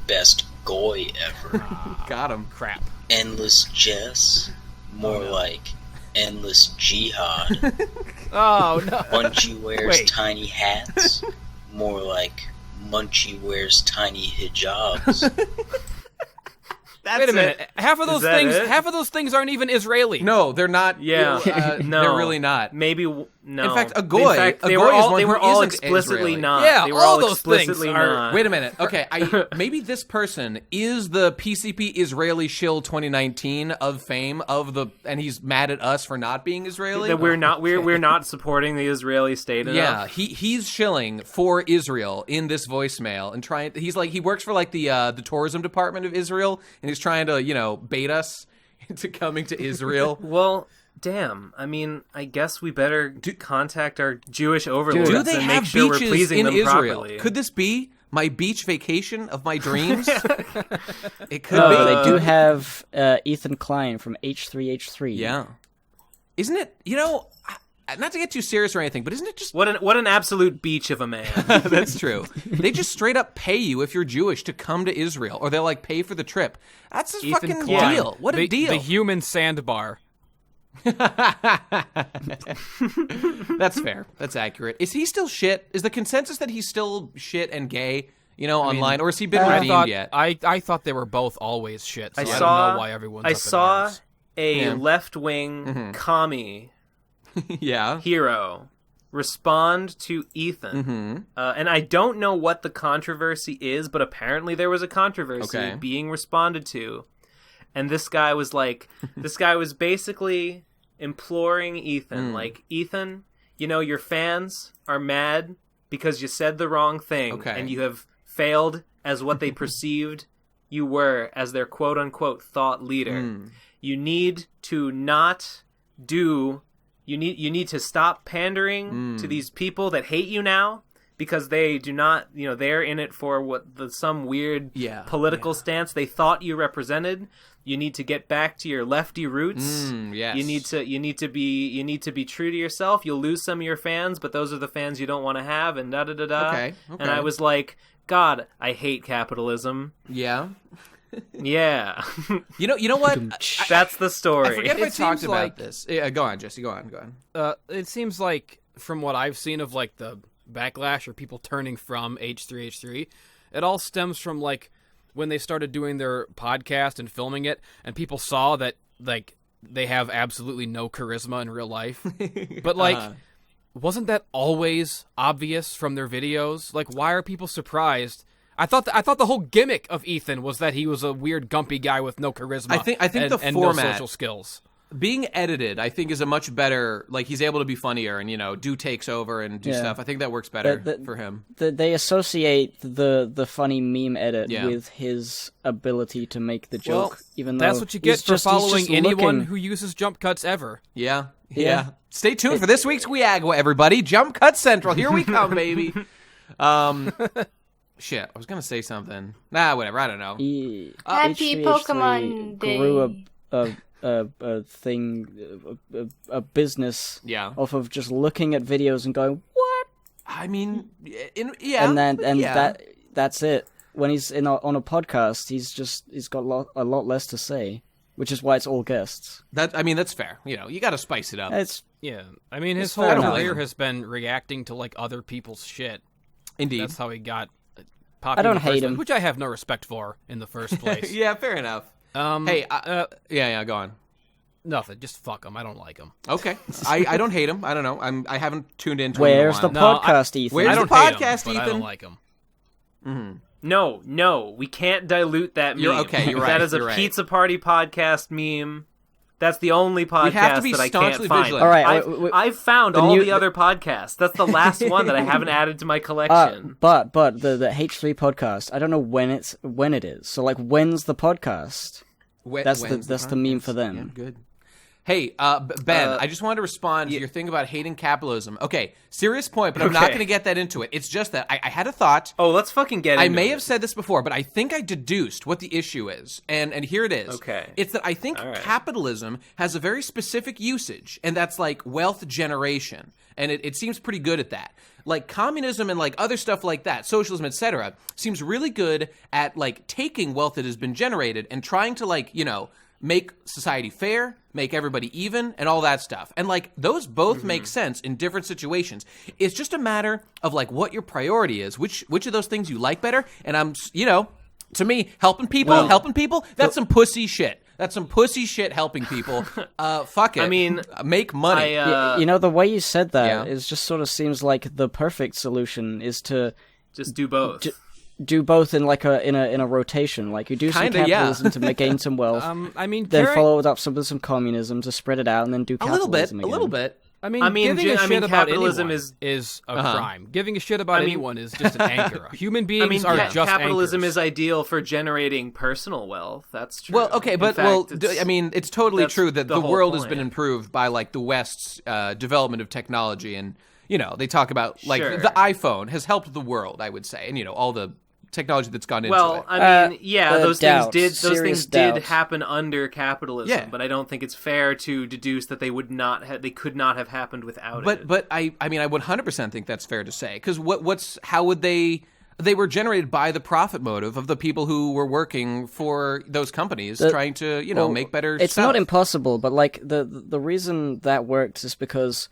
best goy ever. Got him. Crap. Endless Jess? More like endless jihad. Oh, no. Munchie wears tiny hats? More like Munchie wears tiny hijabs. Wait a minute. Half of those things aren't even Israeli. No, they're not. Yeah, no, they're really not. Maybe no. In fact, a goy. They were all explicitly Israeli. not. Yeah, they were all those explicitly things are. not. Wait a minute. Okay, maybe this person is the PCP Israeli Shill 2019 of fame and he's mad at us for not being Israeli. That we're not supporting the Israeli state enough. Yeah, he's shilling for Israel in this voicemail and trying. He works for like the tourism department of Israel, and he's trying to bait us into coming to Israel. Well, damn. I mean, I guess we better contact our Jewish overlords do they and have make sure we're beaches pleasing in them Israel? properly. Could this be my beach vacation of my dreams? It could No, be. they do have Ethan Klein from H3H3. Yeah. Isn't it? Not to get too serious or anything, but isn't it just what an absolute beach of a man? That's true. They just straight up pay you if you're Jewish to come to Israel, or they'll like pay for the trip. That's a Ethan fucking Klein. deal. What a deal! The human sandbar. That's fair. That's accurate. Is he still shit? Is the consensus that he's still shit and gay? Online, or has he been redeemed yet? I thought they were both always shit. So I don't know why everyone's. I saw a left-wing commie. Hero respond to Ethan, and I don't know what the controversy is, but apparently there was a controversy being responded to, and this guy was basically imploring Ethan, like, Ethan, your fans are mad because you said the wrong thing, and you have failed as what they perceived you were as their quote-unquote thought leader. You need to not do... You need to stop pandering to these people that hate you now, because they do not, they're in it for some weird political stance they thought you represented. You need to get back to your lefty roots. Yes. You need to be true to yourself. You'll lose some of your fans, but those are the fans you don't want to have, and da da da da. Okay. And I was like, God, I hate capitalism. Yeah. Yeah. You know what? That's the story. I forget if I talked about this. Yeah, go on, Jesse. Go on. It seems like, from what I've seen of like the backlash or people turning from H3H3, it all stems from like when they started doing their podcast and filming it, and people saw that like they have absolutely no charisma in real life. But like, wasn't that always obvious from their videos? Like, why are people surprised? I thought the whole gimmick of Ethan was that he was a weird, gumpy guy with no charisma. I think the and format, no social skills. Being edited, I think, is a much better. Like, he's able to be funnier and do takes over and do stuff. I think that works better for him. They associate the funny meme edit with his ability to make the joke. Even though that's what you get for following anyone who uses jump cuts ever. Yeah. Stay tuned for this week's Weag, everybody. Jump Cut Central. Here we come, baby. Shit, I was gonna say something. Nah, whatever. I don't know. Happy Pokemon Day. Grew a thing, a business off of just looking at videos and going, what? I mean, that's it. When he's on a podcast, he's got a lot less to say, which is why it's all guests. That's fair. You got to spice it up. I mean, his whole career has been reacting to like other people's shit. Indeed, that's how he got popular. I don't hate him, which I have no respect for in the first place. Yeah, fair enough. Hey, go on. Nothing. Just fuck him. I don't like him. Okay, I don't hate him. I don't know. I haven't tuned into. Where's the podcast, Ethan? Where's the podcast, Ethan? I don't like him. Mm-hmm. No, we can't dilute that meme. You're right. That is a Pizza Party podcast meme. That's the only podcast that I can't find. Vigilant. All right, I've found all the other podcasts. That's the last one that I haven't added to my collection. But the H3 podcast, I don't know when it is. So like, when's the podcast? That's the meme for them. Yeah, good. Hey, Ben, I just wanted to respond to your thing about hating capitalism. Okay, serious point, but I'm not going to get that into it. It's just that I had a thought. Oh, let's fucking get into it. I may have said this before, but I think I deduced what the issue is. And here it is. Okay. It's that I think capitalism has a very specific usage, and that's like wealth generation. And it seems pretty good at that. Like communism and like other stuff like that, socialism, etc., seems really good at like taking wealth that has been generated and trying to like, make society fair, make everybody even, and all that stuff. And like those both make sense in different situations. It's just a matter of like what your priority is, which of those things you like better. And I'm, to me, helping people, that's some pussy shit. That's some pussy shit helping people. Fuck it. I mean, make money. The way you said that is just sort of seems like the perfect solution is to just do both. Do both in like in a rotation. Like you do some capitalism to gain some wealth. Then follow it up with some communism to spread it out, and then do capitalism a little bit. Giving a shit about capitalism anyone is a crime. Giving a shit about anyone is just an anchor. Human beings are just capitalism anchors. is ideal for generating personal wealth. That's true. Well, okay, but it's totally true that the world has been improved by like the West's development of technology, and they talk about like the iPhone has helped the world, I would say, and all the technology that's gone into it. Well, I mean, those things did happen under capitalism, but I don't think it's fair to deduce that they could not have happened without it. But I mean, I would 100% think that's fair to say, because how would they were generated by the profit motive of the people who were working for those companies trying to make better it's stuff. Not impossible, but like the reason that worked is because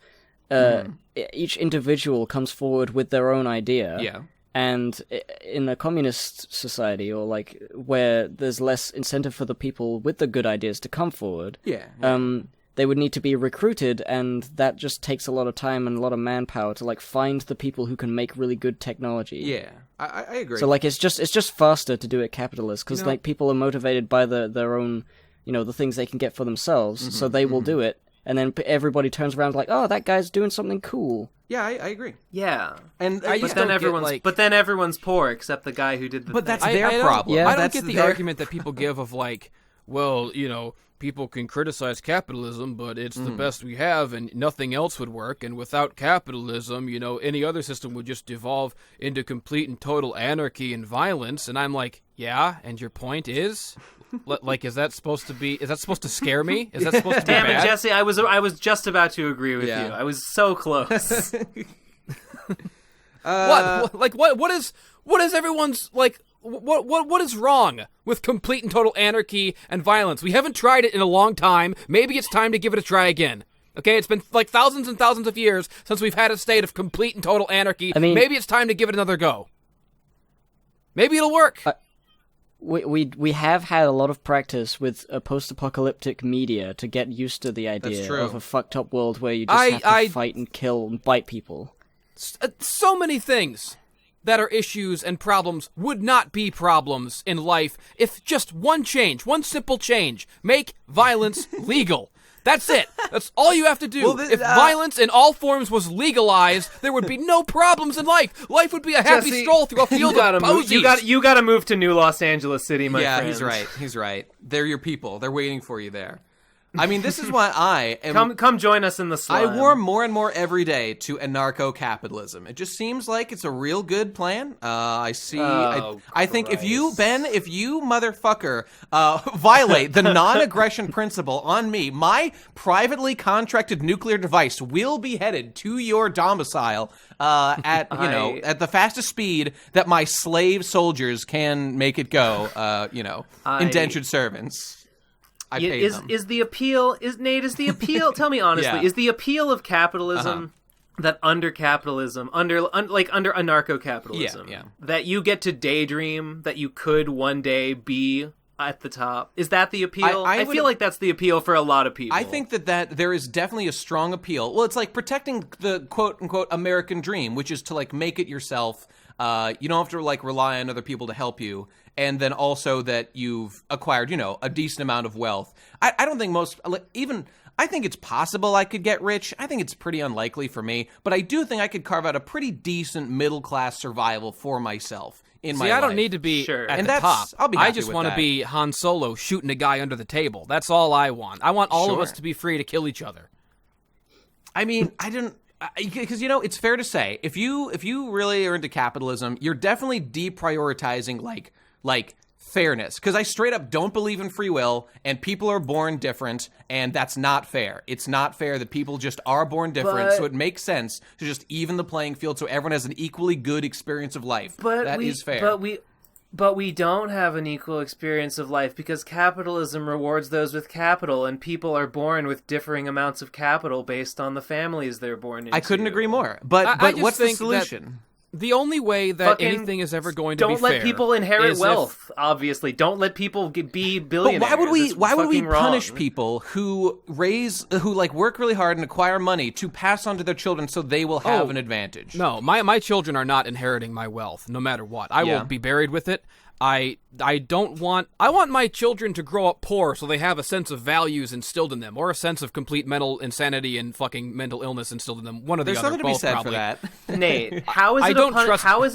each individual comes forward with their own idea. And in a communist society, or like where there's less incentive for the people with the good ideas to come forward, they would need to be recruited, and that just takes a lot of time and a lot of manpower to like find the people who can make really good technology. Yeah, I agree. So like it's just faster to do it capitalist, because like people are motivated by their own, the things they can get for themselves, so they will do it. And then everybody turns around like, oh, that guy's doing something cool. Yeah, I agree. Yeah, and but then everyone's poor except the guy who did the. But that's their problem. I don't get the argument that people give of like, well, people can criticize capitalism, but it's the best we have, and nothing else would work. And without capitalism, any other system would just devolve into complete and total anarchy and violence. And I'm like, yeah, and your point is? Like, is that supposed to scare me? Is that supposed to be Damn bad? it, Jesse! I was just about to agree with you. I was so close. What is everyone's like? What is wrong with complete and total anarchy and violence? We haven't tried it in a long time. Maybe it's time to give it a try again. Okay, it's been like thousands and thousands of years since we've had a state of complete and total anarchy. Maybe it's time to give it another go. Maybe it'll work. We have had a lot of practice with a post-apocalyptic media to get used to the idea of a fucked up world where you just have to fight and kill and bite people. So many things that are issues and problems would not be problems in life if just one simple change, make violence legal. That's it. That's all you have to do. If violence in all forms was legalized, there would be no problems in life. Life would be a happy stroll through a field of posies. You gotta move to New Los Angeles City, my friend. Yeah, he's right. They're your people. They're waiting for you there. I mean, this is why I am... Come join us in the slime. I warm more and more every day to anarcho-capitalism. It just seems like it's a real good plan. I think if you motherfucker, violate the non-aggression principle on me, my privately contracted nuclear device will be headed to your domicile at the fastest speed that my slave soldiers can make it go, indentured servants. Is the appeal tell me honestly, is the appeal of capitalism that under capitalism, under anarcho-capitalism, that you get to daydream that you could one day be at the top? Is that the appeal? I feel like that's the appeal for a lot of people. I think that there is definitely a strong appeal. Well, it's like protecting the quote-unquote American dream, which is to like make it yourself. You don't have to like rely on other people to help you. And then also that you've acquired, a decent amount of wealth. I don't think I think it's possible I could get rich. I think it's pretty unlikely for me. But I do think I could carve out a pretty decent middle-class survival for myself in my life. I don't need to be at the top. I just want to be Han Solo shooting a guy under the table. That's all I want. I want all of us to be free to kill each other. I mean, because it's fair to say if you really are into capitalism, you're definitely deprioritizing like fairness, because I straight up don't believe in free will, and people are born different, and that's not fair. It's not fair that people just are born different, so it makes sense to just even the playing field so everyone has an equally good experience of life. That is fair. But we don't have an equal experience of life because capitalism rewards those with capital, and people are born with differing amounts of capital based on the families they're born into. I couldn't agree more. But what's the solution? The only way that anything is ever going to be fair... Don't let people inherit wealth, obviously. Don't let people be billionaires. But why would we punish people who work really hard and acquire money to pass on to their children so they will have an advantage? No, my children are not inheriting my wealth, no matter what. I will be buried with it. I want my children to grow up poor so they have a sense of values instilled in them, or a sense of complete mental insanity and fucking mental illness instilled in them. One or the other. There's something to be said probably. for that. Nate, how is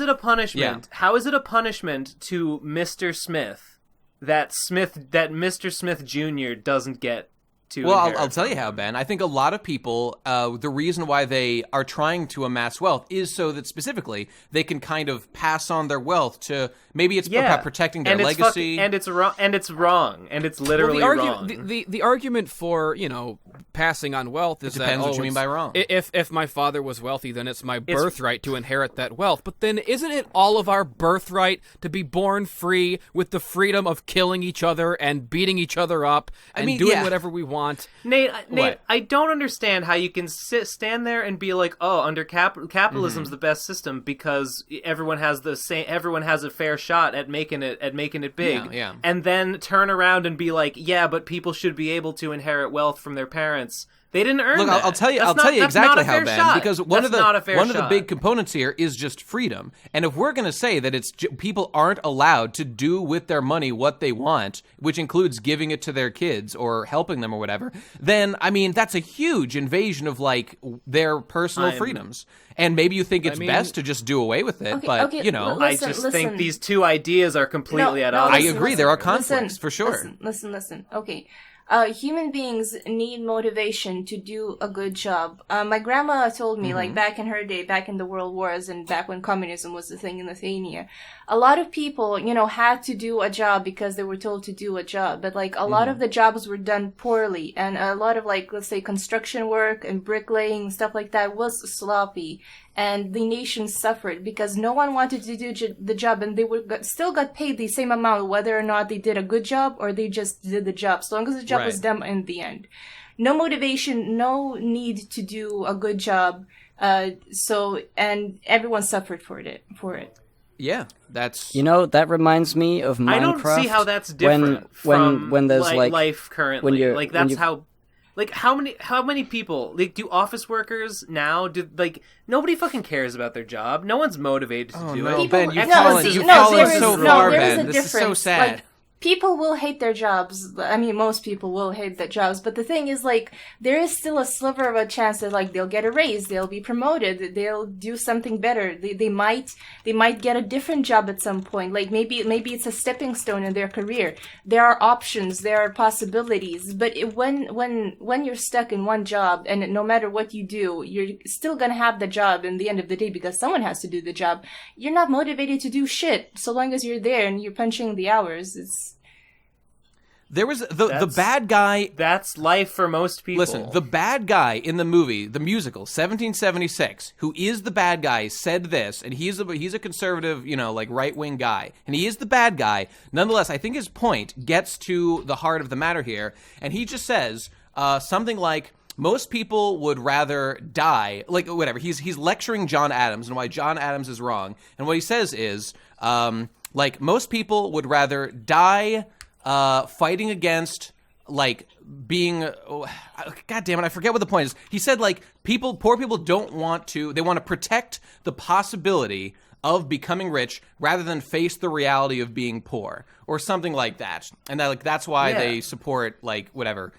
it a punishment? Yeah. How is it a punishment to Mr. Smith that Mr. Smith Jr. doesn't get to inherit? I'll tell you how, Ben. I think a lot of people, the reason why they are trying to amass wealth is so that specifically they can kind of pass on their wealth to, maybe it's about protecting their legacy. And it's wrong. And it's literally wrong. The argument for, passing on wealth is depends what you mean by wrong. If my father was wealthy, then it's my birthright to inherit that wealth. But then isn't it all of our birthright to be born free with the freedom of killing each other and beating each other up and doing whatever we want? Nate, I don't understand how you can stand there and be like, "Oh, under capitalism's the best system because everyone has a fair shot at making it big." Yeah. And then turn around and be like, "Yeah, but people should be able to inherit wealth from their parents. They didn't earn that." I'll tell you exactly how, Ben, because one of the big components here is just freedom. And if we're going to say that it's people aren't allowed to do with their money what they want, which includes giving it to their kids or helping them or whatever, then that's a huge invasion of their personal freedoms. And maybe you think it's best to just do away with it, I just think these two ideas are completely at odds. I agree, there are conflicts for sure. Listen. Okay. human beings need motivation to do a good job. My grandma told me, like, back in her day, back in the World Wars and back when communism was the thing in Lithuania, a lot of people, you know, had to do a job because they were told to do a job. But, like, a lot of the jobs were done poorly. And a lot of, like, let's say construction work and bricklaying, stuff like that was sloppy. And the nation suffered because no one wanted to do the job, and they still got paid the same amount whether or not they did a good job or they just did the job, so long as the job was done in the end. No motivation, no need to do a good job, and everyone suffered for it. Yeah, that's... You know, that reminds me of Minecraft. I don't see how that's different when there's like life currently. Like that's how... Like, how many people, like, do office workers now, nobody fucking cares about their job. No one's motivated to do it. Ben, you've fallen so far, Ben. This is so sad. Like, people will hate their jobs. I mean, most people will hate their jobs. But the thing is, like, there is still a sliver of a chance that, like, they'll get a raise, they'll be promoted, they'll do something better. They might get a different job at some point. Like, maybe it's a stepping stone in their career. There are options, there are possibilities. But when you're stuck in one job, and no matter what you do, you're still gonna have the job in the end of the day because someone has to do the job. You're not motivated to do shit so long as you're there and you're punching the hours. There was the bad guy. That's life for most people. Listen, the bad guy in the movie, the musical, 1776, who is the bad guy, said this, and he's a conservative, you know, like right-wing guy, and he is the bad guy. Nonetheless, I think his point gets to the heart of the matter here, and he just says something like, most people would rather die, like whatever. He's lecturing John Adams and why John Adams is wrong, and what he says is, like, most people would rather die fighting against, like, being, God damn it, I forget what the point is. He said, like, poor people they want to protect the possibility of becoming rich rather than face the reality of being poor, or something like that. And that's why they support, like, whatever,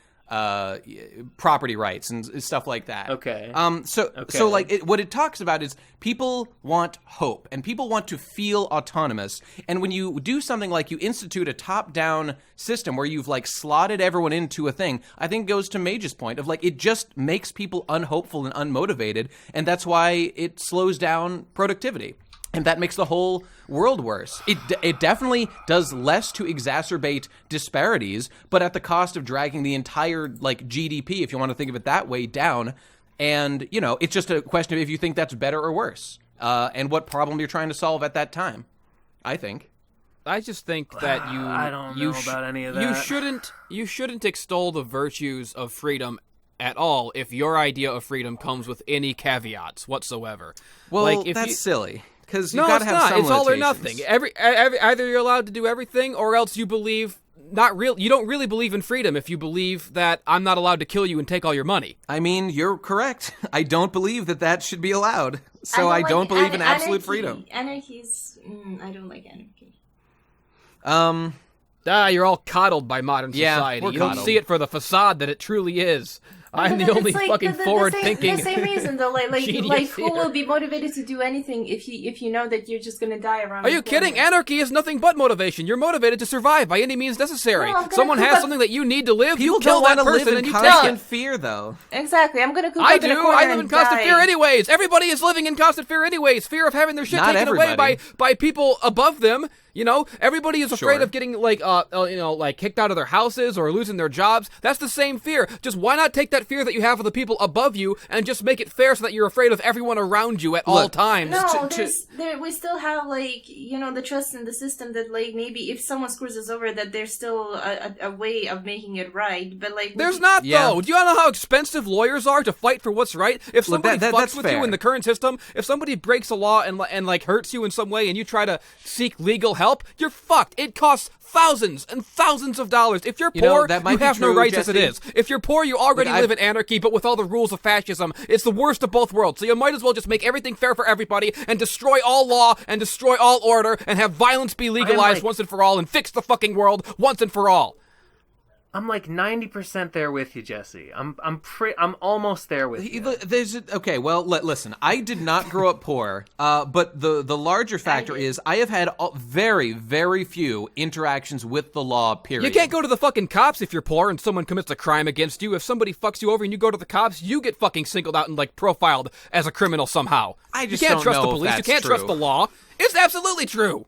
property rights and stuff like that. Okay. So like what it talks about is people want hope and people want to feel autonomous. And when you do something like you institute a top-down system where you've like slotted everyone into a thing, I think it goes to Mage's point of like it just makes people unhopeful and unmotivated, and that's why it slows down productivity. And that makes the whole world worse. It definitely does less to exacerbate disparities, but at the cost of dragging the entire like GDP, if you want to think of it that way, down. And, you know, it's just a question of if you think that's better or worse, and what problem you're trying to solve at that time, I think. I just think that I don't know about any of that. You shouldn't extol the virtues of freedom at all if your idea of freedom comes with any caveats whatsoever. Well, like, if that's silly. Because no, gotta it's have not. some It's all or limitations. nothing. Either you're allowed to do everything, or else you believe you don't really believe in freedom if you believe that I'm not allowed to kill you and take all your money. I mean, you're correct. I don't believe that should be allowed. So I don't believe in absolute freedom. Anarchy's... I don't like anarchy. You're all coddled by modern society. You don't see it for the facade that it truly is. I'm the only fucking forward-thinking. The same reason though, like who will be motivated to do anything if you know that you're just gonna die around? Are you kidding? Anarchy is nothing but motivation. You're motivated to survive by any means necessary. No, someone has something that you need to live. People you kill don't that want to person live in and you constant take it. fear, though. Exactly. I'm gonna coop I up in a do. corner I live in constant die. fear anyways. Everybody is living in constant fear anyways. Fear of having their shit Not taken away everybody. by people above them. You know, everybody is afraid Sure. of getting like kicked out of their houses or losing their jobs. That's the same fear. Just why not take that fear that you have of the people above you and just make it fair so that you're afraid of everyone around you at all times? No, we still have like the trust in the system that like maybe if someone screws us over that there's still a way of making it right. But like there's not though. Do you know how expensive lawyers are to fight for what's right? If somebody fucks with you in the current system, if somebody breaks a law and like hurts you in some way and you try to seek legal help, you're fucked. It costs thousands and thousands of dollars. If you're poor, you have no rights as it is. If you're poor, you already live in anarchy, but with all the rules of fascism. It's the worst of both worlds. So you might as well just make everything fair for everybody and destroy all law and destroy all order and have violence be legalized once and for all and fix the fucking world once and for all. I'm like 90% there with you, Jesse. I'm almost there with you. Okay, well, listen. I did not grow up poor, but the larger factor is I have had very, very few interactions with the law, period. You can't go to the fucking cops if you're poor and someone commits a crime against you. If somebody fucks you over and you go to the cops, you get fucking singled out and, like, profiled as a criminal somehow. I just you can't don't trust know the if police. You that's can't true. trust the law. It's absolutely true.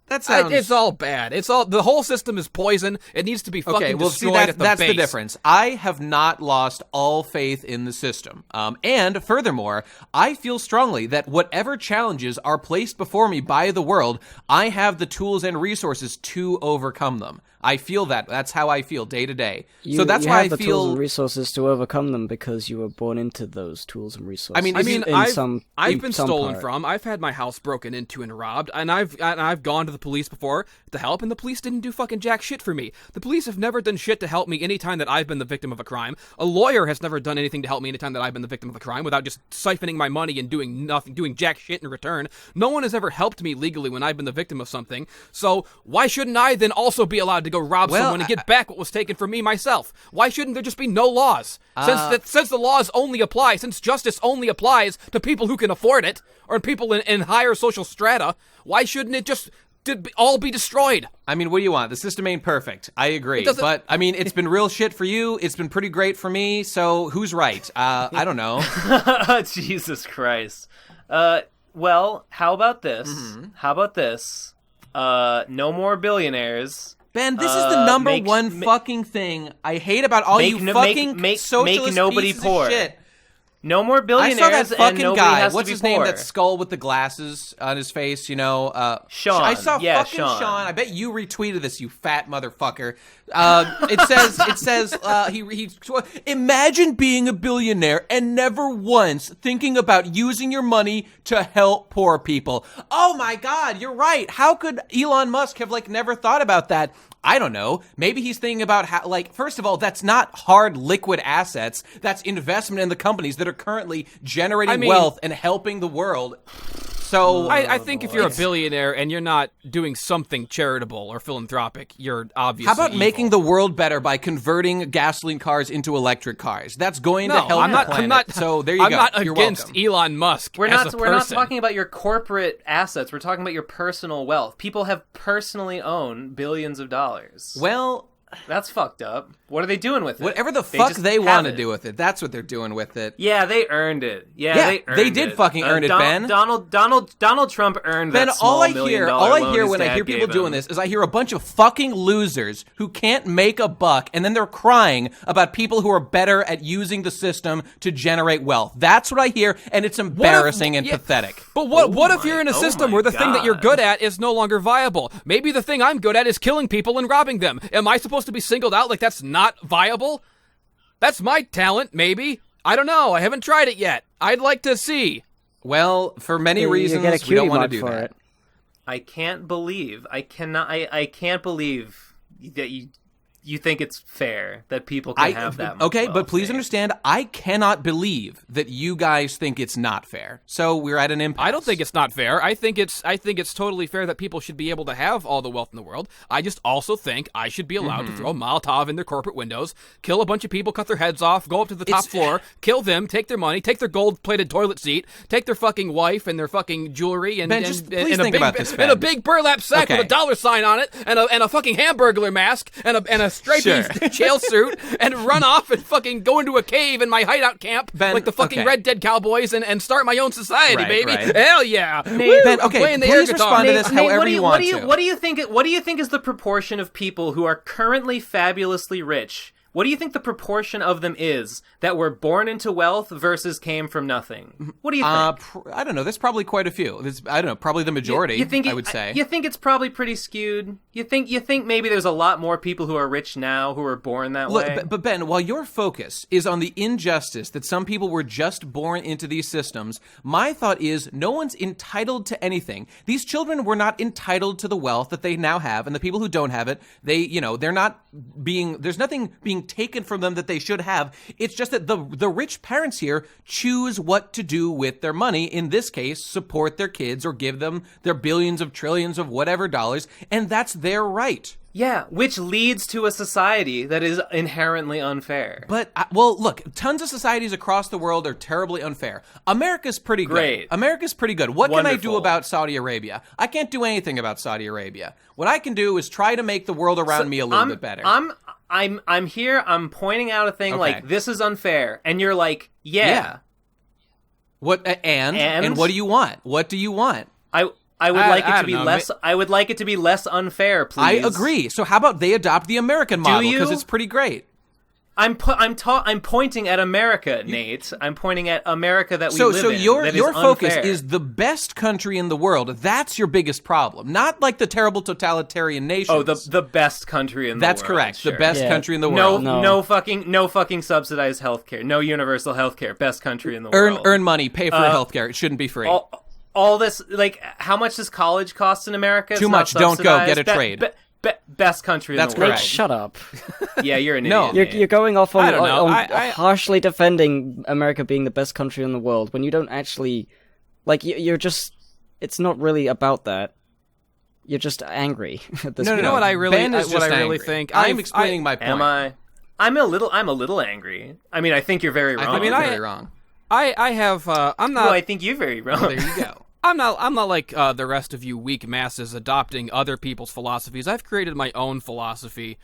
That sounds... It's all bad. The whole system is poison. It needs to be fucking destroyed at the that's base. the difference. I have not lost all faith in the system. And furthermore, I feel strongly that whatever challenges are placed before me by the world, I have the tools and resources to overcome them. I feel that. That's how I feel day to day. So that's why I feel... You have the tools and resources to overcome them because you were born into those tools and resources. I've been stolen from. I've had my house broken into and robbed, and I've gone to the police before to help, and the police didn't do fucking jack shit for me. The police have never done shit to help me any time that I've been the victim of a crime. A lawyer has never done anything to help me any time that I've been the victim of a crime without just siphoning my money and doing nothing, doing jack shit in return. No one has ever helped me legally when I've been the victim of something. So why shouldn't I then also be allowed to go rob someone and get back what was taken from me myself? Why shouldn't there just be no laws? Since the laws only apply, since justice only applies to people who can afford it, or people in higher social strata, why shouldn't it just all be destroyed? I mean, what do you want? The system ain't perfect. I agree. But, I mean, it's been real shit for you. It's been pretty great for me. So who's right? I don't know. Jesus Christ. Well, how about this? Mm-hmm. How about this? No more billionaires. Ben, this is the number one fucking thing I hate about all you fucking socialist make nobody pieces poor. Of shit. No more billionaires. I saw that fucking and guy. Has What's to be his poor. name? That skull with the glasses on his face. You know, Sean. I saw fucking Sean. I bet you retweeted this, you fat motherfucker. It says he imagine being a billionaire and never once thinking about using your money to help poor people. Oh my God, you're right. How could Elon Musk have never thought about that? I don't know. Maybe he's thinking about how, first of all, that's not hard liquid assets. That's investment in the companies that are currently generating wealth and helping the world. So I think if you're a billionaire and you're not doing something charitable or philanthropic, you're obviously How about evil. making the world better by converting gasoline cars into electric cars? That's going to help the planet. So there you go. I'm not You're against welcome. Elon Musk. We're not talking about your corporate assets. We're talking about your personal wealth. People have personally owned billions of dollars. Well, that's fucked up. What are they doing with it? Whatever the fuck they want to do with it. That's what they're doing with it. Yeah, they earned it. Yeah, they did fucking earn it, Ben. Donald Trump earned Ben, that small $1 million all I hear loan when his I hear dad people gave doing him. this is I hear a bunch of fucking losers who can't make a buck, and then they're crying about people who are better at using the system to generate wealth. That's what I hear, and it's embarrassing and pathetic. But what if you're in a system where the thing that you're good at is no longer viable? Maybe the thing I'm good at is killing people and robbing them. Am I supposed to be singled out like that's not viable? That's my talent, maybe. I don't know. I haven't tried it yet. I'd like to see. Well, for many reasons, we don't want to do that. I can't believe. I can't believe that you think it's fair that people can have that much Okay, wealth. but please understand, I cannot believe that you guys think it's not fair. So we're at an impasse. I don't think it's not fair. I think it's totally fair that people should be able to have all the wealth in the world. I just also think I should be allowed to throw a Molotov in their corporate windows, kill a bunch of people, cut their heads off, go up to the top floor, kill them, take their money, take their gold-plated toilet seat, take their fucking wife and their fucking jewelry, and, Ben, and, please and, think a, about big, this, and Ben. a big burlap sack with a dollar sign on it, and a fucking Hamburglar mask, and a stripy jail suit, and run off and fucking go into a cave in my hideout camp like the fucking Red Dead Cowboys and start my own society, baby. Right. Hell yeah. Ben, I'm playing the air please guitar. respond to this however you want to. What do you think is the proportion of people who are currently fabulously rich? What do you think the proportion of them is that were born into wealth versus came from nothing? What do you think? I don't know. There's probably quite a few. I don't know. Probably the majority. I would say. You think it's probably pretty skewed? You think maybe there's a lot more people who are rich now who were born that way? But Ben, while your focus is on the injustice that some people were just born into these systems, my thought is no one's entitled to anything. These children were not entitled to the wealth that they now have, and the people who don't have it, they're not being. There's nothing being taken from them that they should have. It's just that the rich parents here choose what to do with their money. In this case, support their kids or give them their billions of trillions of whatever dollars, and that's their right. Yeah, which leads to a society that is inherently unfair. But, well, look, tons of societies across the world are terribly unfair. America's pretty good. America's pretty good. What can I do about Saudi Arabia? I can't do anything about Saudi Arabia. What I can do is try to make the world around me a little bit better. I'm here, I'm pointing out a thing like, this is unfair, and you're like, yeah. What, and what do you want? What do you want? I would like it to be less. I would like it to be less unfair, please. I agree. So how about they adopt the American model because it's pretty great. I'm pointing at America, Nate. I'm pointing at America that we live in. So your focus is the best country in the world. That's your biggest problem, not like the terrible totalitarian nations. Oh, the best country in the world. That's correct. Sure. The best country in the world. No fucking subsidized healthcare. No universal healthcare. Best country in the world. Earn money. Pay for healthcare. It shouldn't be free. All this, like, how much does college cost in America? Too much. Don't go. Get a trade. Best country in the world. That's correct. Shut up. Yeah, you're an idiot. No, you're going off on harshly defending America being the best country in the world when you don't actually, like, you're just. It's not really about that. You're just angry at this point. You know what I really think? I'm explaining my point. Am I? I'm a little angry. I mean, I think you're very wrong. I think you're very wrong. I have. I'm not. Well, I think you're very wrong. Well, there you go. I'm not like the rest of you weak masses adopting other people's philosophies. I've created my own philosophy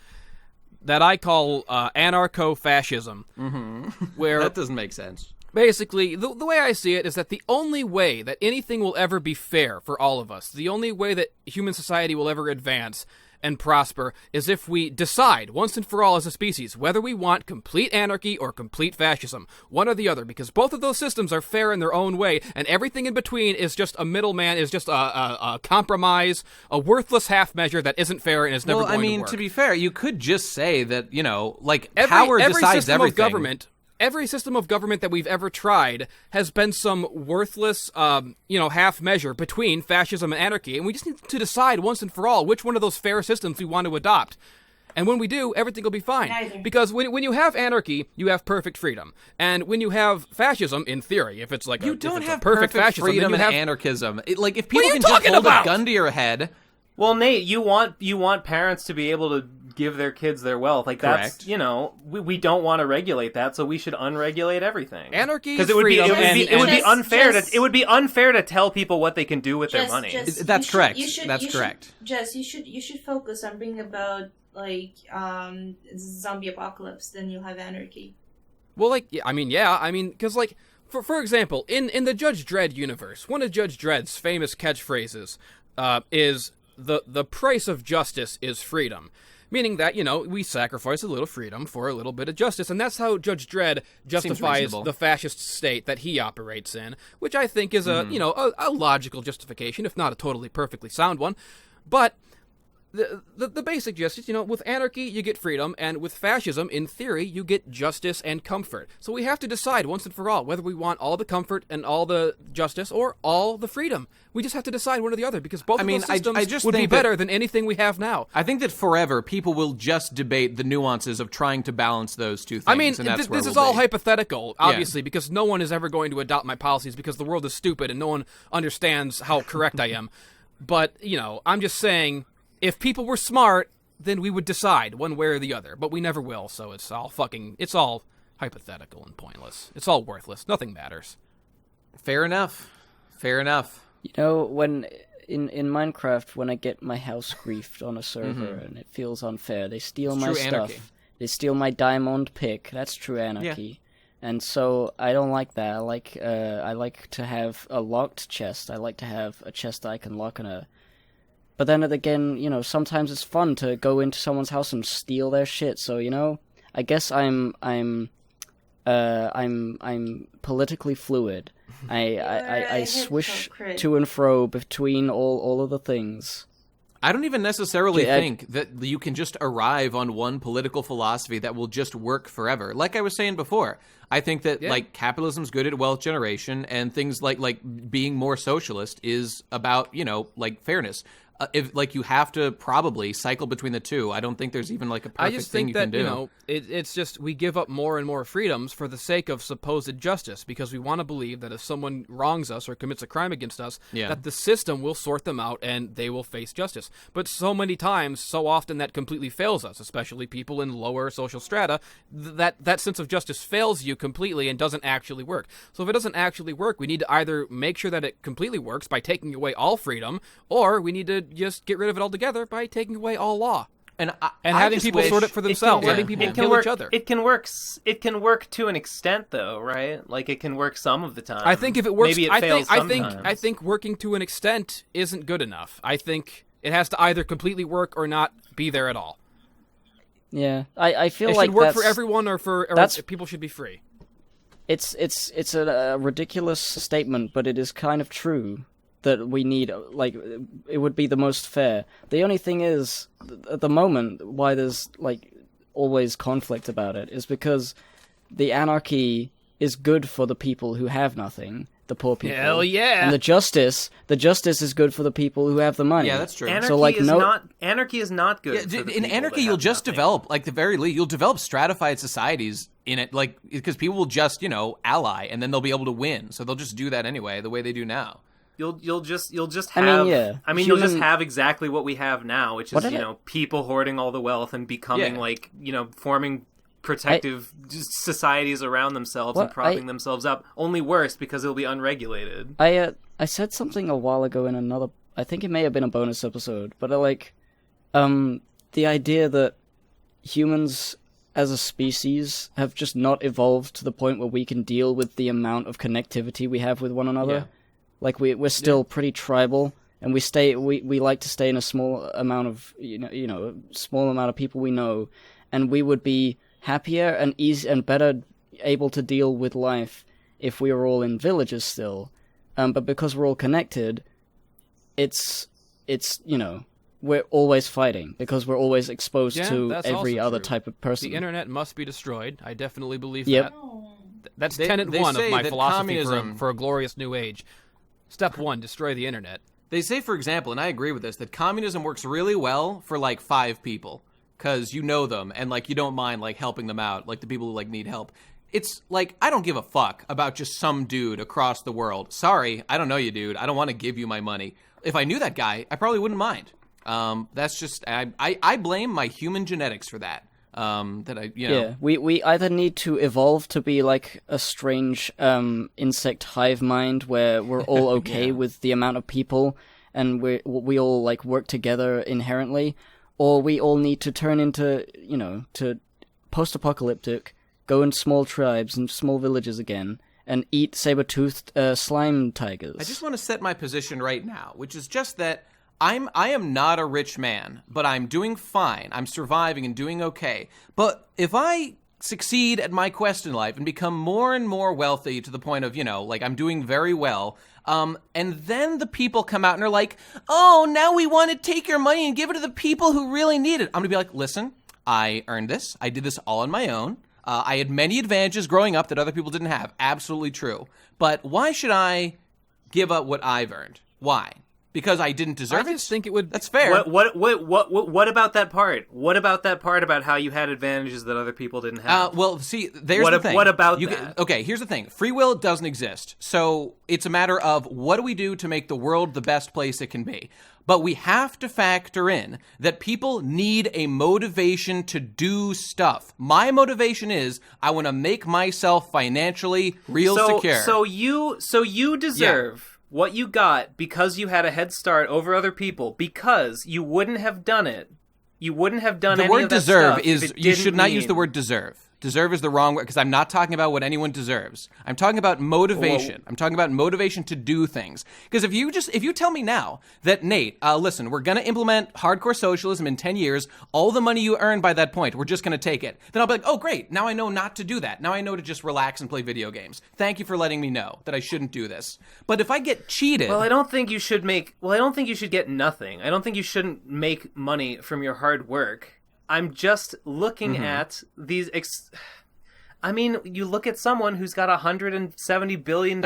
that I call anarcho-fascism. Mm-hmm. Where that doesn't make sense. Basically, the way I see it is that the only way that anything will ever be fair for all of us, the only way that human society will ever advance and prosper is if we decide once and for all as a species whether we want complete anarchy or complete fascism, one or the other, because both of those systems are fair in their own way, and everything in between is just a middleman, is just a compromise, a worthless half measure that isn't fair and is never going to work. To be fair, you could just say that, power decides everything. Every system of government that we've ever tried has been some worthless, half measure between fascism and anarchy, and we just need to decide once and for all which one of those fair systems we want to adopt. And when we do, everything will be fine. Because when you have anarchy, you have perfect freedom. And when you have fascism, in theory, if it's like you don't have perfect fascism, freedom and anarchism. If people can just hold a gun to your head. Well, Nate, you want parents to be able to give their kids their wealth. Like, correct. That's, we don't want to regulate that, so we should unregulate everything. Anarchy is freedom. It would be unfair to tell people what they can do with their money. That's correct. That's correct. Jess, you should focus on bringing about zombie apocalypse. Then you'll have anarchy. Well, because for example, in the Judge Dredd universe, one of Judge Dredd's famous catchphrases is the price of justice is freedom. Meaning that, we sacrifice a little freedom for a little bit of justice. And that's how Judge Dredd justifies the fascist state that he operates in, which I think is a logical justification, if not a totally perfectly sound one. But the basic gist is, with anarchy, you get freedom, and with fascism, in theory, you get justice and comfort. So we have to decide once and for all whether we want all the comfort and all the justice or all the freedom. We just have to decide one or the other, because both of those systems would be better than anything we have now. I think that forever, people will just debate the nuances of trying to balance those two things. This is all hypothetical, obviously, because no one is ever going to adopt my policies because the world is stupid and no one understands how correct I am. But, I'm just saying, if people were smart, then we would decide one way or the other. But we never will, so it's all hypothetical and pointless. It's all worthless. Nothing matters. Fair enough. When in Minecraft, when I get my house griefed on a server and it feels unfair, they steal my stuff. Anarchy. They steal my diamond pick. That's true anarchy. Yeah. And so I don't like that. I like to have a locked chest. I like to have a chest that I can lock But then again, sometimes it's fun to go into someone's house and steal their shit. So, I guess I'm politically fluid. I swish to and fro between all of the things. I don't even necessarily think that you can just arrive on one political philosophy that will just work forever. Like I was saying before, I think that capitalism's good at wealth generation, and things like being more socialist is about fairness. if like you have to probably cycle between the two. I don't think there's even like a perfect thing you can do. I just think that, it's just we give up more and more freedoms for the sake of supposed justice, because we want to believe that if someone wrongs us or commits a crime against us, that the system will sort them out and they will face justice. But so many times, so often, that completely fails us, especially people in lower social strata. That sense of justice fails you completely and doesn't actually work. So if it doesn't actually work, we need to either make sure that it completely works by taking away all freedom, or we need to just get rid of it altogether by taking away all law. And having people sort it for themselves, letting people kill each other. It can work. It can work to an extent, though, right? Like it can work some of the time. I think if it works, maybe it fails sometimes. I think working to an extent isn't good enough. I think it has to either completely work or not be there at all. Yeah, I feel it like should work for everyone, or people should be free. It's a ridiculous statement, but it is kind of true. That we need, like, it would be the most fair. The only thing is, at the moment, why there's, like, always conflict about it, is because the anarchy is good for the people who have nothing, the poor people. Hell yeah! And the justice is good for the people who have the money. Yeah, that's true. Anarchy is not good. Yeah, in anarchy, you'll just develop, like, the very least, you'll develop stratified societies in it, like, because people will just, ally, and then they'll be able to win. So they'll just do that anyway, the way they do now. You'll just have. You'll just have exactly what we have now, which is people hoarding all the wealth and becoming forming protective societies around themselves and propping themselves up. Only worse because it'll be unregulated. I said something a while ago in another. I think it may have been a bonus episode, but the idea that humans as a species have just not evolved to the point where we can deal with the amount of connectivity we have with one another. Yeah. Like we're still pretty tribal, and we like to stay in a small amount of small amount of people we know, and we would be happier and better able to deal with life if we were all in villages still. But because we're all connected, it's we're always fighting because we're always exposed to every other type of person. The internet must be destroyed. I definitely believe that. That's tenet one of my philosophy for a glorious new age. Step 1, destroy the internet. They say, for example, and I agree with this, that communism works really well for, 5 people. Because you know them, and, you don't mind, helping them out, the people who, need help. It's, I don't give a fuck about just some dude across the world. Sorry, I don't know you, dude. I don't want to give you my money. If I knew that guy, I probably wouldn't mind. That's just, I blame my human genetics for that. Yeah, we either need to evolve to be like a strange insect hive mind where we're all okay with the amount of people and we all work together inherently, or we all need to turn into to post-apocalyptic, go in small tribes and small villages again and eat saber-toothed slime tigers. I just want to set my position right now, which is just that I am not a rich man, but I'm doing fine. I'm surviving and doing okay. But if I succeed at my quest in life and become more and more wealthy to the point of, I'm doing very well, and then the people come out and are like, oh, now we want to take your money and give it to the people who really need it. I'm going to be like, listen, I earned this. I did this all on my own. I had many advantages growing up that other people didn't have. Absolutely true. But why should I give up what I've earned? Why? Because I didn't deserve it? I just think it would... That's fair. What about that part? What about that part about how you had advantages that other people didn't have? Well, see, there's the thing. What about that? Okay, here's the thing. Free will doesn't exist. So it's a matter of what do we do to make the world the best place it can be? But we have to factor in that people need a motivation to do stuff. My motivation is I want to make myself financially secure. So you deserve... Yeah. What you got because you had a head start over other people, because you wouldn't have done it. You wouldn't have done any of that stuff. The word deserve is, you should not use the word deserve. Deserve is the wrong word, because I'm not talking about what anyone deserves. I'm talking about motivation. Whoa. I'm talking about motivation to do things. Because if you tell me now that, Nate, listen, we're going to implement hardcore socialism in 10 years, all the money you earn by that point, we're just going to take it. Then I'll be like, oh, great, now I know not to do that. Now I know to just relax and play video games. Thank you for letting me know that I shouldn't do this. But if I get cheated... I don't think you should get nothing. I don't think you shouldn't make money from your hard work. I'm just looking at these... you look at someone who's got $170 billion,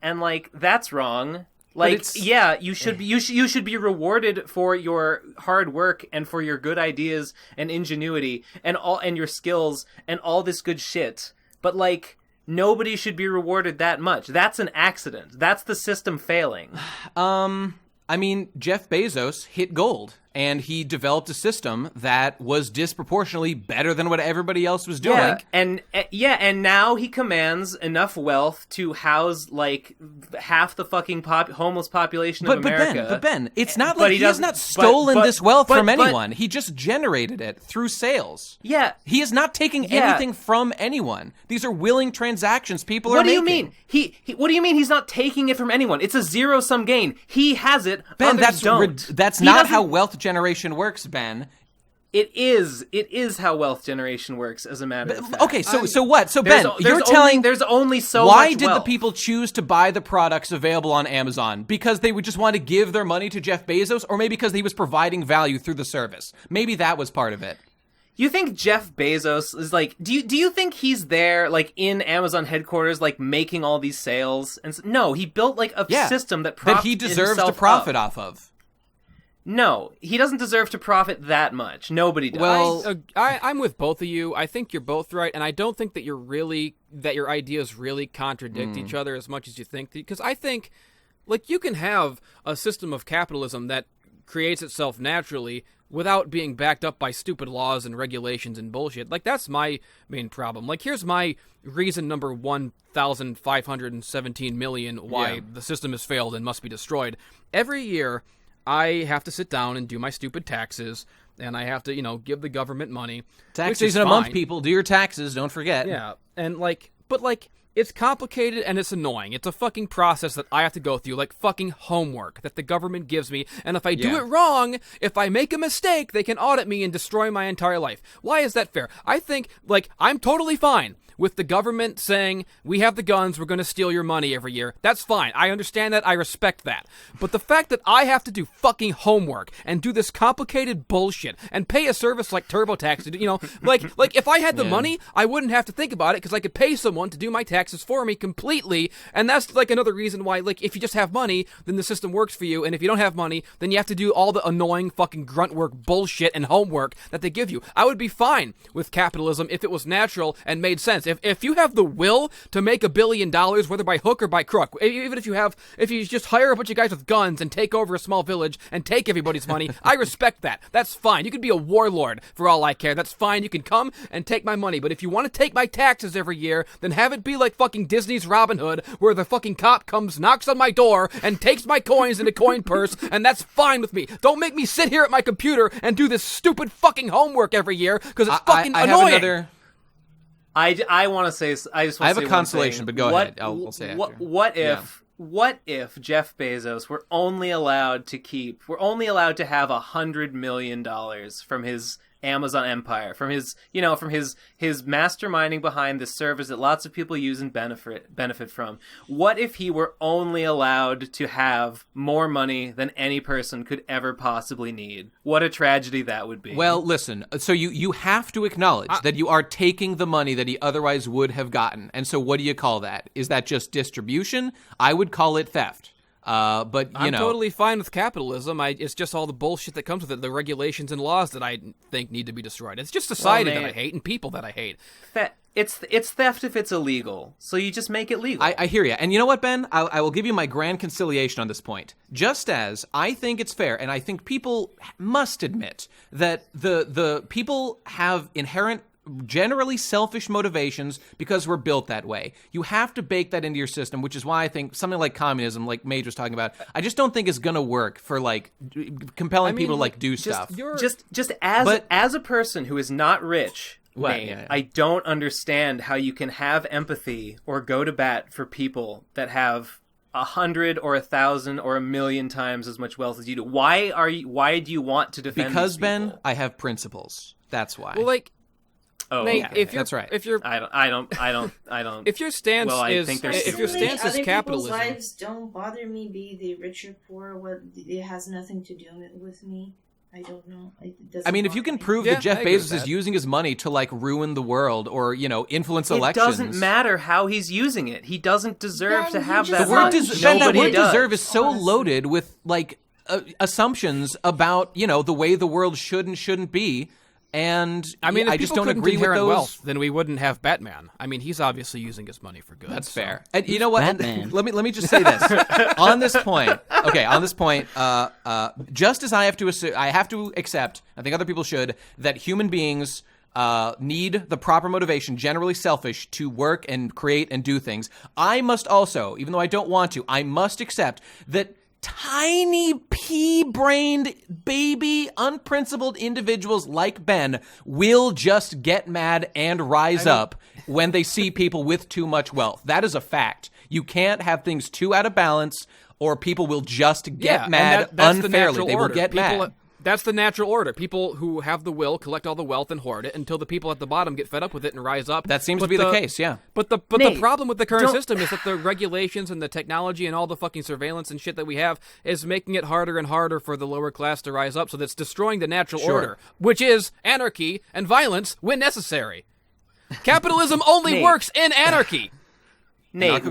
and, that's wrong. Like, yeah, you should be rewarded for your hard work and for your good ideas and ingenuity and your skills and all this good shit. But like, nobody should be rewarded that much. That's an accident. That's the system failing. I mean, Jeff Bezos hit gold, and he developed a system that was disproportionately better than what everybody else was doing. And now he commands enough wealth to house like half the fucking homeless population of America. But Ben, it's not like he has not stolen this wealth from anyone. He just generated it through sales. Yeah, he is not taking anything from anyone. These are willing transactions people are making. What do you mean? What do you mean he's not taking it from anyone? It's a zero-sum gain. He has it. Ben, others don't. That's not how wealth generation works, Ben. It is how wealth generation works, as a matter of fact. Okay, so what? So Ben, you're telling there's only so why much did wealth. the people choose to buy the products available on Amazon? Because they would just want to give their money to Jeff Bezos, or maybe because he was providing value through the service? Maybe that was part of it. You think Jeff Bezos is like? Do you think he's there like in Amazon headquarters, like making all these sales? And no, he built like a system that he deserves to profit off of. No, he doesn't deserve to profit that much. Nobody does. Well, I'm with both of you. I think you're both right, and I don't think that your ideas really contradict each other as much as you think. Because I think, like, you can have a system of capitalism that creates itself naturally without being backed up by stupid laws and regulations and bullshit. Like, that's my main problem. Like, here's my reason number 1,517 million why the system has failed and must be destroyed. Every year, I have to sit down and do my stupid taxes, and I have to, give the government money. Tax season a month, people. Do your taxes, don't forget. Yeah, and it's complicated and it's annoying. It's a fucking process that I have to go through, like fucking homework that the government gives me, and if I do it wrong, if I make a mistake, they can audit me and destroy my entire life. Why is that fair? I think, I'm totally fine with the government saying, we have the guns, we're going to steal your money every year. That's fine. I understand that. I respect that. But the fact that I have to do fucking homework and do this complicated bullshit and pay a service like TurboTax, like if I had the money, I wouldn't have to think about it because I could pay someone to do my taxes for me completely. And that's like another reason why, like, if you just have money, then the system works for you. And if you don't have money, then you have to do all the annoying fucking grunt work bullshit and homework that they give you. I would be fine with capitalism if it was natural and made sense. If you have the will to make $1 billion, whether by hook or by crook, even if you just hire a bunch of guys with guns and take over a small village and take everybody's money, I respect that. That's fine. You could be a warlord for all I care. That's fine. You can come and take my money. But if you want to take my taxes every year, then have it be like fucking Disney's Robin Hood, where the fucking cop comes, knocks on my door, and takes my coins in a coin purse, and that's fine with me. Don't make me sit here at my computer and do this stupid fucking homework every year, because it's fucking annoying. I want to say. I have a consolation, but go ahead. I'll say after. What if Jeff Bezos were only allowed to have $100 million from his Amazon empire, from his masterminding behind this service that lots of people use and benefit from? What if he were only allowed to have more money than any person could ever possibly need? What a tragedy that would be. Well, listen, so you have to acknowledge that you are taking the money that he otherwise would have gotten. And so what do you call that? Is that just distribution? I would call it theft. But I'm totally fine with capitalism. It's just all the bullshit that comes with it, the regulations and laws that I think need to be destroyed. It's just society that I hate and people that I hate. It's theft if it's illegal, so you just make it legal. I hear you. And you know what, Ben? I will give you my grand conciliation on this point. Just as I think it's fair, and I think people must admit that the people have inherent generally selfish motivations because we're built that way. You have to bake that into your system, which is why I think something like communism, like Mage was talking about, I just don't think is going to work for like compelling people to like do stuff. Just as a person who is not rich, I don't understand how you can have empathy or go to bat for people that have 100 or 1,000 or 1,000,000 times as much wealth as you do. Why do you want to defend? Because these people? Ben, I have principles. That's why. Well, like. Oh, Nate, okay. That's right. If you're, I don't. If your stance if your stance is capitalism, lives don't bother me. Be they rich or poor, it has nothing to do with me. I don't know. I mean, if you can prove that Jeff Bezos is using his money to like ruin the world or influence elections, it doesn't matter how he's using it. He doesn't deserve to have that. The word deserve is so loaded with like assumptions about the way the world should and shouldn't be. And I mean, if I just don't agree with those. Wealth, then we wouldn't have Batman. I mean, he's obviously using his money for good. That's fair. And you know what? Let me just say this on this point. Okay, on this point, just as I have to accept, I think other people should, that human beings need the proper motivation, generally selfish, to work and create and do things. I must also, even though I don't want to, I must accept that tiny pea-brained baby unprincipled individuals like Ben will just get mad and rise up when they see people with too much wealth. That is a fact. You can't have things too out of balance or people will just get mad unfairly. They will get mad. That's the natural order. People who have the will collect all the wealth and hoard it until the people at the bottom get fed up with it and rise up. That seems to be the case, yeah. But the problem with the current system is that the regulations and the technology and all the fucking surveillance and shit that we have is making it harder and harder for the lower class to rise up, so that's destroying the natural order, which is anarchy and violence when necessary. Capitalism only works in anarchy. Nate,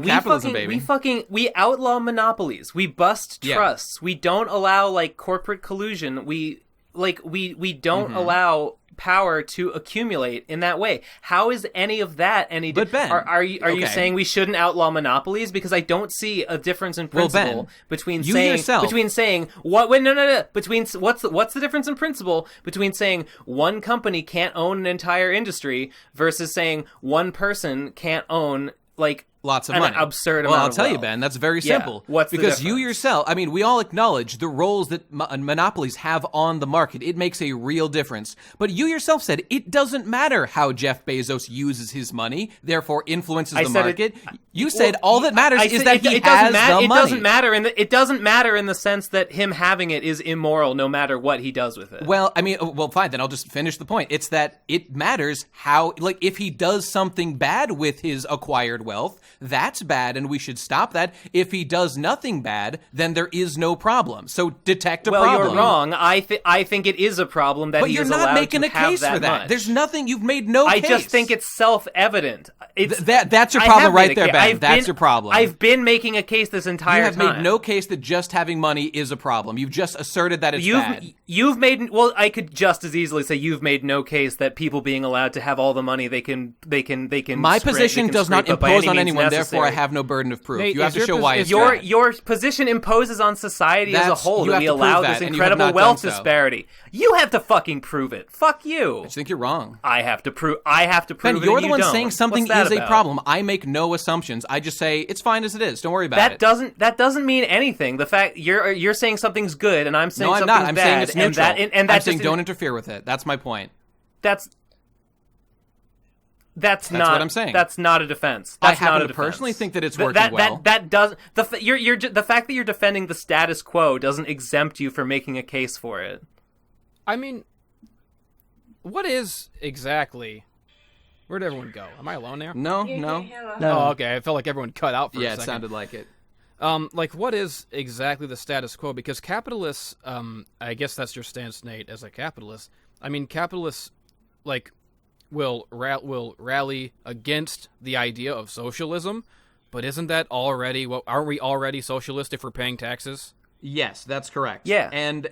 we outlaw monopolies. We bust trusts. We don't allow like corporate collusion. We don't allow power to accumulate in that way. How is any of that any different? Ben, are you saying we shouldn't outlaw monopolies? Because I don't see a difference in principle between saying what's the difference in principle between saying one company can't own an entire industry versus saying one person can't own like lots of money. Absurd amount. Well, I'll tell you, Ben, that's very simple. What's because you yourself, I mean, we all acknowledge the roles that monopolies have on the market. It makes a real difference. But you yourself said it doesn't matter how Jeff Bezos uses his money, therefore influences the market. You said all that matters is that he has the money. It doesn't matter in the sense that him having it is immoral no matter what he does with it. Well, I mean, fine, then I'll just finish the point. It's that it matters how, like, if he does something bad with his acquired wealth, that's bad and we should stop that. If he does nothing bad, then there is no problem. So detect a problem. Well, you're wrong. I think it is a problem that he is allowed to have that much. But you're not making a case for that. There's nothing. You've made no case. I just think it's self-evident. That's your problem right there, Ben. That's your problem. I've been making a case this entire time. You have made no case that just having money is a problem. You've just asserted that it's bad. Well, I could just as easily say you've made no case that people being allowed to have all the money they can. My position does not impose on anyone. Therefore, I have no burden of proof. Nate, you have to show why it's bad. Your position imposes on society as a whole that we allow this incredible wealth disparity. You have to fucking prove it. Fuck you. I just think you're wrong. I have to prove Ben, it. You're the one saying something is a problem. I make no assumptions. I just say it's fine as it is. Don't worry about it. That doesn't mean anything. The fact you're saying something's good and I'm saying something's bad. I'm saying it's neutral. I'm saying don't interfere interfere with it. That's my point. That's not what I'm saying. That's not a defense. I happen to personally think that it's working well. That does the fact that you're defending the status quo doesn't exempt you from making a case for it. I mean, what is exactly? Where'd everyone go? Am I alone now? No. Oh, okay. I felt like everyone cut out for a second. Yeah, it sounded like it. Like, what is exactly the status quo? Because capitalists, I guess that's your stance, Nate, as a capitalist. I mean, capitalists, like, will rally against the idea of socialism, but isn't that already aren't we already socialist if we're paying taxes? Yes, that's correct. Yeah, and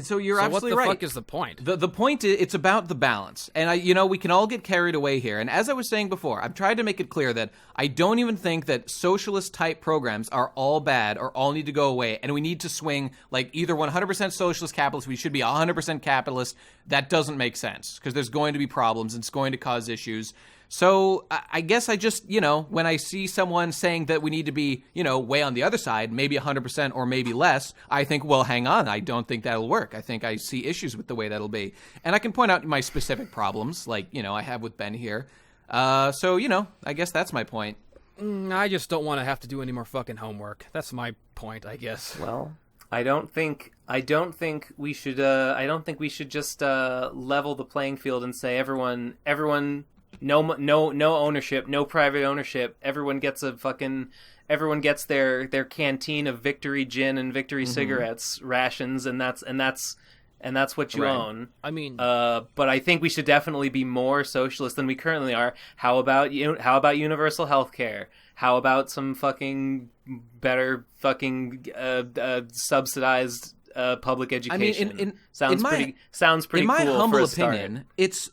so you're absolutely right. What the fuck is the point? The point is it's about the balance, and we can all get carried away here. And as I was saying before, I've tried to make it clear that I don't even think that socialist type programs are all bad or all need to go away, and we need to swing like either 100% socialist capitalist. We should be 100% capitalist. That doesn't make sense because there's going to be problems and it's going to cause issues. So I guess I just, when I see someone saying that we need to be, way on the other side, maybe 100% or maybe less, I think, well, hang on. I don't think that'll work. I think I see issues with the way that'll be. And I can point out my specific problems, like, I have with Ben here. So, I guess that's my point. I just don't want to have to do any more fucking homework. That's my point, I guess. Well, I don't think we should just level the playing field and say everyone no ownership, no private ownership. Everyone gets their canteen of Victory gin and Victory cigarettes rations, and that's and that's what you Right. own. I mean, but I think we should definitely be more socialist than we currently are. How about universal health care? How about some fucking better fucking subsidized public education? I mean, sounds pretty cool. In my humble for a opinion, it's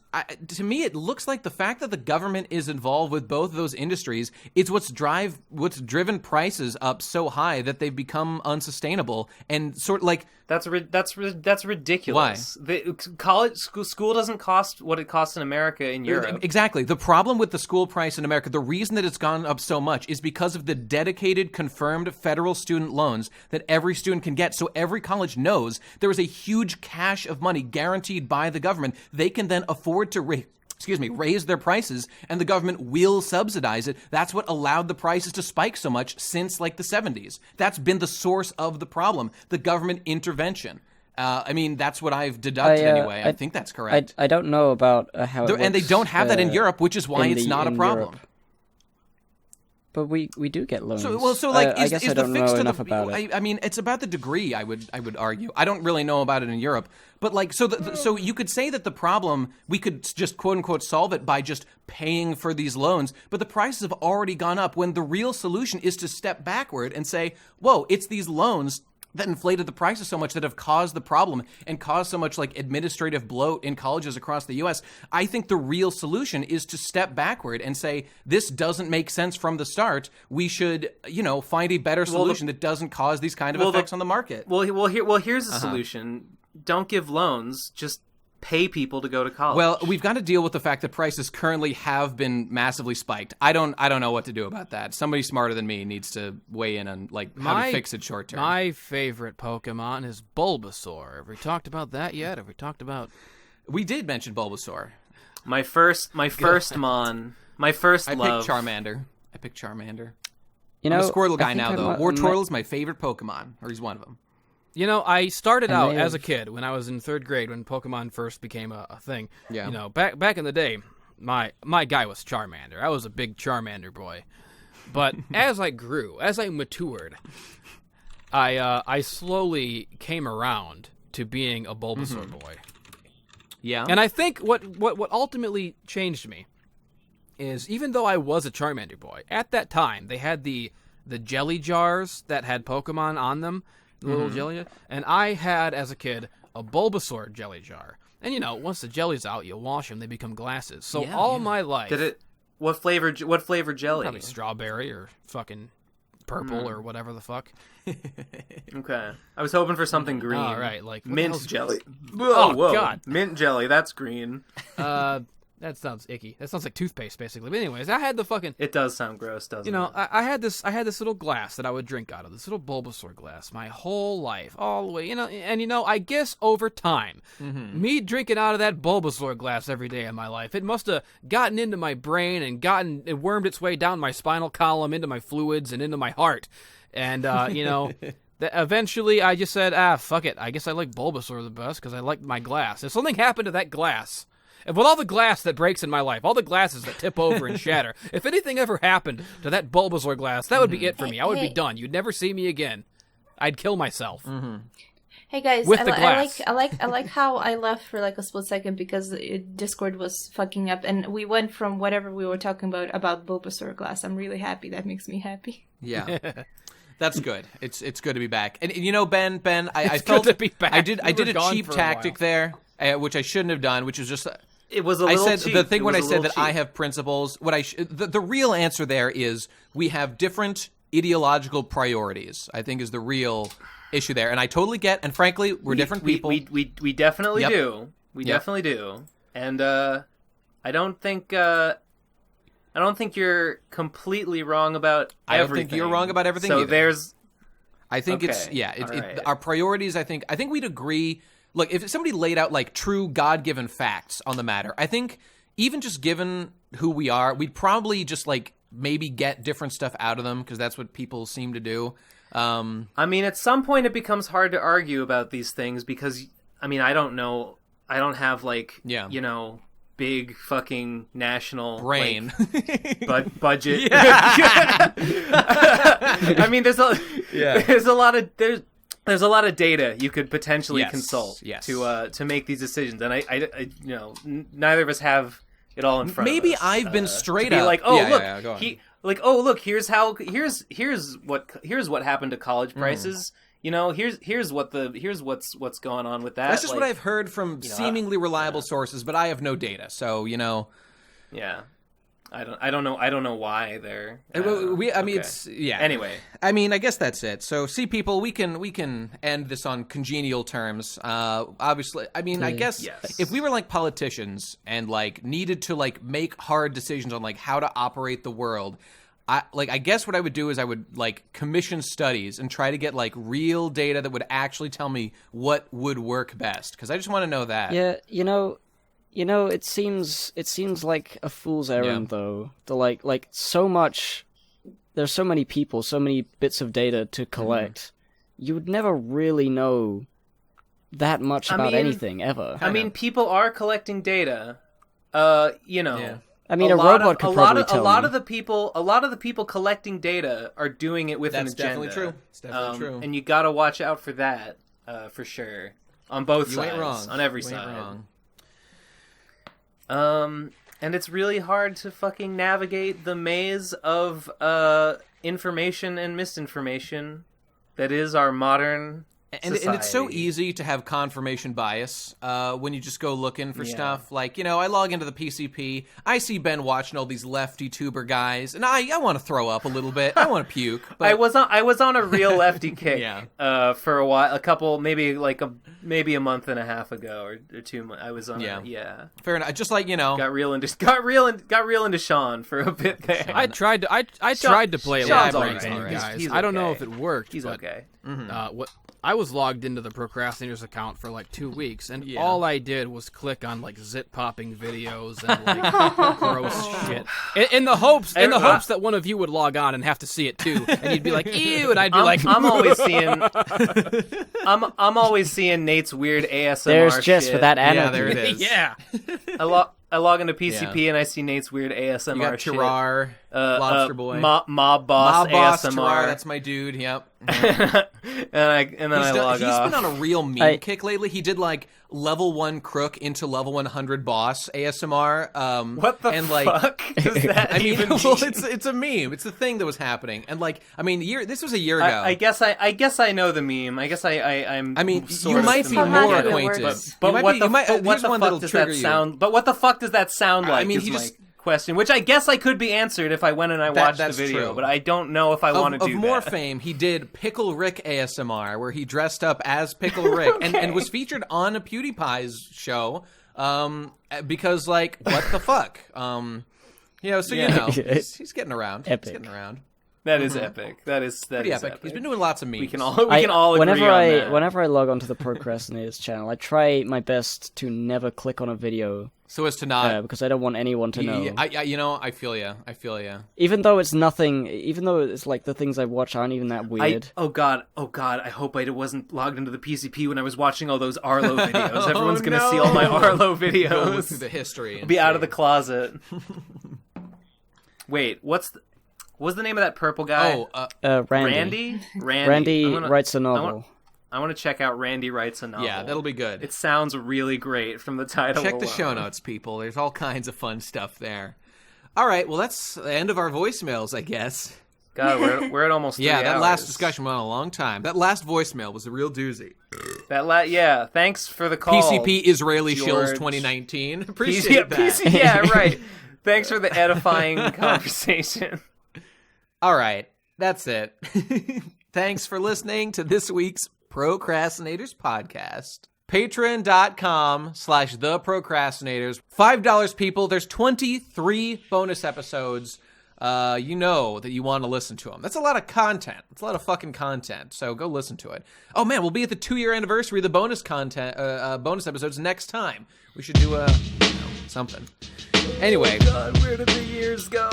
to me it looks like the fact that the government is involved with both of those industries. It's what's driven prices up so high that they've become unsustainable and sort of like that's ridiculous. Why? The school doesn't cost what it costs in America in Europe. Exactly. The problem with the school price in America, the reason that it's gone up so much is because of the dedicated, confirmed federal student loans that every student can get. So every college knows there is a huge cache of money guaranteed by the government. They can then afford to raise their prices, and the government will subsidize it. That's what allowed the prices to spike so much since like the 70s. That's been the source of the problem, the government intervention. I mean, that's what I've deducted anyway. I think that's correct. I don't know about how it works, and they don't have that in Europe, which is why it's not a problem. Europe. But we do get loans. I guess I don't know enough about it. I mean, it's about the degree. I would argue. I don't really know about it in Europe, but like, so you could say that the problem we could just quote unquote solve it by just paying for these loans, but the prices have already gone up. When the real solution is to step backward and say, "Whoa, it's these loans that inflated the prices so much that have caused the problem and caused so much like administrative bloat in colleges across the U.S. I think the real solution is to step backward and say, this doesn't make sense from the start. We should, find a better solution that doesn't cause these kind of effects on the market. Here's the solution. Don't give loans, just pay people to go to college. Well, we've got to deal with the fact that prices currently have been massively spiked. I don't know what to do about that. Somebody smarter than me needs to weigh in on how to fix it short term. My favorite Pokemon is Bulbasaur. Have we talked about that yet? We did mention Bulbasaur. My first love. I picked Charmander. I'm a Squirtle guy now, though. Wartortle is my favorite Pokemon, or he's one of them. I started out as a kid when I was in 3rd grade when Pokemon first became a thing. Yeah. Back in the day, my guy was Charmander. I was a big Charmander boy. But as I grew, as I matured, I slowly came around to being a Bulbasaur boy. Yeah. And I think what ultimately changed me is, even though I was a Charmander boy, at that time they had the jelly jars that had Pokemon on them. Little jelly, and I had as a kid a Bulbasaur jelly jar, and once the jelly's out, you wash them; they become glasses. So my life, what flavor jelly? Probably strawberry or fucking purple or whatever the fuck. Okay, I was hoping for something green. All right, like mint jelly. Whoa, God, mint jelly. That's green. That sounds icky. That sounds like toothpaste, basically. But anyways, I had the fucking... It does sound gross, doesn't it? I had this little glass that I would drink out of, this little Bulbasaur glass, my whole life, all the way, and I guess over time, me drinking out of that Bulbasaur glass every day of my life, it must have gotten into my brain and it wormed its way down my spinal column, into my fluids, and into my heart. And, eventually I just said, fuck it. I guess I like Bulbasaur the best because I like my glass. If something happened to that glass... And with all the glass that breaks in my life, all the glasses that tip over and shatter, if anything ever happened to that Bulbasaur glass, that would be it for me. I would be done. You'd never see me again. I'd kill myself. Hey guys, with the glass. I like how I left for like a split second because Discord was fucking up, and we went from whatever we were talking about Bulbasaur glass. I'm really happy. That makes me happy. Yeah. That's good. It's good to be back. And Ben, I it's felt good to be back. I did a cheap tactic there, which I shouldn't have done, which was just it was a little cheap. The thing when I said that I have principles, the real answer there is we have different ideological priorities, I think, is the real issue there. And I totally get, and frankly, we're different people. We definitely do. We definitely do. And I don't think you're completely wrong about everything. I don't think you're wrong about everything either. I think our priorities, I think we'd agree. Look, if somebody laid out like true God-given facts on the matter, I think even just given who we are, we'd probably just like maybe get different stuff out of them because that's what people seem to do. I mean, at some point it becomes hard to argue about these things because, I mean, I don't know. I don't have like, big fucking national brain budget. I mean, there's a lot of there's a lot of data you could potentially consult to make these decisions, and I neither of us have it all in front of us. Maybe I've been straight up like, look, here's what happened to college prices. Here's what's going on with that. That's just what I've heard from seemingly reliable sources, but I have no data, so Yeah. I don't know why they're. Anyway, I mean, I guess that's it. So, see, people, we can end this on congenial terms. Obviously, I mean, I guess if we were like politicians and like needed to like make hard decisions on like how to operate the world, I guess what I would do is I would like commission studies and try to get like real data that would actually tell me what would work best, because I just want to know that. Yeah, it seems like a fool's errand though. Like so much, there's so many people, so many bits of data to collect. You would never really know that much about anything ever. I mean, people are collecting data. I mean, a robot could probably tell a lot of the people collecting data are doing it with an agenda. Definitely true. It's definitely true. And you got to watch out for that, for sure, on both sides. You ain't wrong. On every side. Ain't wrong. And it's really hard to fucking navigate the maze of information and misinformation that is our modern society. And it's so easy to have confirmation bias when you just go looking for stuff. Like, I log into the PCP, I see Ben watching all these lefty tuber guys, and I want to throw up a little bit. I want to puke. But... I was on a real lefty kick for a while, maybe a month and a half ago or 2 months. I was on fair enough. Just like, got real into Sean for a bit there. I tried to play a live game, guys. I don't know if it worked. He's okay. I was logged into the Procrastinators account for like 2 weeks, and all I did was click on like zit popping videos and like gross shit, in the hopes that one of you would log on and have to see it too, and you'd be like, ew, and I'd be like, I'm always seeing Nate's weird ASMR. There's Jess shit. for that anime. Yeah, there it is. Yeah. I log into PCP and I see Nate's weird ASMR. You got Tirar, Lobster Boy, Mob Boss ASMR. Tirar, that's my dude. Yep. and then I log off. He's been on a real meme kick lately. He did like level 1 crook into level 100 boss ASMR. What the fuck does that even mean? Well, it's a meme. It's the thing that was happening, and like, I mean, this was a year ago. I guess I know the meme. I guess I'm. I mean, you might be more acquainted. But what the fuck does that sound? But what the fuck does that sound like? I mean, he just. Question, which I guess I could be answered if I went and I watched the video, true. but I don't know if I want to do that. Of more fame, he did Pickle Rick ASMR, where he dressed up as Pickle Rick and was featured on a PewDiePie's show, because, like, what the fuck? He's getting around. Epic. He's getting around. That is epic. That is epic. He's been doing lots of memes. We can all agree on that. Whenever I log onto the Procrastinators channel, I try my best to never click on a video. So as to not... because I don't want anyone to know. I feel you. Even though it's nothing... Even though it's like the things I watch aren't even that weird. Oh god, I hope I wasn't logged into the PCP when I was watching all those Arlo videos. Everyone's going to see all my Arlo videos. Go through the history. Be out of the closet. Wait, what's the name of that purple guy? Randy. Randy writes a novel. I want to check out Randy Writes a Novel. Yeah, that'll be good. It sounds really great from the title Check the alone. show notes, people. There's all kinds of fun stuff there. All right, well, that's the end of our voicemails, I guess. God, we're at almost 3 hours. That last discussion went on a long time. That last voicemail was a real doozy. Thanks for the call. PCP Israeli Shills 2019. Appreciate that. Yeah, right. Thanks for the edifying conversation. All right, that's it. Thanks for listening to this week's Procrastinators podcast. Patreon.com/theprocrastinators. $5, people. There's 23 bonus episodes. You know that you want to listen to them. That's a lot of content. It's a lot of fucking content. So go listen to it. Oh man, we'll be at the 2-year anniversary of the bonus episodes next time. We should do something. Anyway. God, where did the years go?